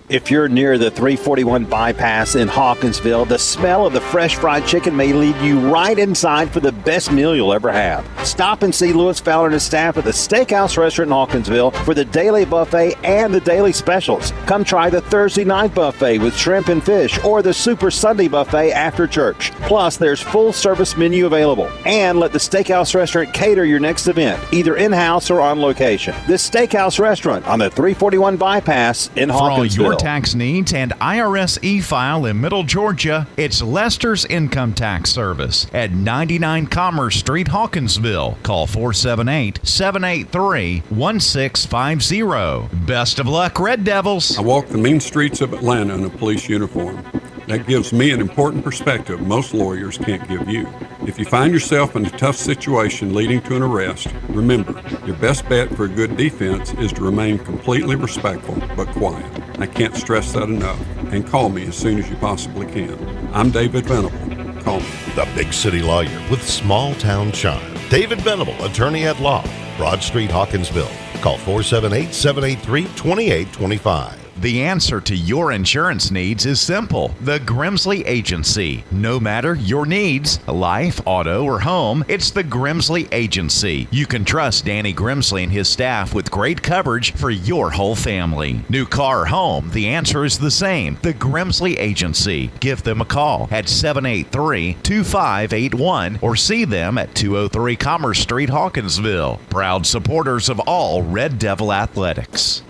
If you're near the 341 bypass in Hawkinsville, the smell of the fresh fried chicken may lead you right inside for the best meal you'll ever have. Stop and see Lewis Fowler and his staff at the Steakhouse Restaurant in Hawkinsville for the daily buffet and the daily specials. Come try the Thursday night buffet with shrimp and fish or the Super Sunday buffet after church. Plus, there's full service menu available. And let the Steakhouse Restaurant cater your next event, either in-house or on location. The Steakhouse Restaurant on the 341 bypass in Hawkinsville. For all your tax needs and IRS e-file in Middle Georgia, it's Lester's Income Tax Service at 99 Commerce Street, Hawkinsville. Call 478-783-1650. Best of luck, Red Devils. I walk the mean streets of Atlanta in a police uniform. That gives me an important perspective most lawyers can't give you. If you find yourself in a tough situation leading to an arrest, remember, your best bet for a good defense is to remain completely respectful but quiet. I can't stress that enough. And call me as soon as you possibly can. I'm David Venable. Call me. The Big City Lawyer with Small Town Chime. David Venable, attorney at law, Broad Street, Hawkinsville. Call 478-783-2825. The answer to your insurance needs is simple. The Grimsley Agency. No matter your needs, life, auto, or home, it's the Grimsley Agency. You can trust Danny Grimsley and his staff with great coverage for your whole family. New car or home, the answer is the same. The Grimsley Agency. Give them a call at 783-2581 or see them at 203 Commerce Street, Hawkinsville. Proud supporters of all Red Devil athletics.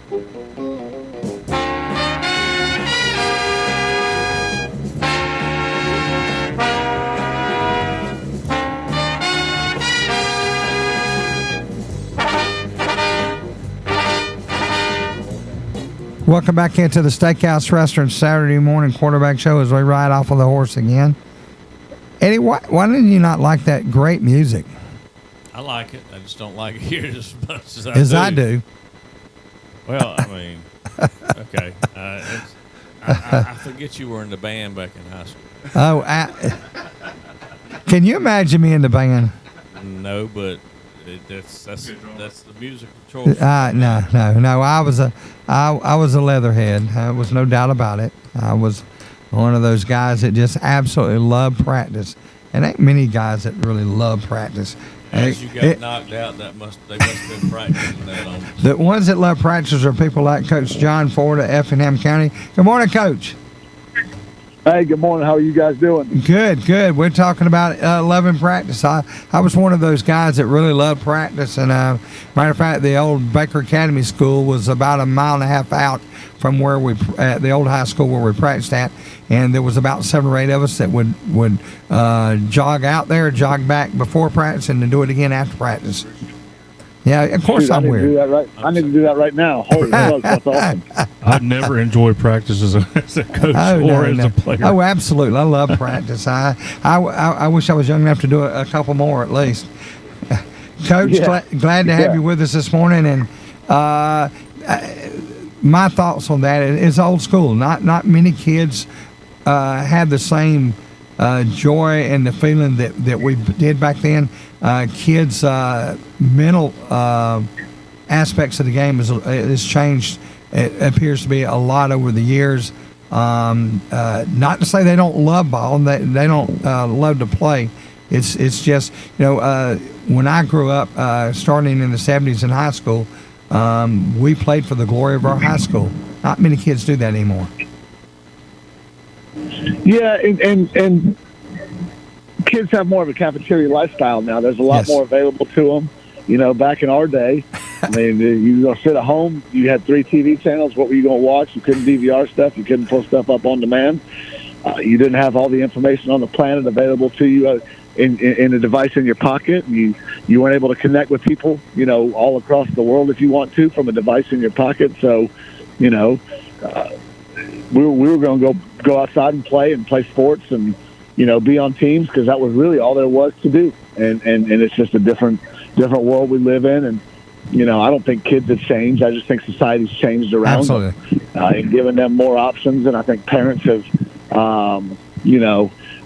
Welcome back into the Steakhouse Restaurant Saturday Morning Quarterback Show as we ride off of the horse again. Eddie, why did you not like that great music? I like it. I just don't like it here as much as I do. Well, I mean, okay. I forget you were in the band back in high school. Oh, can you imagine me in the band? No, but that's the musical choice. No. I was a leatherhead. There was no doubt about it. I was one of those guys that just absolutely loved practice. And ain't many guys that really love practice. As you got knocked out, they must have been practicing that on. The ones that love practice are people like Coach John Ford of Effingham County. Good morning, Coach. Hey, good morning. How are you guys doing? Good. We're talking about loving practice. I was one of those guys that really loved practice, and matter of fact, the old Baker Academy School was about a mile and a half out from where we at the old high school where we practiced at, and there was about 7 or 8 of us that would jog out there, jog back before practice, and then do it again after practice. Yeah, of course. I'm weird. I need to do that right now. Holy smokes, that's awesome. I've never enjoyed practice as a coach as a player. Oh, absolutely. I love practice. I wish I was young enough to do a couple more at least. Coach, glad to have you with us this morning. And my thoughts on that is old school. Not many kids have the same joy and the feeling that we did back then. Kids' mental aspects of the game has changed. It appears to be a lot over the years. Not to say they don't love ball, they don't love to play. It's just, when I grew up, starting in the 70s in high school, we played for the glory of our high school. Not many kids do that anymore. Yeah, and kids have more of a cafeteria lifestyle now. There's a lot more available to them. Back in our day, I mean, you go sit at home, you had 3 TV channels. What were you going to watch? You couldn't DVR stuff. You couldn't pull stuff up on demand. You didn't have all the information on the planet available to you in a device in your pocket. You weren't able to connect with people, all across the world if you want to from a device in your pocket. So, we were going to go outside and play sports and, be on teams because that was really all there was to do. And it's just a different world we live in. And, I don't think kids have changed. I just think society's changed around them, and given them more options. And I think parents have,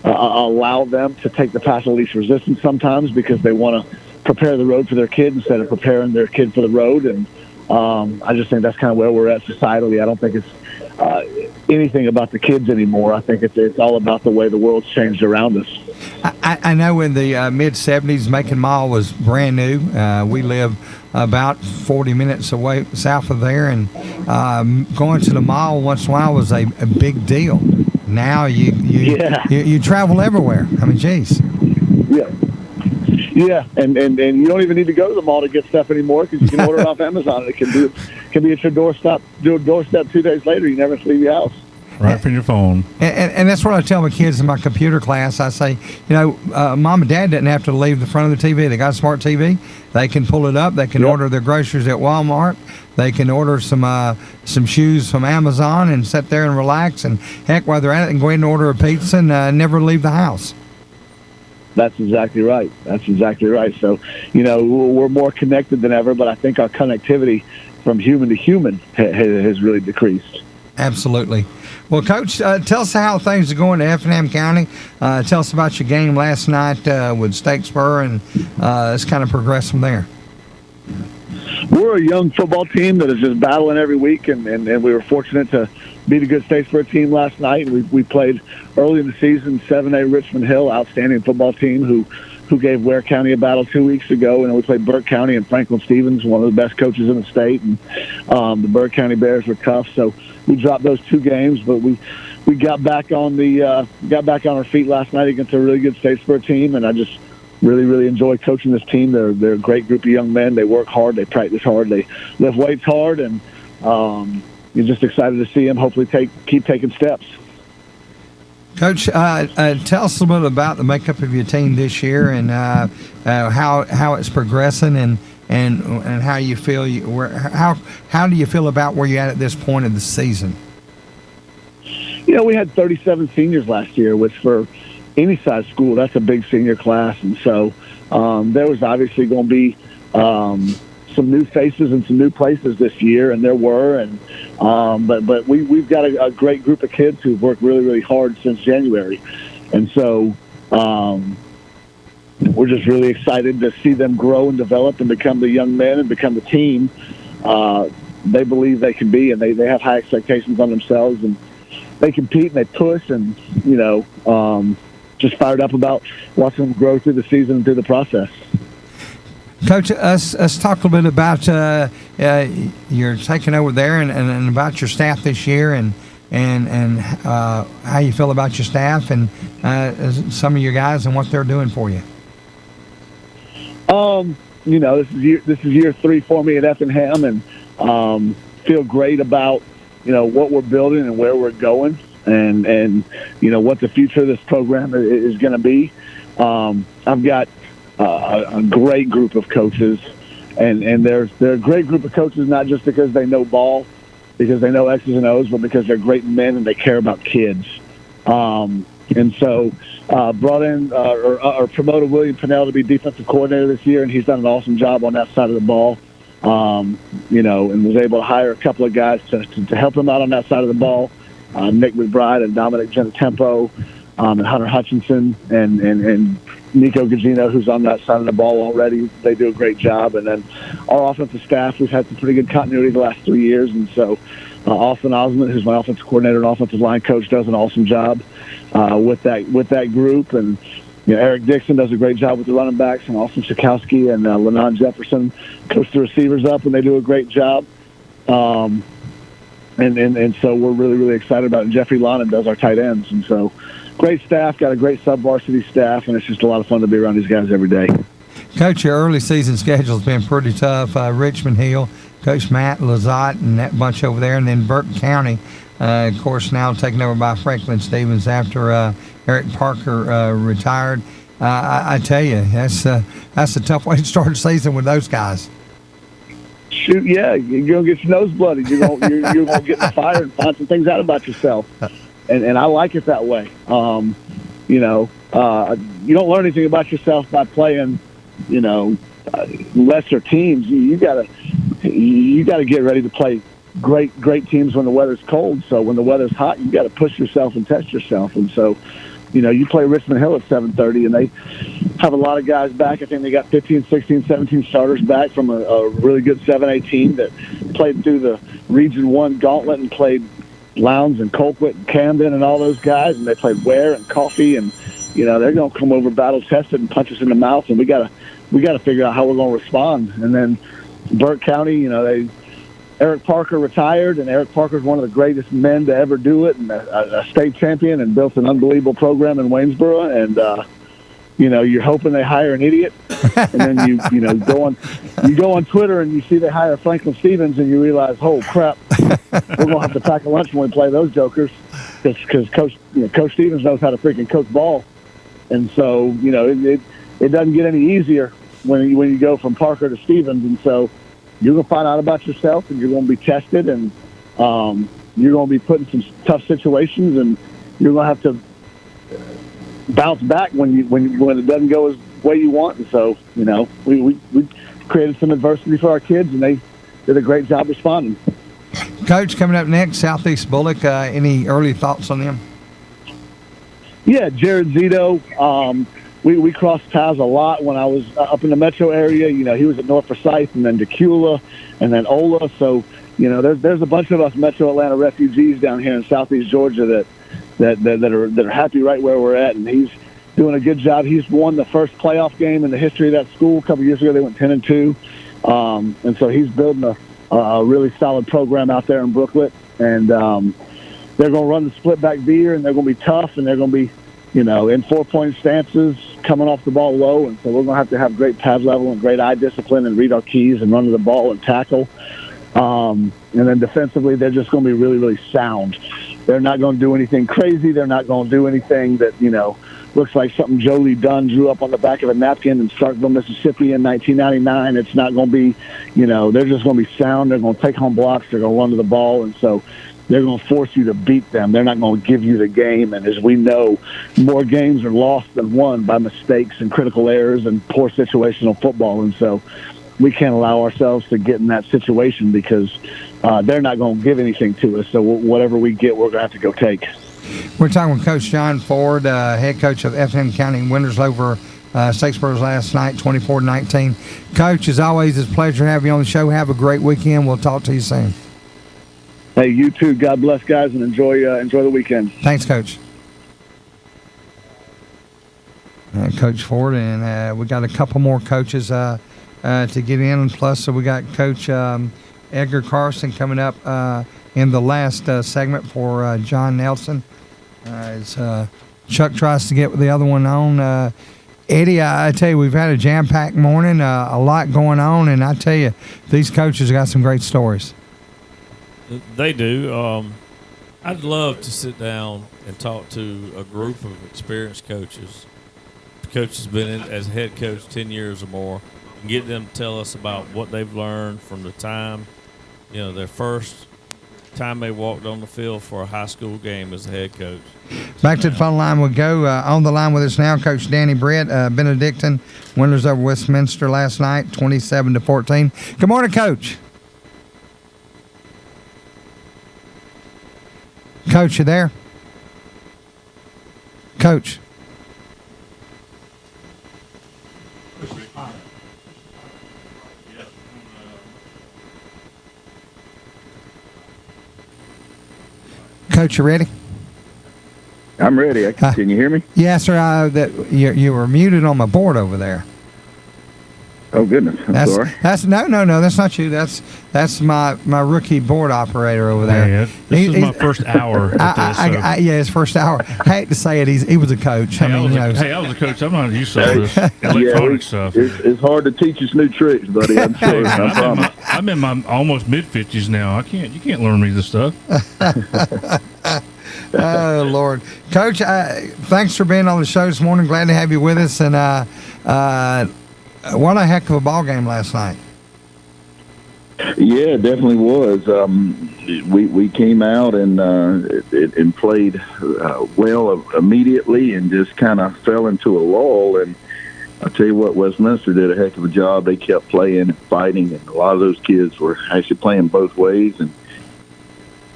allowed them to take the path of least resistance sometimes because they want to prepare the road for their kid instead of preparing their kid for the road. And I just think that's kind of where we're at societally. I don't think it's anything about the kids anymore. I think it's all about the way the world's changed around us. I know in the mid-'70s, Macon Mall was brand new. We live about 40 minutes away south of there, and going to the mall once in a while was a big deal. Now you travel everywhere. I mean, geez. Yeah, and you don't even need to go to the mall to get stuff anymore because you can order it off Amazon. It can be at your doorstep 2 days later. You never leave your house. Right from your phone. And that's what I tell my kids in my computer class. I say, Mom and Dad didn't have to leave the front of the TV. They got a smart TV. They can pull it up. They can order their groceries at Walmart. They can order some shoes from Amazon and sit there and relax. And heck, while they're at it, and go ahead and order a pizza and never leave the house. That's exactly right. So, we're more connected than ever, but I think our connectivity from human to human has really decreased. Absolutely. Well, Coach, tell us how things are going to Effingham County. Tell us about your game last night with Statesboro, and let's kind of progress from there. We're a young football team that is just battling every week, and we were fortunate to beat a good Statesboro team last night. We played early in the season 7A Richmond Hill, outstanding football team who gave Ware County a battle 2 weeks ago, and we played Burke County and Franklin Stevens, one of the best coaches in the state, and the Burke County Bears were tough. So we dropped those 2 games, but we got back on our feet last night against a really good Statesboro team, and I just really enjoy coaching this team. They're a great group of young men. They work hard, they practice hard, they lift weights hard, and you're just excited to see them hopefully keep taking steps. Coach, tell us a little bit about the makeup of your team this year and how it's progressing and how you feel. How do you feel about where you're at this point of the season? We had 37 seniors last year, which for any size school, that's a big senior class, and so there was obviously going to be some new faces and some new places this year, and there were, and but we've got a great group of kids who've worked really hard since January, and so we're just really excited to see them grow and develop and become the young men and become the team they believe they can be, and they have high expectations on themselves, and they compete and they push, and just fired up about watching them grow through the season and through the process. Coach, let's talk a little bit about you're taking over there and about your staff this year, and and how you feel about your staff and some of your guys and what they're doing for you. This is year 3 for me at Effingham, and feel great about what we're building and where we're going, and what the future of this program is going to be. I've got a great group of coaches, and they're a great group of coaches not just because they know ball, because they know X's and O's, but because they're great men and they care about kids. And so brought in or promoted William Pinnell to be defensive coordinator this year, and he's done an awesome job on that side of the ball. And was able to hire a couple of guys to help him out on that side of the ball. Nick McBride and Dominic Genetempo, and Hunter Hutchinson and Nico Gugino, who's on that side of the ball already. They do a great job. And then our offensive staff, we've had some pretty good continuity the last 3 years. And so Austin Osmond, who's my offensive coordinator and offensive line coach, does an awesome job with that group. And Eric Dixon does a great job with the running backs, and Austin Schakowsky and Lennon Jefferson coach the receivers up, and they do a great job. And so we're really, really excited about it. And Jeffrey Lonan does our tight ends. And so great staff, got a great sub-varsity staff, and it's just a lot of fun to be around these guys every day. Coach, your early season schedule has been pretty tough. Richmond Hill, Coach Matt Lazat and that bunch over there, and then Burke County, of course, now taken over by Franklin Stevens after Eric Parker retired. I tell you, that's a tough way to start the season with those guys. Shoot, yeah, you're gonna get your nose bloody. You're gonna get in the fire and find some things out about yourself, and I like it that way. You don't learn anything about yourself by playing, lesser teams. You gotta get ready to play great teams when the weather's cold. So when the weather's hot, you got to push yourself and test yourself. And so, you play Richmond Hill at 7:30, and they have a lot of guys back. I think they got 15, 16, 17 starters back from a really good 7A team that played through the Region 1 gauntlet and played Lowndes and Colquitt and Camden and all those guys, and they played Ware and Coffee, and they're going to come over battle tested and punch us in the mouth, and we got to figure out how we're going to respond. And then Burke County, Eric Parker retired, and Eric Parker's one of the greatest men to ever do it, and a state champion, and built an unbelievable program in Waynesboro. And you're hoping they hire an idiot, and then you go on Twitter and you see they hire Franklin Stevens, and you realize, oh crap, we're gonna have to pack a lunch when we play those jokers, because Coach Stevens knows how to freaking coach ball, and so it doesn't get any easier when you go from Parker to Stevens, and so you're going to find out about yourself, and you're going to be tested, and you're going to be put in some tough situations, and you're going to have to bounce back when it doesn't go as way you want. And so, we created some adversity for our kids, and they did a great job responding. Coach, coming up next, Southeast Bullock. Any early thoughts on them? Yeah, Jared Zito. We crossed paths a lot when I was up in the metro area. He was at North Forsyth, and then Decula, and then Ola. So, there's a bunch of us Metro Atlanta refugees down here in Southeast Georgia that are happy right where we're at, and he's doing a good job. He's won the first playoff game in the history of that school. A couple years ago, they went 10-2, and so he's building a really solid program out there in Brooklet, and they're going to run the split back veer, and they're going to be tough, and they're going to be in 4-point stances, coming off the ball low, and so we're going to have great pad level and great eye discipline and read our keys and run to the ball and tackle. And then defensively, they're just going to be really, really sound. They're not going to do anything crazy. They're not going to do anything that, looks like something Jolie Dunn drew up on the back of a napkin in Starkville, Mississippi in 1999. It's not going to be, they're just going to be sound. They're going to take home blocks. They're going to run to the ball, and so they're going to force you to beat them. They're not going to give you the game. And as we know, more games are lost than won by mistakes and critical errors and poor situational football. And so we can't allow ourselves to get in that situation, because they're not going to give anything to us. So whatever we get, we're going to have to go take. We're talking with Coach John Ford, head coach of Effingham County Winners over Statesboro last night, 24-19. Coach, as always, it's a pleasure to have you on the show. Have a great weekend. We'll talk to you soon. Hey, you too. God bless, guys, and enjoy the weekend. Thanks, Coach. Coach Ford, and we got a couple more coaches to get in. Plus, so we got Coach Edgar Carson coming up in the last segment for John Nelson. As Chuck tries to get the other one on. Eddie, I tell you, we've had a jam-packed morning, a lot going on, and I tell you, these coaches got some great stories. They do. I'd love to sit down and talk to a group of experienced coaches. The coach has been in as head coach 10 years or more, and get them to tell us about what they've learned from the time, their first time they walked on the field for a high school game as a head coach. Back to the phone line we go. On the line with us now, Coach Danny Britt, Benedictine, winners over Westminster last night, 27-14. Good morning, Coach. Coach, you there? Coach. Coach, you ready? I'm ready. Can you hear me? Yes, sir. You were muted on my board over there. Oh goodness, I'm sorry. That's no. That's not you. That's my rookie board operator over there. Yeah, this is my first hour. Yeah, his first hour. I hate to say it. He was a coach. Hey, I was a coach. I'm not used to this electronic stuff. It's hard to teach us new tricks, buddy. I'm sure. I promise. I'm in my almost mid-50s now. You can't learn me this stuff. Oh Lord, Coach, thanks for being on the show this morning. Glad to have you with us, and what a heck of a ball game last night. Yeah, it definitely was. We came out and played well immediately, and just kind of fell into a lull. And I tell you what, Westminster did a heck of a job. They kept playing and fighting, and a lot of those kids were actually playing both ways, and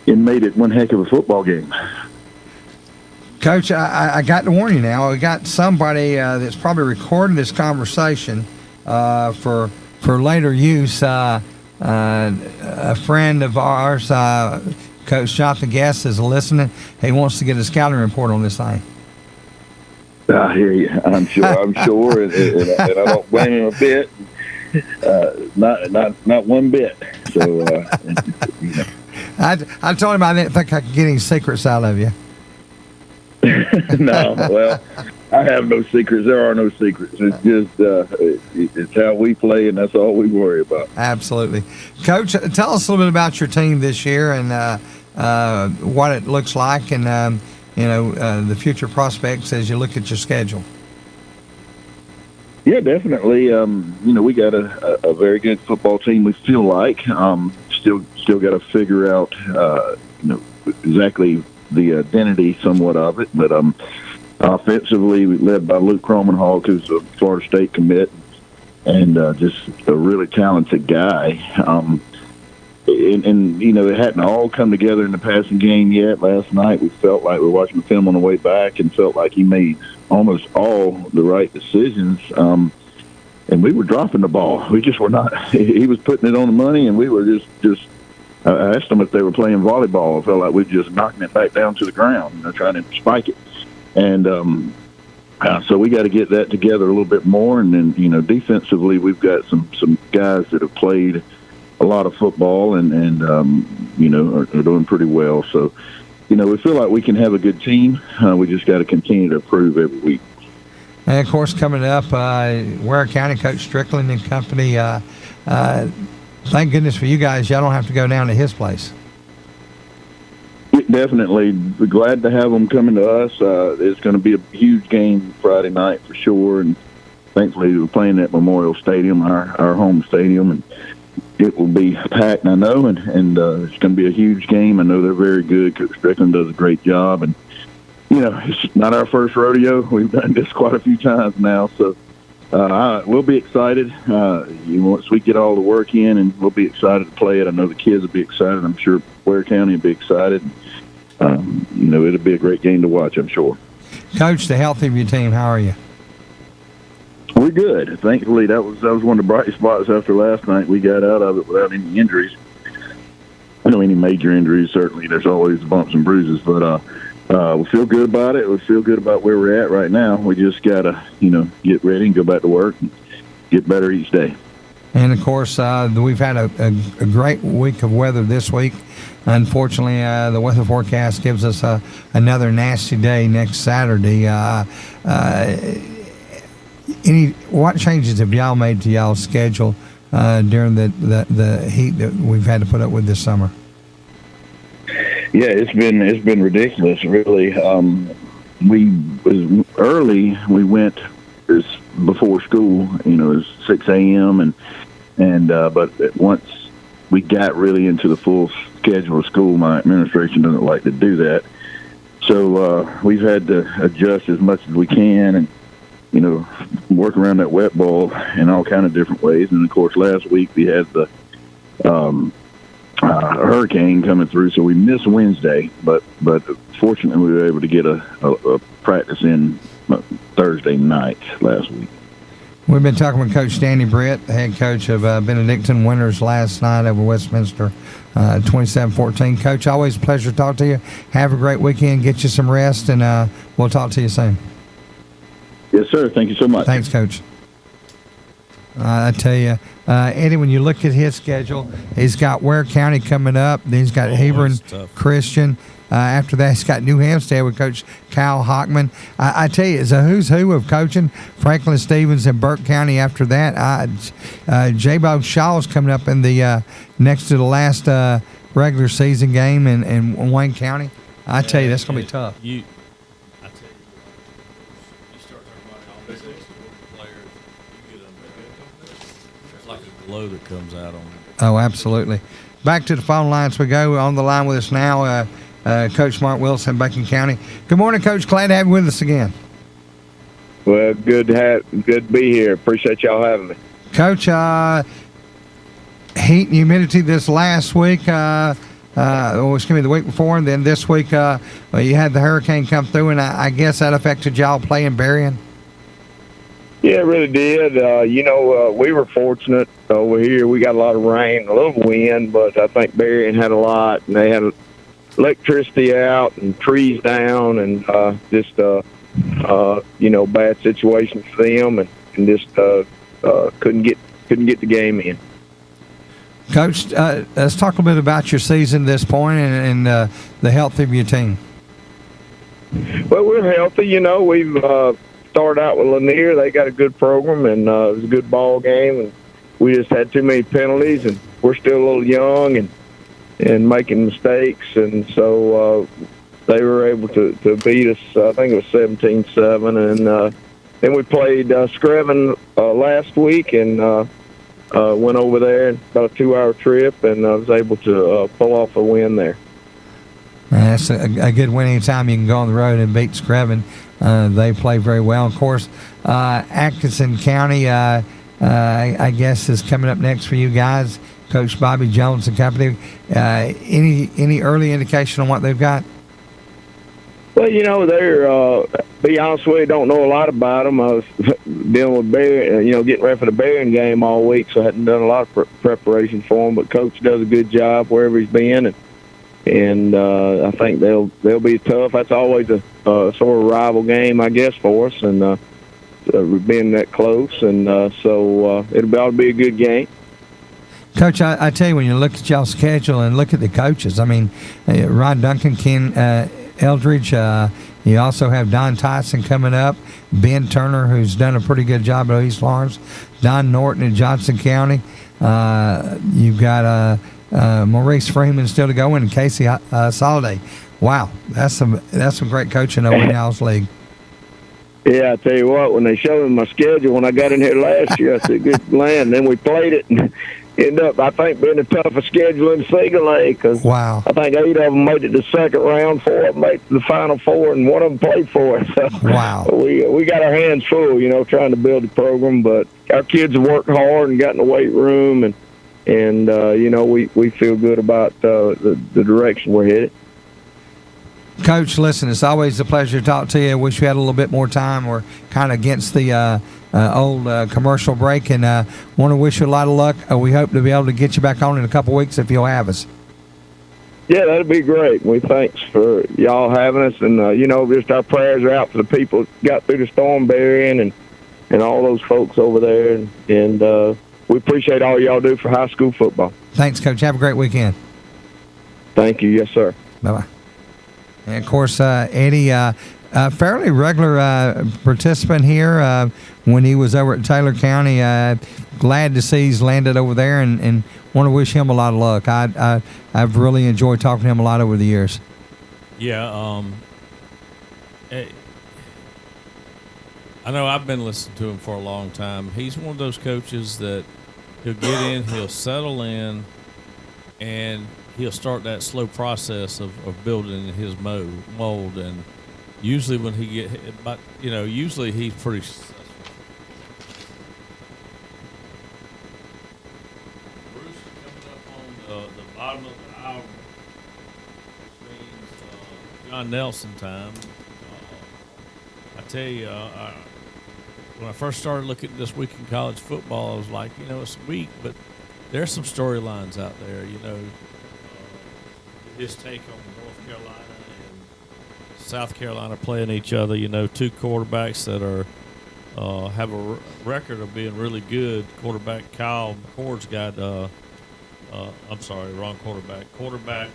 it made it one heck of a football game. Coach, I got to warn you now. I got somebody that's probably recording this conversation for later use. A friend of ours, Coach Jonathan Guest, is listening. He wants to get a scouting report on this thing. I hear you. I'm sure, and I don't blame him a bit. Not one bit. So, I told him I didn't think I could get any secrets out of you. No, well, I have no secrets. There are no secrets. It's just it's how we play, and that's all we worry about. Absolutely. Coach, tell us a little bit about your team this year and what it looks like and, the future prospects as you look at your schedule. Yeah, definitely. We got a very good football team, we feel like. Still got to figure out, exactly the identity somewhat of it. But offensively, we led by Luke Cromenhall, who's a Florida State commit, and just a really talented guy. It hadn't all come together in the passing game yet. Last night, we felt like we were watching the film on the way back and felt like he made almost all the right decisions. And we were dropping the ball. We just were not. He was putting it on the money, and we were just I asked them if they were playing volleyball. I felt like we were just knocking it back down to the ground, trying to spike it. And so we got to get that together a little bit more. And then, defensively, we've got some guys that have played a lot of football and are doing pretty well. So, we feel like we can have a good team. We just got to continue to improve every week. And, of course, coming up, Ware County Coach Strickland and company, thank goodness for you guys. Y'all don't have to go down to his place. Definitely. We're glad to have them coming to us. It's going to be a huge game Friday night for sure. And thankfully, we're playing at Memorial Stadium, our home stadium. And it will be packed, I know, and it's going to be a huge game. I know they're very good. Coach Strickland does a great job. And, it's not our first rodeo. We've done this quite a few times now. So we'll be excited. Once we get all the work in, and we'll be excited to play it. I know the kids will be excited. I'm sure Ware County will be excited. It'll be a great game to watch, I'm sure. Coach, the health of your team, how are you? We're good. Thankfully, that was one of the bright spots after last night. We got out of it without any injuries. I know any major injuries, certainly. There's always bumps and bruises, but we feel good about it. We feel good about where we're at right now. We just got to, get ready and go back to work and get better each day. And, of course, we've had a great week of weather this week. Unfortunately, the weather forecast gives us another nasty day next Saturday. What changes have y'all made to y'all's schedule during the heat that we've had to put up with this summer? Yeah, it's been ridiculous, really. We went before school, it was 6 a.m. but once we got really into the full schedule of school, my administration doesn't like to do that. So we've had to adjust as much as we can and, work around that wet ball in all kind of different ways. And, of course, last week we had the hurricane coming through, so we missed Wednesday. But fortunately, we were able to get a practice in Thursday night last week. We've been talking with Coach Danny Britt, head coach of Benedictine Winners last night over Westminster, 27-14. Coach, always a pleasure to talk to you. Have a great weekend. Get you some rest, and we'll talk to you soon. Yes, sir. Thank you so much. Thanks, Coach. I tell you, Eddie, when you look at his schedule, he's got Ware County coming up. Then he's got Hebron Christian. After that, he's got New Hampstead with Coach Kyle Hockman. I tell you, it's a who's who of coaching. Franklin Stevens and Burke County after that. J-Bob Shaw's coming up in the next to the last regular season game in Wayne County. I tell you, that's going to be tough. You start talking about all these extra players, you get them. It's like a glow that comes out on them. Oh, absolutely. Back to the phone lines we go. On the line with us now, Coach Mark Wilson, Bacon County. Good morning, Coach. Glad to have you with us again. Well, good to be here. Appreciate y'all having me. Coach, heat and humidity this last week, the week before, and then this week you had the hurricane come through, and I guess that affected y'all playing Berrien? Yeah, it really did. We were fortunate over here. We got a lot of rain, a little wind, but I think Berrien had a lot, and they had electricity out and trees down, and bad situation for them, and just couldn't get the game in. Coach, let's talk a bit about your season at this point and the health of your team. Well, we're healthy. We've started out with Lanier. They got a good program, and it was a good ball game, and we just had too many penalties, and we're still a little young and making mistakes, and so they were able to beat us. I think it was 17-7, and then we played Screven last week, and went over there, about a 2-hour trip, and I was able to pull off a win there. That's a good win anytime you can go on the road and beat Screven. They play very well. Of course, Atkinson County, I guess, is coming up next for you guys. Coach Bobby Jones and company. Any early indication on what they've got? Well, they're, be honest with you, don't know a lot about them. I was dealing with Berrien, getting ready for the Berrien game all week, so I hadn't done a lot of preparation for them. But Coach does a good job wherever he's been, and I think they'll be tough. That's always a sort of rival game, I guess, for us, and we've been that close, and so it'll be a good game. Coach, I tell you, when you look at y'all's schedule and look at the coaches, I mean, Ron Duncan, Ken Eldridge, you also have Don Tyson coming up, Ben Turner, who's done a pretty good job at East Lawrence, Don Norton in Johnson County. You've got Maurice Freeman still to go, and Casey Soliday. Wow, that's some great coaching over in y'all's league. Yeah, I tell you what, when they showed me my schedule when I got in here last year, I said, good land. Then we played it and ended up, I think, being the toughest schedule in Single A, because I think 8 of them made it to the second round, 4 of them made it to the Final Four, and 1 of them played for us. So wow. We got our hands full, trying to build a program, but our kids have worked hard and got in the weight room, and we feel good about the direction we're headed. Coach, listen, it's always a pleasure to talk to you. I wish we had a little bit more time. We're kind of against the old commercial break, and want to wish you a lot of luck. We hope to be able to get you back on in a couple weeks if you'll have us. Yeah, that'd be great. We thanks for y'all having us, and just our prayers are out for the people that got through the storm, Berrien, and all those folks over there, and we appreciate all y'all do for high school football. Thanks, Coach. Have a great weekend. Thank you. Yes, sir. Bye-bye. And, of course, Eddie, fairly regular participant here when he was over at Taylor County. Glad to see he's landed over there and want to wish him a lot of luck. I've really enjoyed talking to him a lot over the years. Yeah, I know I've been listening to him for a long time. He's one of those coaches that he'll get in, he'll settle in, and he'll start that slow process of building his mold. And usually when he usually he's pretty successful. Bruce is coming up on the bottom of the hour, which means John Nelson time. I tell you, when I first started looking at this week in college football, I was like, it's a week, but there's some storylines out there. His take on North Carolina and South Carolina playing each other. Two quarterbacks that are have a record of being really good. Quarterback Kyle McCord's got. I'm sorry, wrong quarterback. Quarterback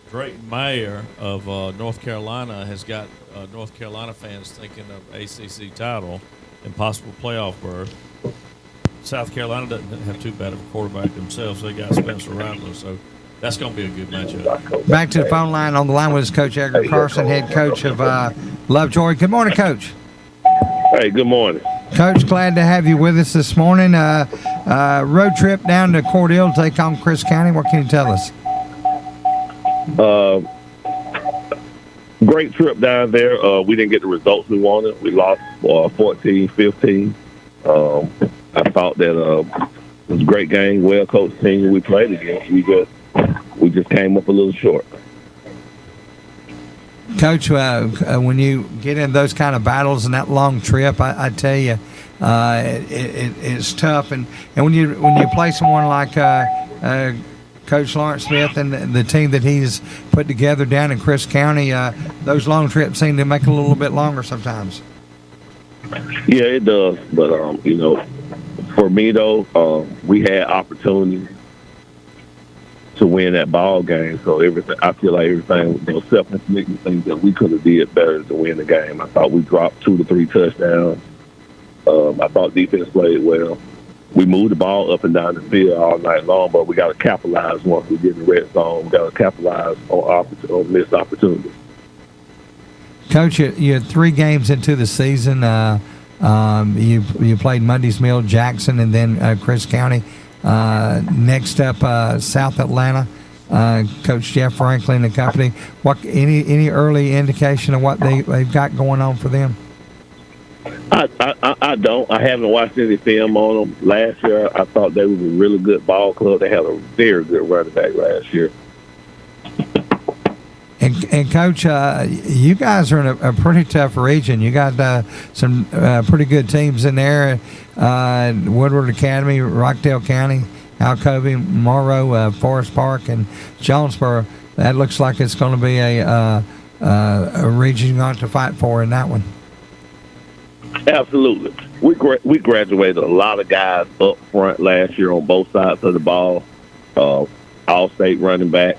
Drake Mayer of North Carolina has got North Carolina fans thinking of ACC title and possible playoff berth. South Carolina doesn't have too bad of a quarterback themselves. They got Spencer Rattler, so that's going to be a good matchup. Back to the phone line. On the line with us, Coach Edgar Carson, head coach of Lovejoy. Good morning, Coach. Hey, good morning. Coach, glad to have you with us this morning. Road trip down to Cordell to take on Chris County. What can you tell us? Great trip down there. We didn't get the results we wanted. We lost 14-15. I thought that it was a great game, well-coached team we played against. We just came up a little short. Coach, when you get in those kind of battles and that long trip, I tell you, it's tough. And when you play someone like Coach Lawrence Smith and the team that he's put together down in Chris County, those long trips seem to make it a little bit longer sometimes. Yeah, it does. But, for me, though, we had opportunities to win that ball game. So I feel like everything, those self-inflicted things that we could have did better to win the game. I thought we dropped 2 to 3 touchdowns. I thought defense played well. We moved the ball up and down the field all night long, but we got to capitalize once we get in the red zone. We got to capitalize on missed opportunities. Coach, you're 3 games into the season. You played Monday's Mill, Jackson, and then Chris County. Next up, South Atlanta. Coach Jeff Franklin and company. Any early indication of what they've got going on for them? I don't. I haven't watched any film on them. Last year, I thought they was a really good ball club. They had a very good running back last year. And Coach, you guys are in a pretty tough region. You got some pretty good teams in there. Woodward Academy, Rockdale County, Alcovey, Morrow, Forest Park, and Jonesboro. That looks like it's going to be a region you're going to have to fight for in that one. Absolutely. We graduated a lot of guys up front last year on both sides of the ball, all-state running back.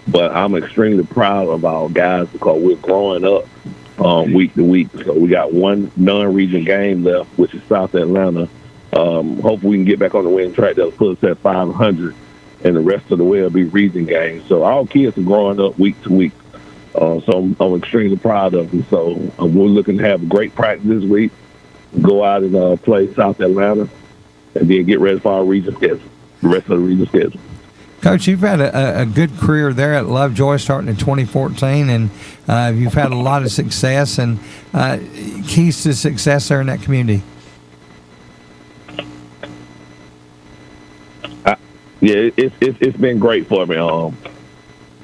But I'm extremely proud of our guys because we're growing up week to week. So we got one non-region game left, which is South Atlanta. Hopefully we can get back on the winning track. That'll put us at 500, and the rest of the way will be region games. So our kids are growing up week to week. So I'm extremely proud of them. So we're looking to have a great practice this week, go out and play South Atlanta, and then get ready for our region schedule, the rest of the region schedule. Coach, you've had a good career there at Lovejoy starting in 2014, and you've had a lot of success. And keys to success there in that community? Yeah, it's been great for me.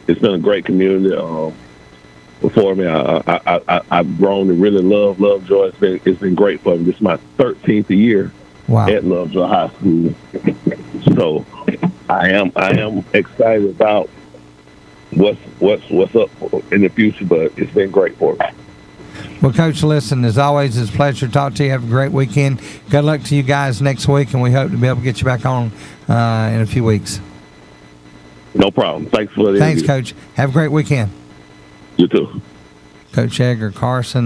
It's been a great community for me. I've grown to really love Lovejoy. It's been great for me. This is my 13th year at Lovejoy High School, so I am excited about what's up in the future. But it's been great for me. Well, Coach, listen, as always, it's a pleasure to talk to you. Have a great weekend. Good luck to you guys next week, and we hope to be able to get you back on in a few weeks. No problem. Thanks for the Thanks, interview. Coach. Have a great weekend. You too. Coach Edgar Carson,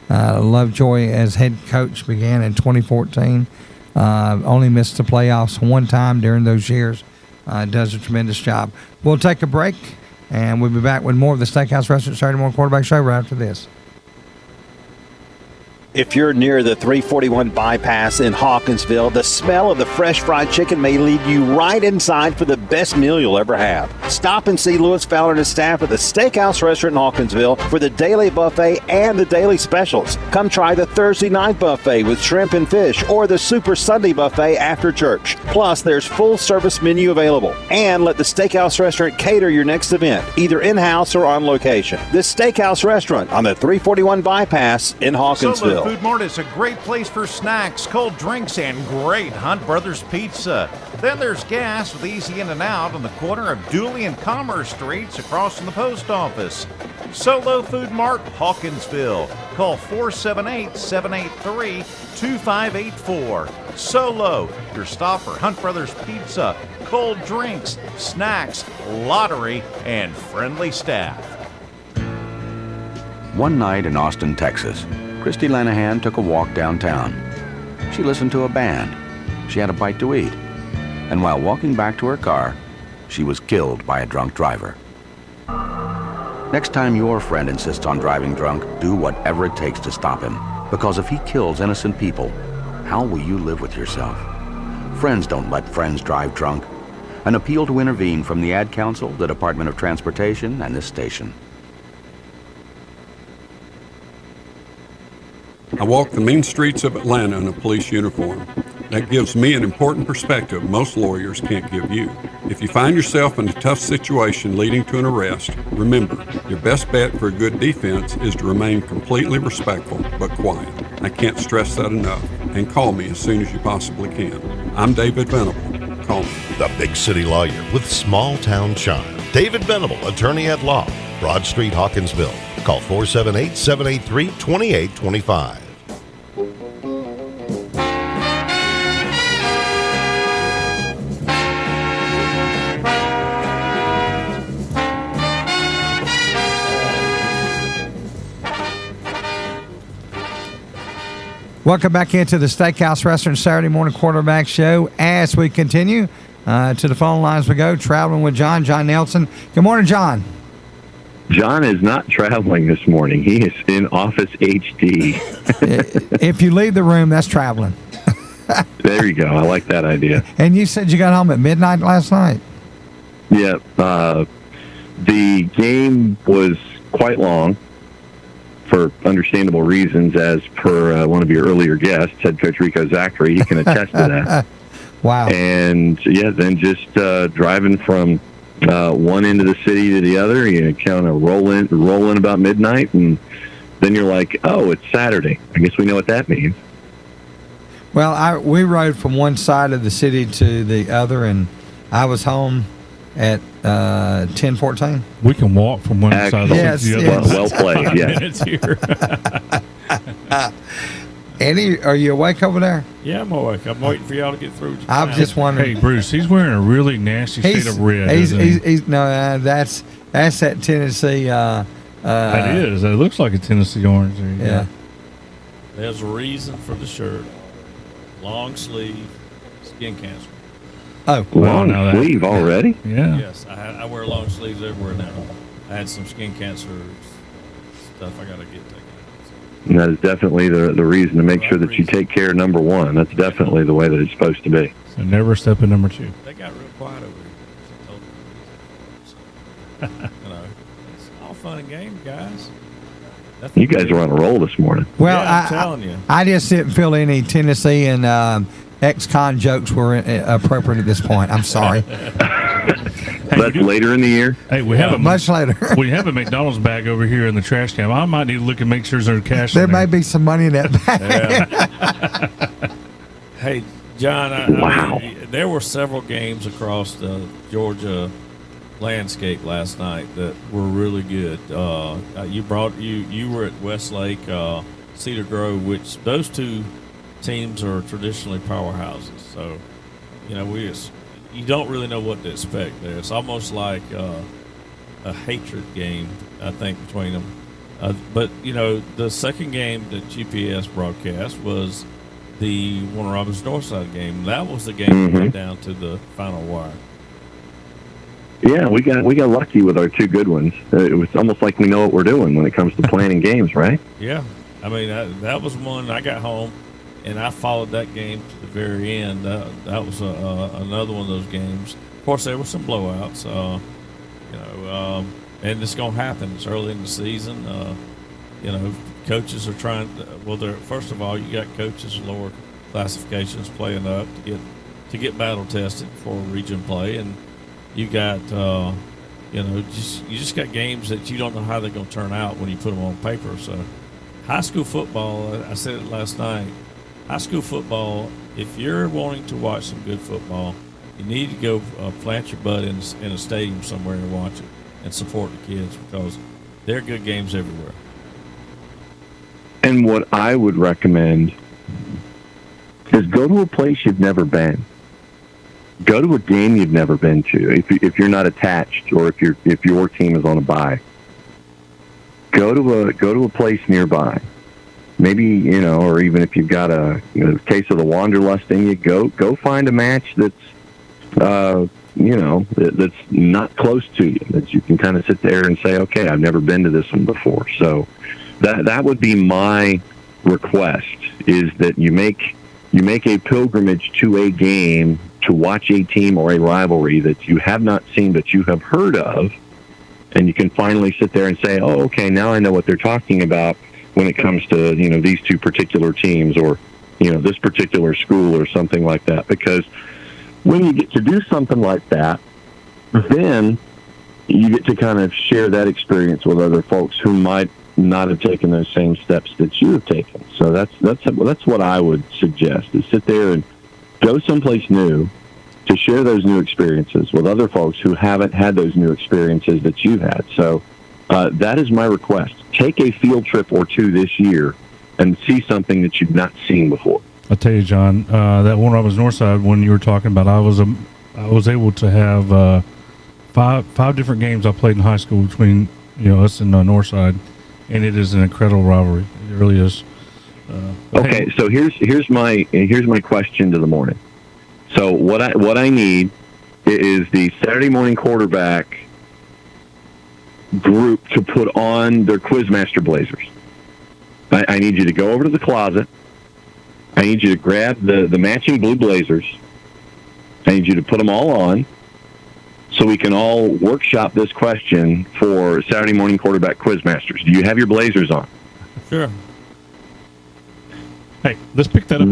Lovejoy as head coach began in 2014. Only missed the playoffs one time during those years. Does a tremendous job. We'll take a break, and we'll be back with more of the Steakhouse Restaurant Saturday Morning Quarterback Show right after this. If you're near the 341 bypass in Hawkinsville, the smell of the fresh fried chicken may lead you right inside for the best meal you'll ever have. Stop and see Lewis Fowler and his staff at the Steakhouse Restaurant in Hawkinsville for the daily buffet and the daily specials. Come try the Thursday night buffet with shrimp and fish or the Super Sunday buffet after church. Plus, there's full service menu available. And let the Steakhouse Restaurant cater your next event, either in-house or on location. The Steakhouse Restaurant on the 341 bypass in Hawkinsville. Food Mart is a great place for snacks, cold drinks, and great Hunt Brothers Pizza. Then there's gas with easy in and out on the corner of Dooley and Commerce Streets across from the post office. Solo Food Mart, Hawkinsville. Call 478-783-2584. Solo, your stop for Hunt Brothers Pizza, cold drinks, snacks, lottery, and friendly staff. One night in Austin, Texas, Christy Lanahan took a walk downtown. She listened to a band. She had a bite to eat. And while walking back to her car, she was killed by a drunk driver. Next time your friend insists on driving drunk, do whatever it takes to stop him. Because if he kills innocent people, how will you live with yourself? Friends don't let friends drive drunk. An appeal to intervene from the Ad Council, the Department of Transportation, and this station. I walk the mean streets of Atlanta in a police uniform. That gives me an important perspective most lawyers can't give you. If you find yourself in a tough situation leading to an arrest, remember, your best bet for a good defense is to remain completely respectful but quiet. I can't stress that enough. And call me as soon as you possibly can. I'm David Venable. Call me. The big city lawyer with small town charm. David Venable, attorney at law. Broad Street, Hawkinsville. Call 478-783-2825. Welcome back into the Steakhouse Restaurant Saturday Morning Quarterback Show. As we continue to the phone lines we go, traveling with John Nelson. Good morning, John. John is not traveling this morning. He is in Office HD. If you leave the room, that's traveling. There you go. I like that idea. And you said you got home at midnight last night. Yeah. The game was quite long for understandable reasons, as per one of your earlier guests, head coach Rico Zachary. He can attest to that. Wow. And, yeah, then just driving from one end of the city to the other, you kind of roll in about midnight, and then you're like, oh, it's Saturday. I guess we know what that means. Well, we rode from one side of the city to the other, and I was home at 10:14. We can walk from one side of the city to the other. Well played, yeah. Minutes here. Eddie, are you awake over there? Yeah, I'm awake. I'm waiting for y'all to get through. I'm just wondering. Hey, Bruce, he's wearing a really nasty shade of red. That's that Tennessee. It is. It looks like a Tennessee orange. Yeah. There's a reason for the shirt. Long sleeve, skin cancer. Oh, long sleeve already? Yeah. Yes, I wear long sleeves everywhere now. I had some skin cancer stuff I got to get taken out. And that is definitely the reason to make sure that you take care of number one. That's definitely the way that it's supposed to be. So never step in number two. They got real quiet over here. It's all fun and games, guys. You guys are on a roll this morning. Well, yeah, I'm telling you. I just didn't feel any Tennessee and ex-con jokes were appropriate at this point. I'm sorry. That's later in the year. Hey, we have much later. We have a McDonald's bag over here in the trash can. I might need to look and make sure there's cash. There in may be some money in that bag. Yeah. Hey, John. I mean, there were several games across the Georgia landscape last night that were really good. You were at Westlake, Cedar Grove, which those two teams are traditionally powerhouses. So, you don't really know what to expect there. It's almost like a hatred game, I think, between them. But the second game that GPS broadcast was the Warner Robins Northside game. That was the game that went down to the final wire. Yeah, we got lucky with our two good ones. It was almost like we know what we're doing when it comes to planning games, right? Yeah, I mean that was one. I got home and I followed that game to the very end. That was another one of those games. Of course, there were some blowouts. And it's going to happen. It's early in the season. Coaches are trying. First of all, you got coaches lower classifications playing up to get battle tested for region play, and you got you just got games that you don't know how they're going to turn out when you put them on paper. So, high school football. I said it last night. High school football. If you're wanting to watch some good football, you need to go plant your butt in a stadium somewhere and watch it and support the kids, because they're good games everywhere. And what I would recommend is go to a place you've never been. Go to a game you've never been to. If you're not attached, or if your team is on a bye, go to a place nearby. Maybe or even if you've got a case of the wanderlust in you, go find a match that's that's not close to you, that you can kind of sit there and say, okay, I've never been to this one before. So that would be my request, is that you make a pilgrimage to a game to watch a team or a rivalry that you have not seen but you have heard of, and you can finally sit there and say, oh, okay, now I know what they're talking about when it comes to these two particular teams, or this particular school or something like that. Because when you get to do something like that, then you get to kind of share that experience with other folks who might not have taken those same steps that you have taken. So that's what I would suggest, is sit there and go someplace new to share those new experiences with other folks who haven't had those new experiences that you've had. So that is my request. Take a field trip or two this year and see something that you've not seen before. I'll tell you, John, that Warner Robins Northside, when you were talking about, I was able to have five different games I played in high school between us and Northside, and it is an incredible rivalry. It really is. Okay, so here's my question to the morning. So what I need is the Saturday morning quarterback group to put on their Quizmaster blazers. I need you to go over to the closet. I need you to grab the matching blue blazers. I need you to put them all on so we can all workshop this question for Saturday morning quarterback Quizmasters. Do you have your blazers on? Sure. Hey, let's pick that up.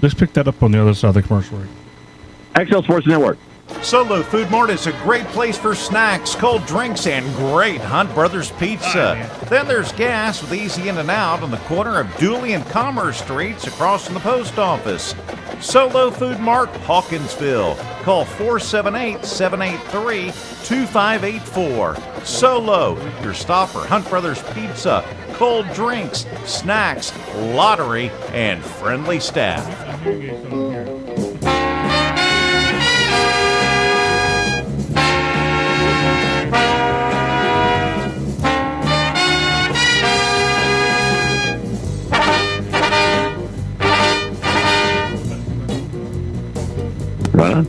Let's pick that up on the other side of the commercial break. XL Sports Network. Solo Food Mart is a great place for snacks, cold drinks, and great Hunt Brothers Pizza. Then there's gas with easy in and out on the corner of Dooley and Commerce Streets across from the post office. Solo Food Mart, Hawkinsville. Call 478-783-2584. Solo, your stop for Hunt Brothers Pizza, cold drinks, snacks, lottery, and friendly staff. Right on.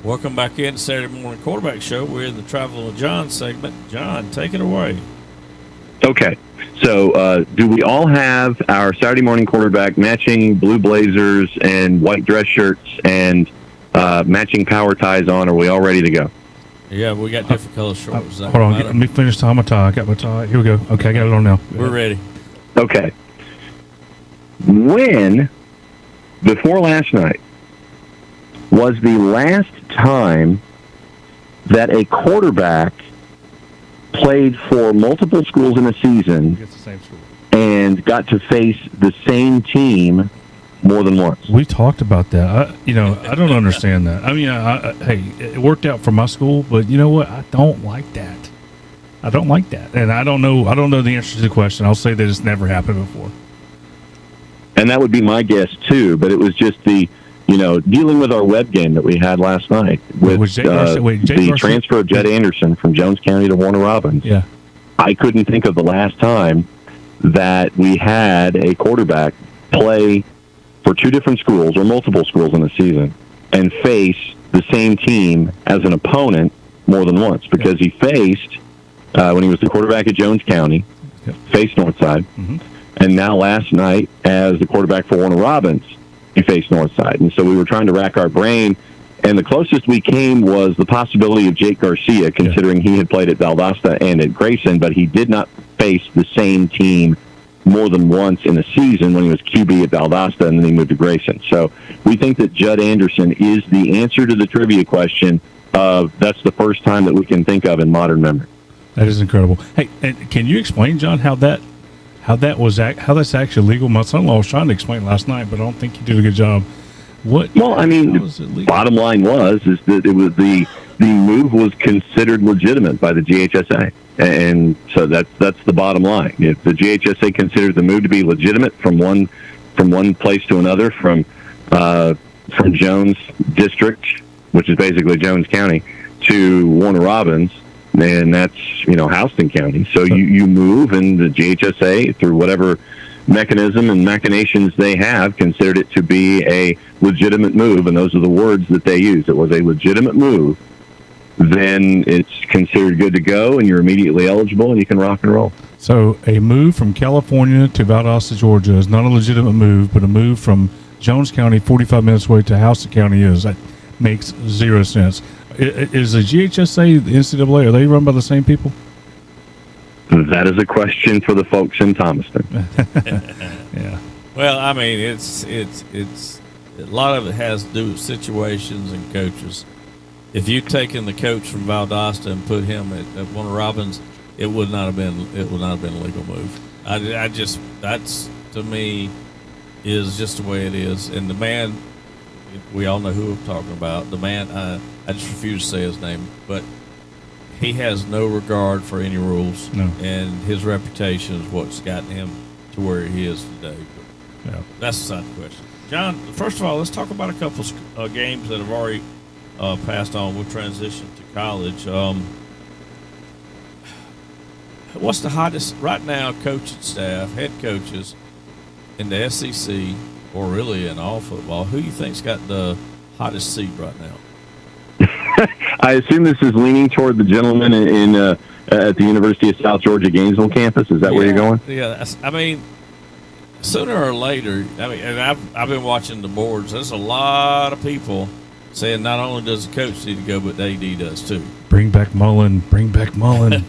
Welcome back in to Saturday Morning Quarterback Show. We're in the Travel with John segment. John, take it away. Okay, so do we all have our Saturday morning quarterback matching blue blazers and white dress shirts and matching power ties on? Are we all ready to go? Yeah, we got different color shorts. Hold on, let me finish tying my tie. I got my tie. Here we go. Okay, I got it on now. We're ready. Okay. When, before last night, was the last time that a quarterback played for multiple schools in a season and got to face the same team more than once. We talked about that. I don't understand that. I mean, hey, it worked out for my school, but you know what? I don't like that. I don't like that, and I don't know the answer to the question. I'll say that it's never happened before. And that would be my guess too. But it was just dealing with our web game that we had last night with the transfer of Jed Anderson from Jones County to Warner Robins. Yeah, I couldn't think of the last time that we had a quarterback play for two different schools or multiple schools in a season and face the same team as an opponent more than once, because he faced, when he was the quarterback at Jones County, faced Northside, and now last night as the quarterback for Warner Robins, he faced Northside. And so we were trying to rack our brain, and the closest we came was the possibility of Jake Garcia, considering he had played at Valdosta and at Grayson, but he did not face the same team more than once in a season when he was QB at Valdosta and then he moved to Grayson. So we think that Judd Anderson is the answer to the trivia question of that's the first time that we can think of in modern memory. That is incredible. Hey, and can you explain, John, how that's actually legal? My son-in-law was trying to explain last night, but I don't think he did a good job. Well, I mean, bottom line is that it was the move was considered legitimate by the GHSA. And so that's the bottom line. If the GHSA considered the move to be legitimate from one place to another, from Jones District, which is basically Jones County, to Warner Robins, then that's Houston County. So you move, and the GHSA, through whatever mechanism and machinations they have, considered it to be a legitimate move, and those are the words that they use. It was a legitimate move. Then it's considered good to go, and you're immediately eligible, and you can rock and roll. So a move from California to Valdosta, Georgia is not a legitimate move, but a move from Jones County, 45 minutes away, to Houston County is. That makes zero sense. Is the GHSA, the NCAA, are they run by the same people? That is a question for the folks in Thomaston. Yeah. Well, I mean, it's a lot of it has to do with situations and coaches. If you'd taken the coach from Valdosta and put him at Warner Robins, it would not have been a legal move. I just, that's, to me, is just the way it is. And the man, we all know who I'm talking about. The man, I just refuse to say his name, but he has no regard for any rules. No. And his reputation is what's gotten him to where he is today. But that's beside the question. John, first of all, let's talk about a couple games that have already passed on. We'll transition to college. What's the hottest right now? Coaching staff, head coaches in the SEC, or really in all football, who you think's got the hottest seat right now? I assume this is leaning toward the gentleman at the University of South Georgia Gainesville campus. Is that where you're going? Yeah, I mean, sooner or later. I mean, and I've been watching the boards. There's a lot of people saying not only does the coach need to go, but the AD does too. Bring back Mullen. Bring back Mullen.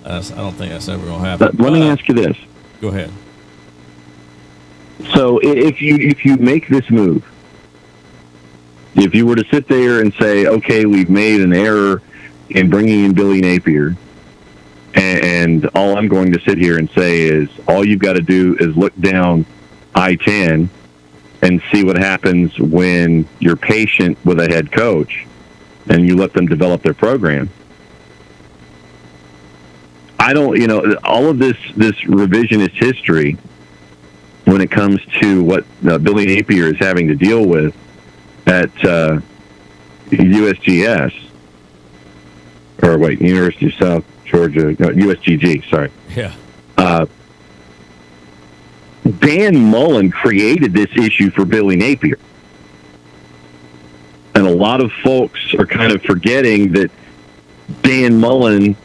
I don't think that's ever going to happen. Let me ask you this. Go ahead. So if you make this move, if you were to sit there and say, okay, we've made an error in bringing in Billy Napier, and all I'm going to sit here and say is all you've got to do is look down I-10 and see what happens when you're patient with a head coach and you let them develop their program. I don't, all of this revisionist history when it comes to what Billy Napier is having to deal with at USGS, or wait, University of South Georgia, no, USGG, sorry. Yeah. Dan Mullen created this issue for Billy Napier. And a lot of folks are kind of forgetting that Dan Mullen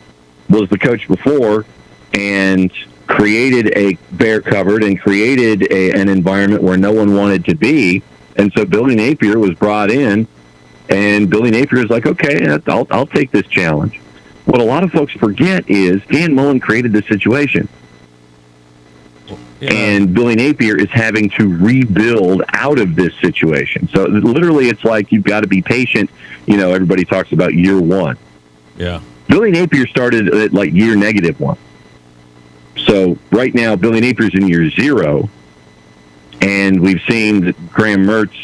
was the coach before and created a bear cupboard and created an environment where no one wanted to be. And so Billy Napier was brought in, and Billy Napier is like, okay, I'll take this challenge. What a lot of folks forget is Dan Mullen created this situation. Yeah. And Billy Napier is having to rebuild out of this situation. So literally it's like you've got to be patient. Everybody talks about year one. Yeah. Billy Napier started at like year -1. So right now, Billy Napier's in year 0, And we've seen that Graham Mertz,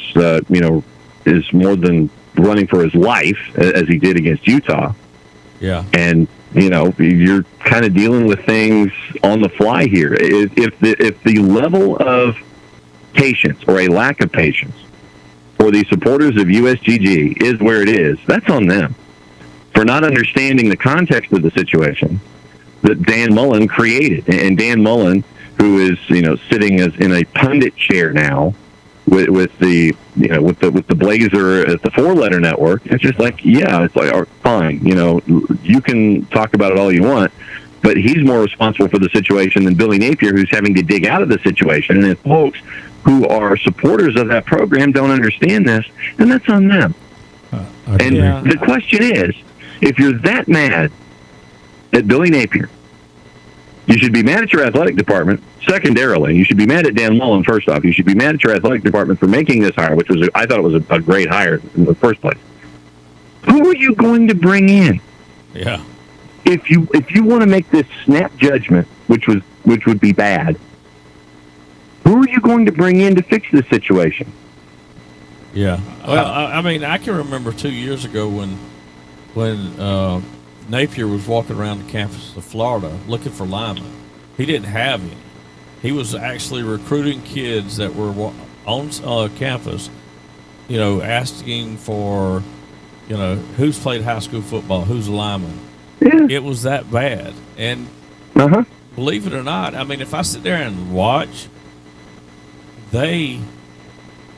is more than running for his life as he did against Utah. Yeah. And, you're kind of dealing with things on the fly here. If the level of patience or a lack of patience for the supporters of USGG is where it is, that's on them for not understanding the context of the situation that Dan Mullen created. And Dan Mullen, who is, sitting as in a pundit chair now with the blazer at the 4-letter network, it's just like, it's like, fine, you can talk about it all you want, but he's more responsible for the situation than Billy Napier, who's having to dig out of the situation. And if folks who are supporters of that program don't understand this, then that's on them. The question is, if you're that mad at Billy Napier, you should be mad at your athletic department. Secondarily, you should be mad at Dan Mullen. First off, you should be mad at your athletic department for making this hire, which I thought it was a great hire in the first place. Who are you going to bring in? Yeah. If you want to make this snap judgment, which would be bad, who are you going to bring in to fix this situation? Yeah. Well, I can remember 2 years ago when Napier was walking around the campus of Florida looking for linemen. He didn't have any. He was actually recruiting kids that were on campus, asking for, who's played high school football, who's a lineman. Yeah. It was that bad. And believe it or not, if I sit there and watch, they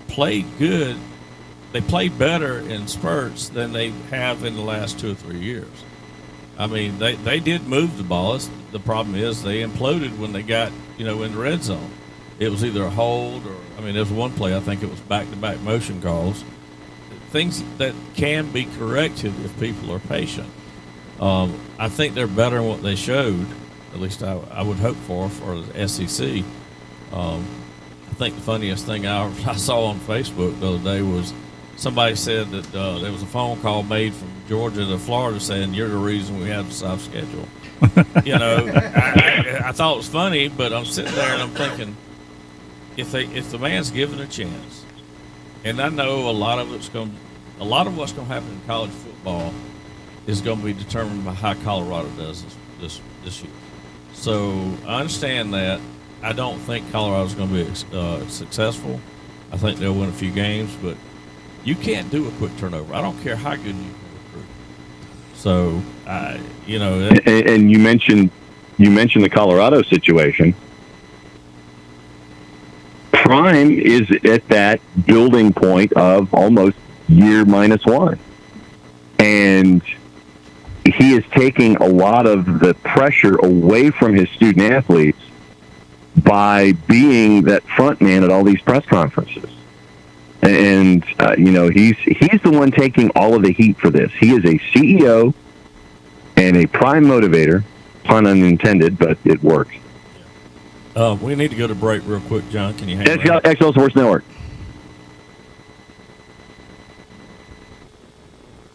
played good. They played better in spurts than they have in the last 2 or 3 years. They did move the ball. The problem is they imploded when they got, in the red zone. It was either a hold or, there was one play, I think it was back-to-back motion calls. Things that can be corrected if people are patient. I think they're better than what they showed, at least I would hope for the SEC. I think the funniest thing I saw on Facebook the other day was somebody said that there was a phone call made from Georgia to Florida saying, "You're the reason we have the soft schedule." I thought it was funny, but I'm sitting there and I'm thinking, if the man's given a chance, and I know a lot of what's going to happen in college football is going to be determined by how Colorado does this year. So I understand that. I don't think Colorado's going to be successful. I think they'll win a few games, but you can't do a quick turnover. I don't care how good you can recruit. So, and you mentioned the Colorado situation. Prime is at that building point of almost year -1, and he is taking a lot of the pressure away from his student athletes by being that front man at all these press conferences. And, he's the one taking all of the heat for this. He is a CEO and a prime motivator, pun unintended, but it works. We need to go to break real quick, John. Can you hang on? XL Sports Network.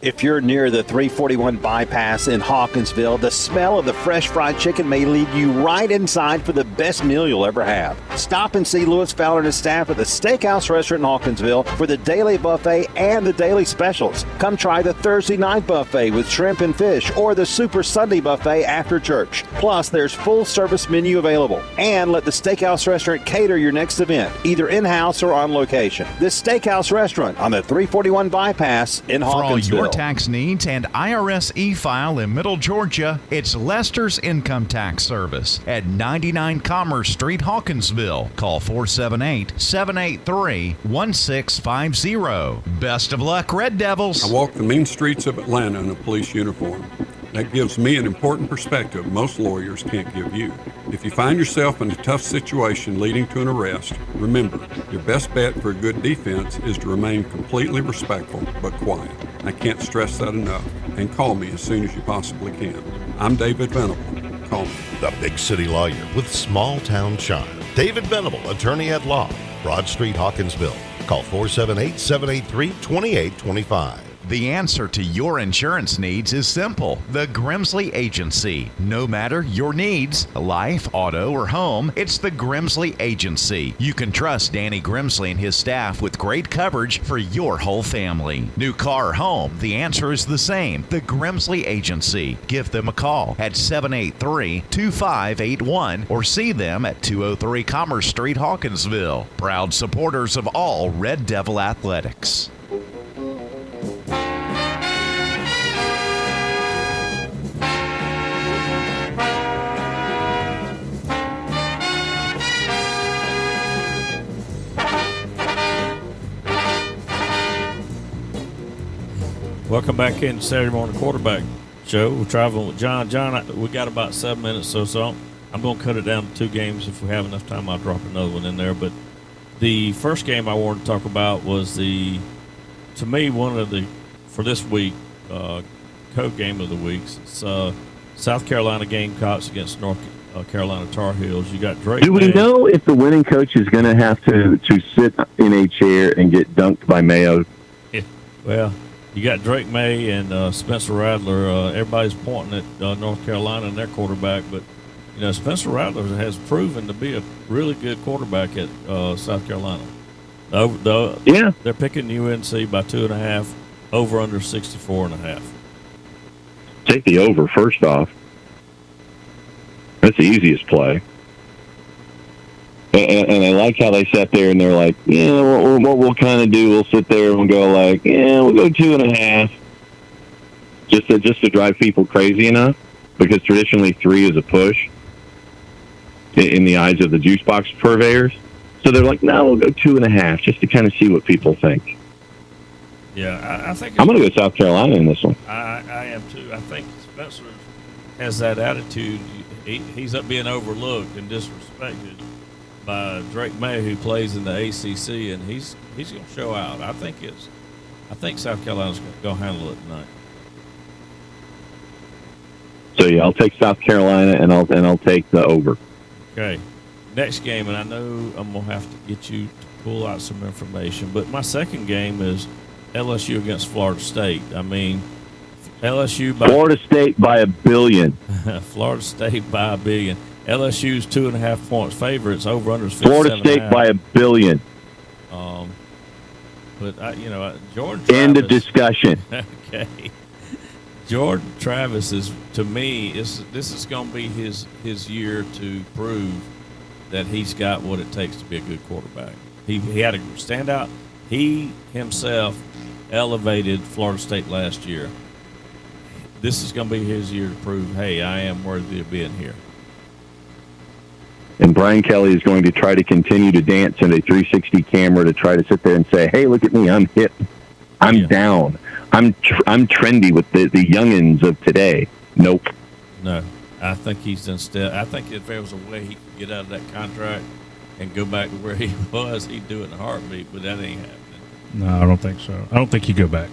If you're near the 341 bypass in Hawkinsville, the smell of the fresh fried chicken may lead you right inside for the best meal you'll ever have. Stop and see Lewis Fowler and his staff at the Steakhouse Restaurant in Hawkinsville for the daily buffet and the daily specials. Come try the Thursday night buffet with shrimp and fish or the Super Sunday buffet after church. Plus, there's full service menu available. And let the Steakhouse Restaurant cater your next event, either in-house or on location. The Steakhouse Restaurant on the 341 bypass in Hawkinsville. For all your tax needs and IRS e-file in Middle Georgia, it's Lester's Income Tax Service at 99 Commerce Street, Hawkinsville. Call 478-783-1650. Best of luck, Red Devils. I walk the mean streets of Atlanta in a police uniform. That gives me an important perspective most lawyers can't give you. If you find yourself in a tough situation leading to an arrest, remember, your best bet for a good defense is to remain completely respectful but quiet. I can't stress that enough. And call me as soon as you possibly can. I'm David Venable. Call me. The big city lawyer with small town charm. David Venable, attorney at law, Broad Street, Hawkinsville. Call 478-783-2825. The answer to your insurance needs is simple. The Grimsley Agency. No matter your needs, life, auto, or home, it's the Grimsley Agency. You can trust Danny Grimsley and his staff with great coverage for your whole family. New car or home, the answer is the same. The Grimsley Agency. Give them a call at 783-2581 or see them at 203 Commerce Street, Hawkinsville. Proud supporters of all Red Devil athletics. Welcome back in Saturday Morning Quarterback Show. We're traveling with John. John, we got about 7 minutes, so I'm going to cut it down to 2 games. If we have enough time, I'll drop another one in there. But the first game I wanted to talk about was to me, one of the, for this week, code game of the week. It's South Carolina Gamecocks against North Carolina Tar Heels. You got Drake. Do we know if the winning coach is going to have to sit in a chair and get dunked by Mayo? Yeah. Well, you got Drake May and Spencer Rattler. Everybody's pointing at North Carolina and their quarterback, but Spencer Rattler has proven to be a really good quarterback at South Carolina. Yeah, they're picking UNC by 2.5, over under 64.5. Take the over first off. That's the easiest play. And I like how they sat there and they're like, what we'll kind of do, we'll sit there and we'll go like, we'll go 2.5, just to drive people crazy enough, because traditionally 3 is a push in the eyes of the juice box purveyors. So they're like, no, we'll go 2.5 just to kind of see what people think. Yeah, I think I'm going to go South Carolina in this one. I am too. I think Spencer has that attitude. He's up being overlooked and disrespected by Drake May, who plays in the ACC, and he's going to show out. I think South Carolina's going to handle it tonight. So yeah, I'll take South Carolina and I'll take the over. Okay. Next game, and I know I'm going to have to get you to pull out some information, but my second game is LSU against Florida State. I mean, Florida State by 1 billion. Florida State by 1 billion. LSU's 2.5 points favorites. Over under is 57.5. Florida State by 1 billion. But Jordan Travis, end of discussion. Okay. Jordan Travis is, to me, this is going to be his year to prove that he's got what it takes to be a good quarterback. He had a standout. He himself elevated Florida State last year. This is going to be his year to prove, hey, I am worthy of being here. And Brian Kelly is going to try to continue to dance in a 360 camera to try to sit there and say, hey, look at me, I'm hip. I'm down. I'm trendy with the youngins of today. Nope. No. I think he's instead. I think if there was a way he could get out of that contract and go back to where he was, he'd do it in a heartbeat, but that ain't happening. No, I don't think so. I don't think he'd go back.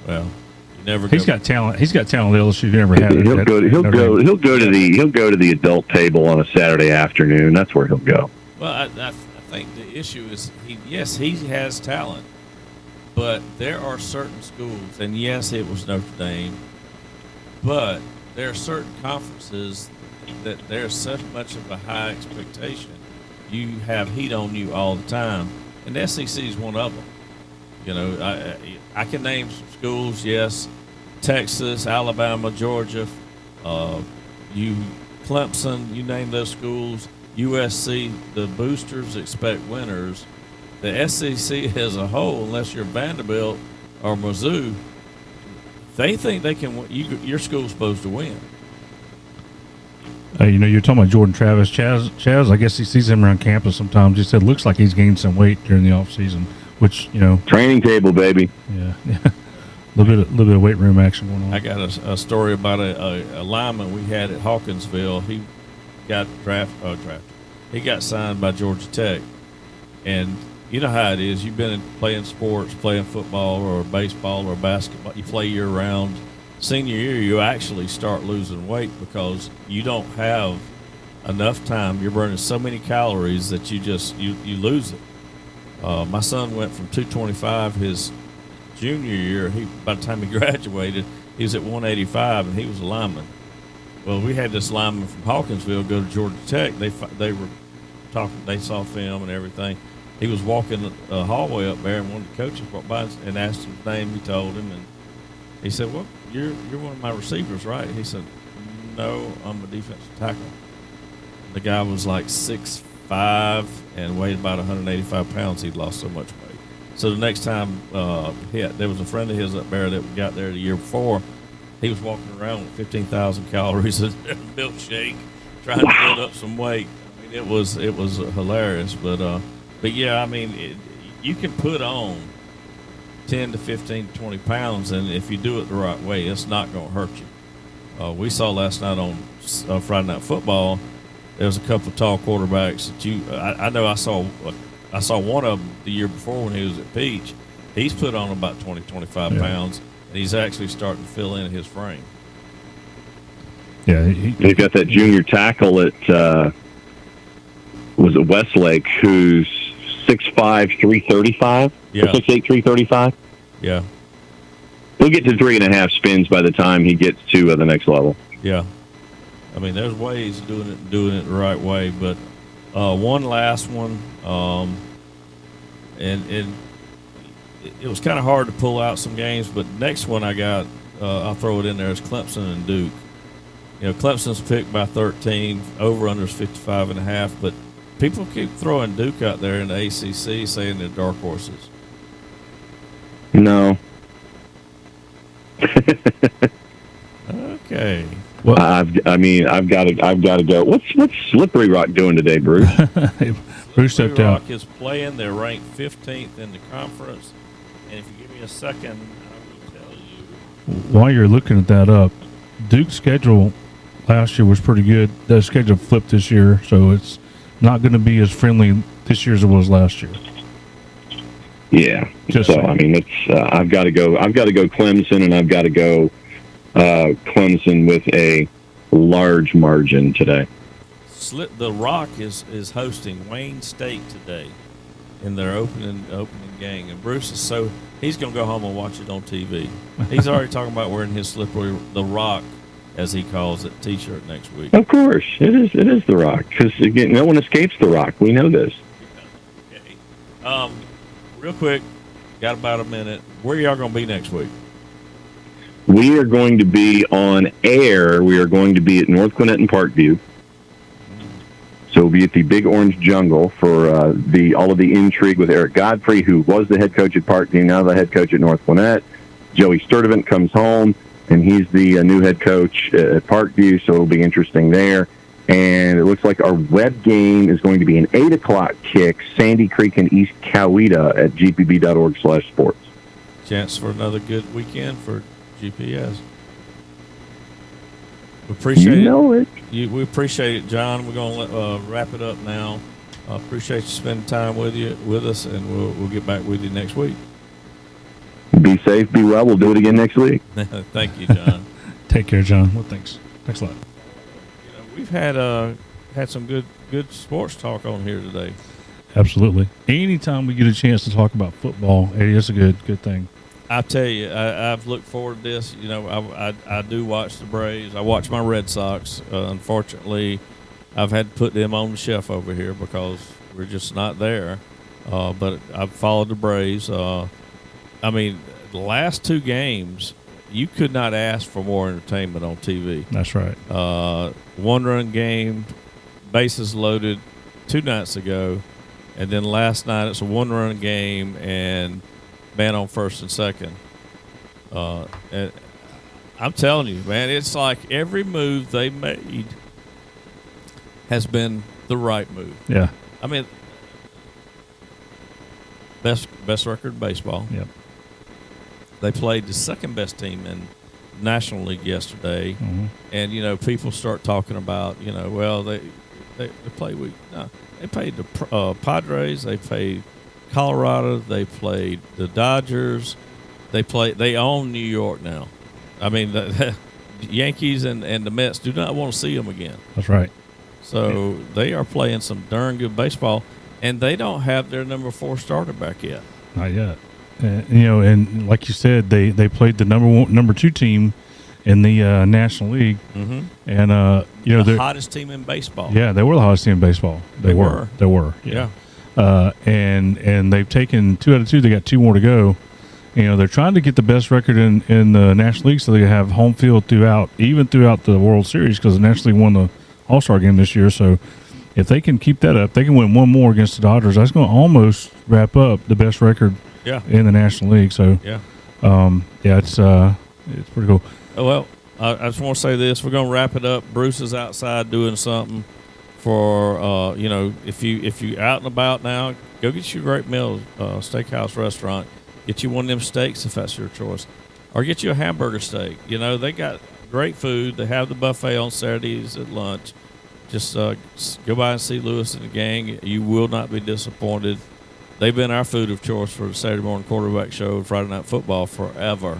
Well, you never. He's got talent. He's got talent. LSU never had it. He'll go to the adult table on a Saturday afternoon. That's where he'll go. Well, I think the issue is he has talent, but there are certain schools, and yes, it was Notre Dame, but there are certain conferences that there's such much of a high expectation. You have heat on you all the time, and the SEC is one of them. I can name some schools, yes, Texas, Alabama, Georgia, Clemson, you name those schools, USC, the boosters expect winners. The SEC as a whole, unless you're Vanderbilt or Mizzou, they think they can win. Your school's supposed to win. You're talking about Jordan Travis. Chaz, I guess he sees him around campus sometimes. He said, looks like he's gained some weight during the off season, which, training table, baby. Yeah. A little bit of weight room action going on. I got a story about a lineman we had at Hawkinsville. He got drafted. He got signed by Georgia Tech. And you know how it is. You've been playing sports, playing football or baseball or basketball. You play year-round. Senior year, you actually start losing weight because you don't have enough time. You're burning so many calories that you lose it. My son went from 225 his junior year, by the time he graduated, he was at 185, and he was a lineman. Well, we had this lineman from Hawkinsville go to Georgia Tech. They were talking. They saw film and everything. He was walking a hallway up there, and one of the coaches walked by and asked him his name. He told him, and he said, "Well, you're one of my receivers, right?" He said, "No, I'm a defensive tackle." The guy was like 6'5" and weighed about 185 pounds. He'd lost so much weight. So the next time there was a friend of his up there that got there the year before. He was walking around with 15,000 calories in a milkshake, trying to build up some weight. I mean, it was hilarious. But yeah, I mean, you can put on 10 to 15 to 20 pounds, and if you do it the right way, it's not going to hurt you. We saw last night on Friday Night Football, there was a couple of tall quarterbacks that I know I saw one of them the year before when he was at Peach. He's put on about 20, 25 pounds, and he's actually starting to fill in his frame. Yeah, they've got that junior tackle at was it Westlake, who's 6'5", 335. Yeah, 6'8", 335. Yeah, he'll get to 3.5 spins by the time he gets to the next level. Yeah, I mean, there's ways of doing it the right way. But one last one, and it was kind of hard to pull out some games, but next one I got, I'll throw it in there, is Clemson and Duke. You know, Clemson's picked by 13, over-under is 55.5, but people keep throwing Duke out there in the ACC saying they're dark horses. No. Okay. Well, I've got to go. What's Slippery Rock doing today, Bruce? Bruce stepped Slippery out. Rock is playing. They're ranked 15th in the conference. And if you give me a second, I will tell you. While you're looking at that up, Duke's schedule last year was pretty good. The schedule flipped this year, so it's not going to be as friendly this year as it was last year. Yeah. I mean, it's I've got to go Clemson, and I've got to go Clemson with a large margin today. The Rock is hosting Wayne State today in their opening game, and Bruce is he's going to go home and watch it on TV. He's already talking about wearing his the Rock, as he calls it, T-shirt next week. Of course, it is the Rock, because again, no one escapes the Rock. We know this. Okay. Real quick, got about a minute. Where y'all going to be next week? We are going to be on air. We are going to be at North Gwinnett and Parkview. So we'll be at the Big Orange Jungle for all of the intrigue with Eric Godfrey, who was the head coach at Parkview, now the head coach at North Gwinnett. Joey Sturdivant comes home, and he's the new head coach at Parkview, so it'll be interesting there. And it looks like our web game is going to be an 8 o'clock kick, Sandy Creek and East Coweta at gpb.org/sports. Chance for another good weekend for GPS. We appreciate it. We appreciate it, John. We're going to wrap it up now. Appreciate you spending time with us, and we'll get back with you next week. Be safe, be well. We'll do it again next week. Thank you, John. Take care, John. Well, thanks. Thanks a lot. We've had some good sports talk on here today. Absolutely. Anytime we get a chance to talk about football, it's a good thing. I tell you, I've looked forward to this. You know, I do watch the Braves. I watch my Red Sox. Unfortunately, I've had to put them on the shelf over here because we're just not there. But I've followed the Braves. I mean, the last two games, you could not ask for more entertainment on TV. That's right. One-run game, bases loaded 2 nights ago, and then last night it's a one-run game and man on first and second. And I'm telling you, man, it's like every move they made has been the right move. Yeah. I mean, best record in baseball. Yep. They played the second best team in National League yesterday, and you know, people start talking about, you know, well, they play weak. No, they played the Padres. They played Colorado. They played the Dodgers. They own New York now. I mean, the Yankees and the Mets do not want to see them again. That's right. So they are playing some darn good baseball, and they don't have their number 4 starter back yet. Not yet. And like you said, they played the number 2 team in the National League, Mhm. and the they're hottest team in baseball. Yeah, they were the hottest team in baseball. They were. Yeah. And they've taken 2 out of 2. They got 2 more to go. They're trying to get the best record in the National League, so they have home field throughout the World Series, because the National League won the All-Star game this year. So if they can keep that up, they can win one more against the Dodgers. That's going to almost wrap up the best record in the National League. So it's pretty cool. Oh, well, I just want to say this: we're going to wrap it up. Bruce is outside doing something for if you out and about now, go get you a great meal, steakhouse restaurant. Get you one of them steaks if that's your choice, or get you a hamburger steak. They got great food. They have the buffet on Saturdays at lunch. Just go by and see Lewis and the gang. You will not be disappointed. They've been our food of choice for the Saturday morning quarterback show, Friday Night Football forever.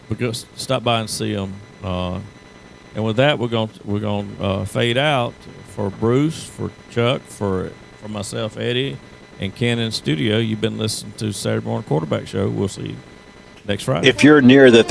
But go stop by and see them. And with that, we're going fade out for Bruce, for Chuck, for myself, Eddie, and Ken in studio. You've been listening to Saturday morning quarterback show. We'll see you next Friday. If you're near the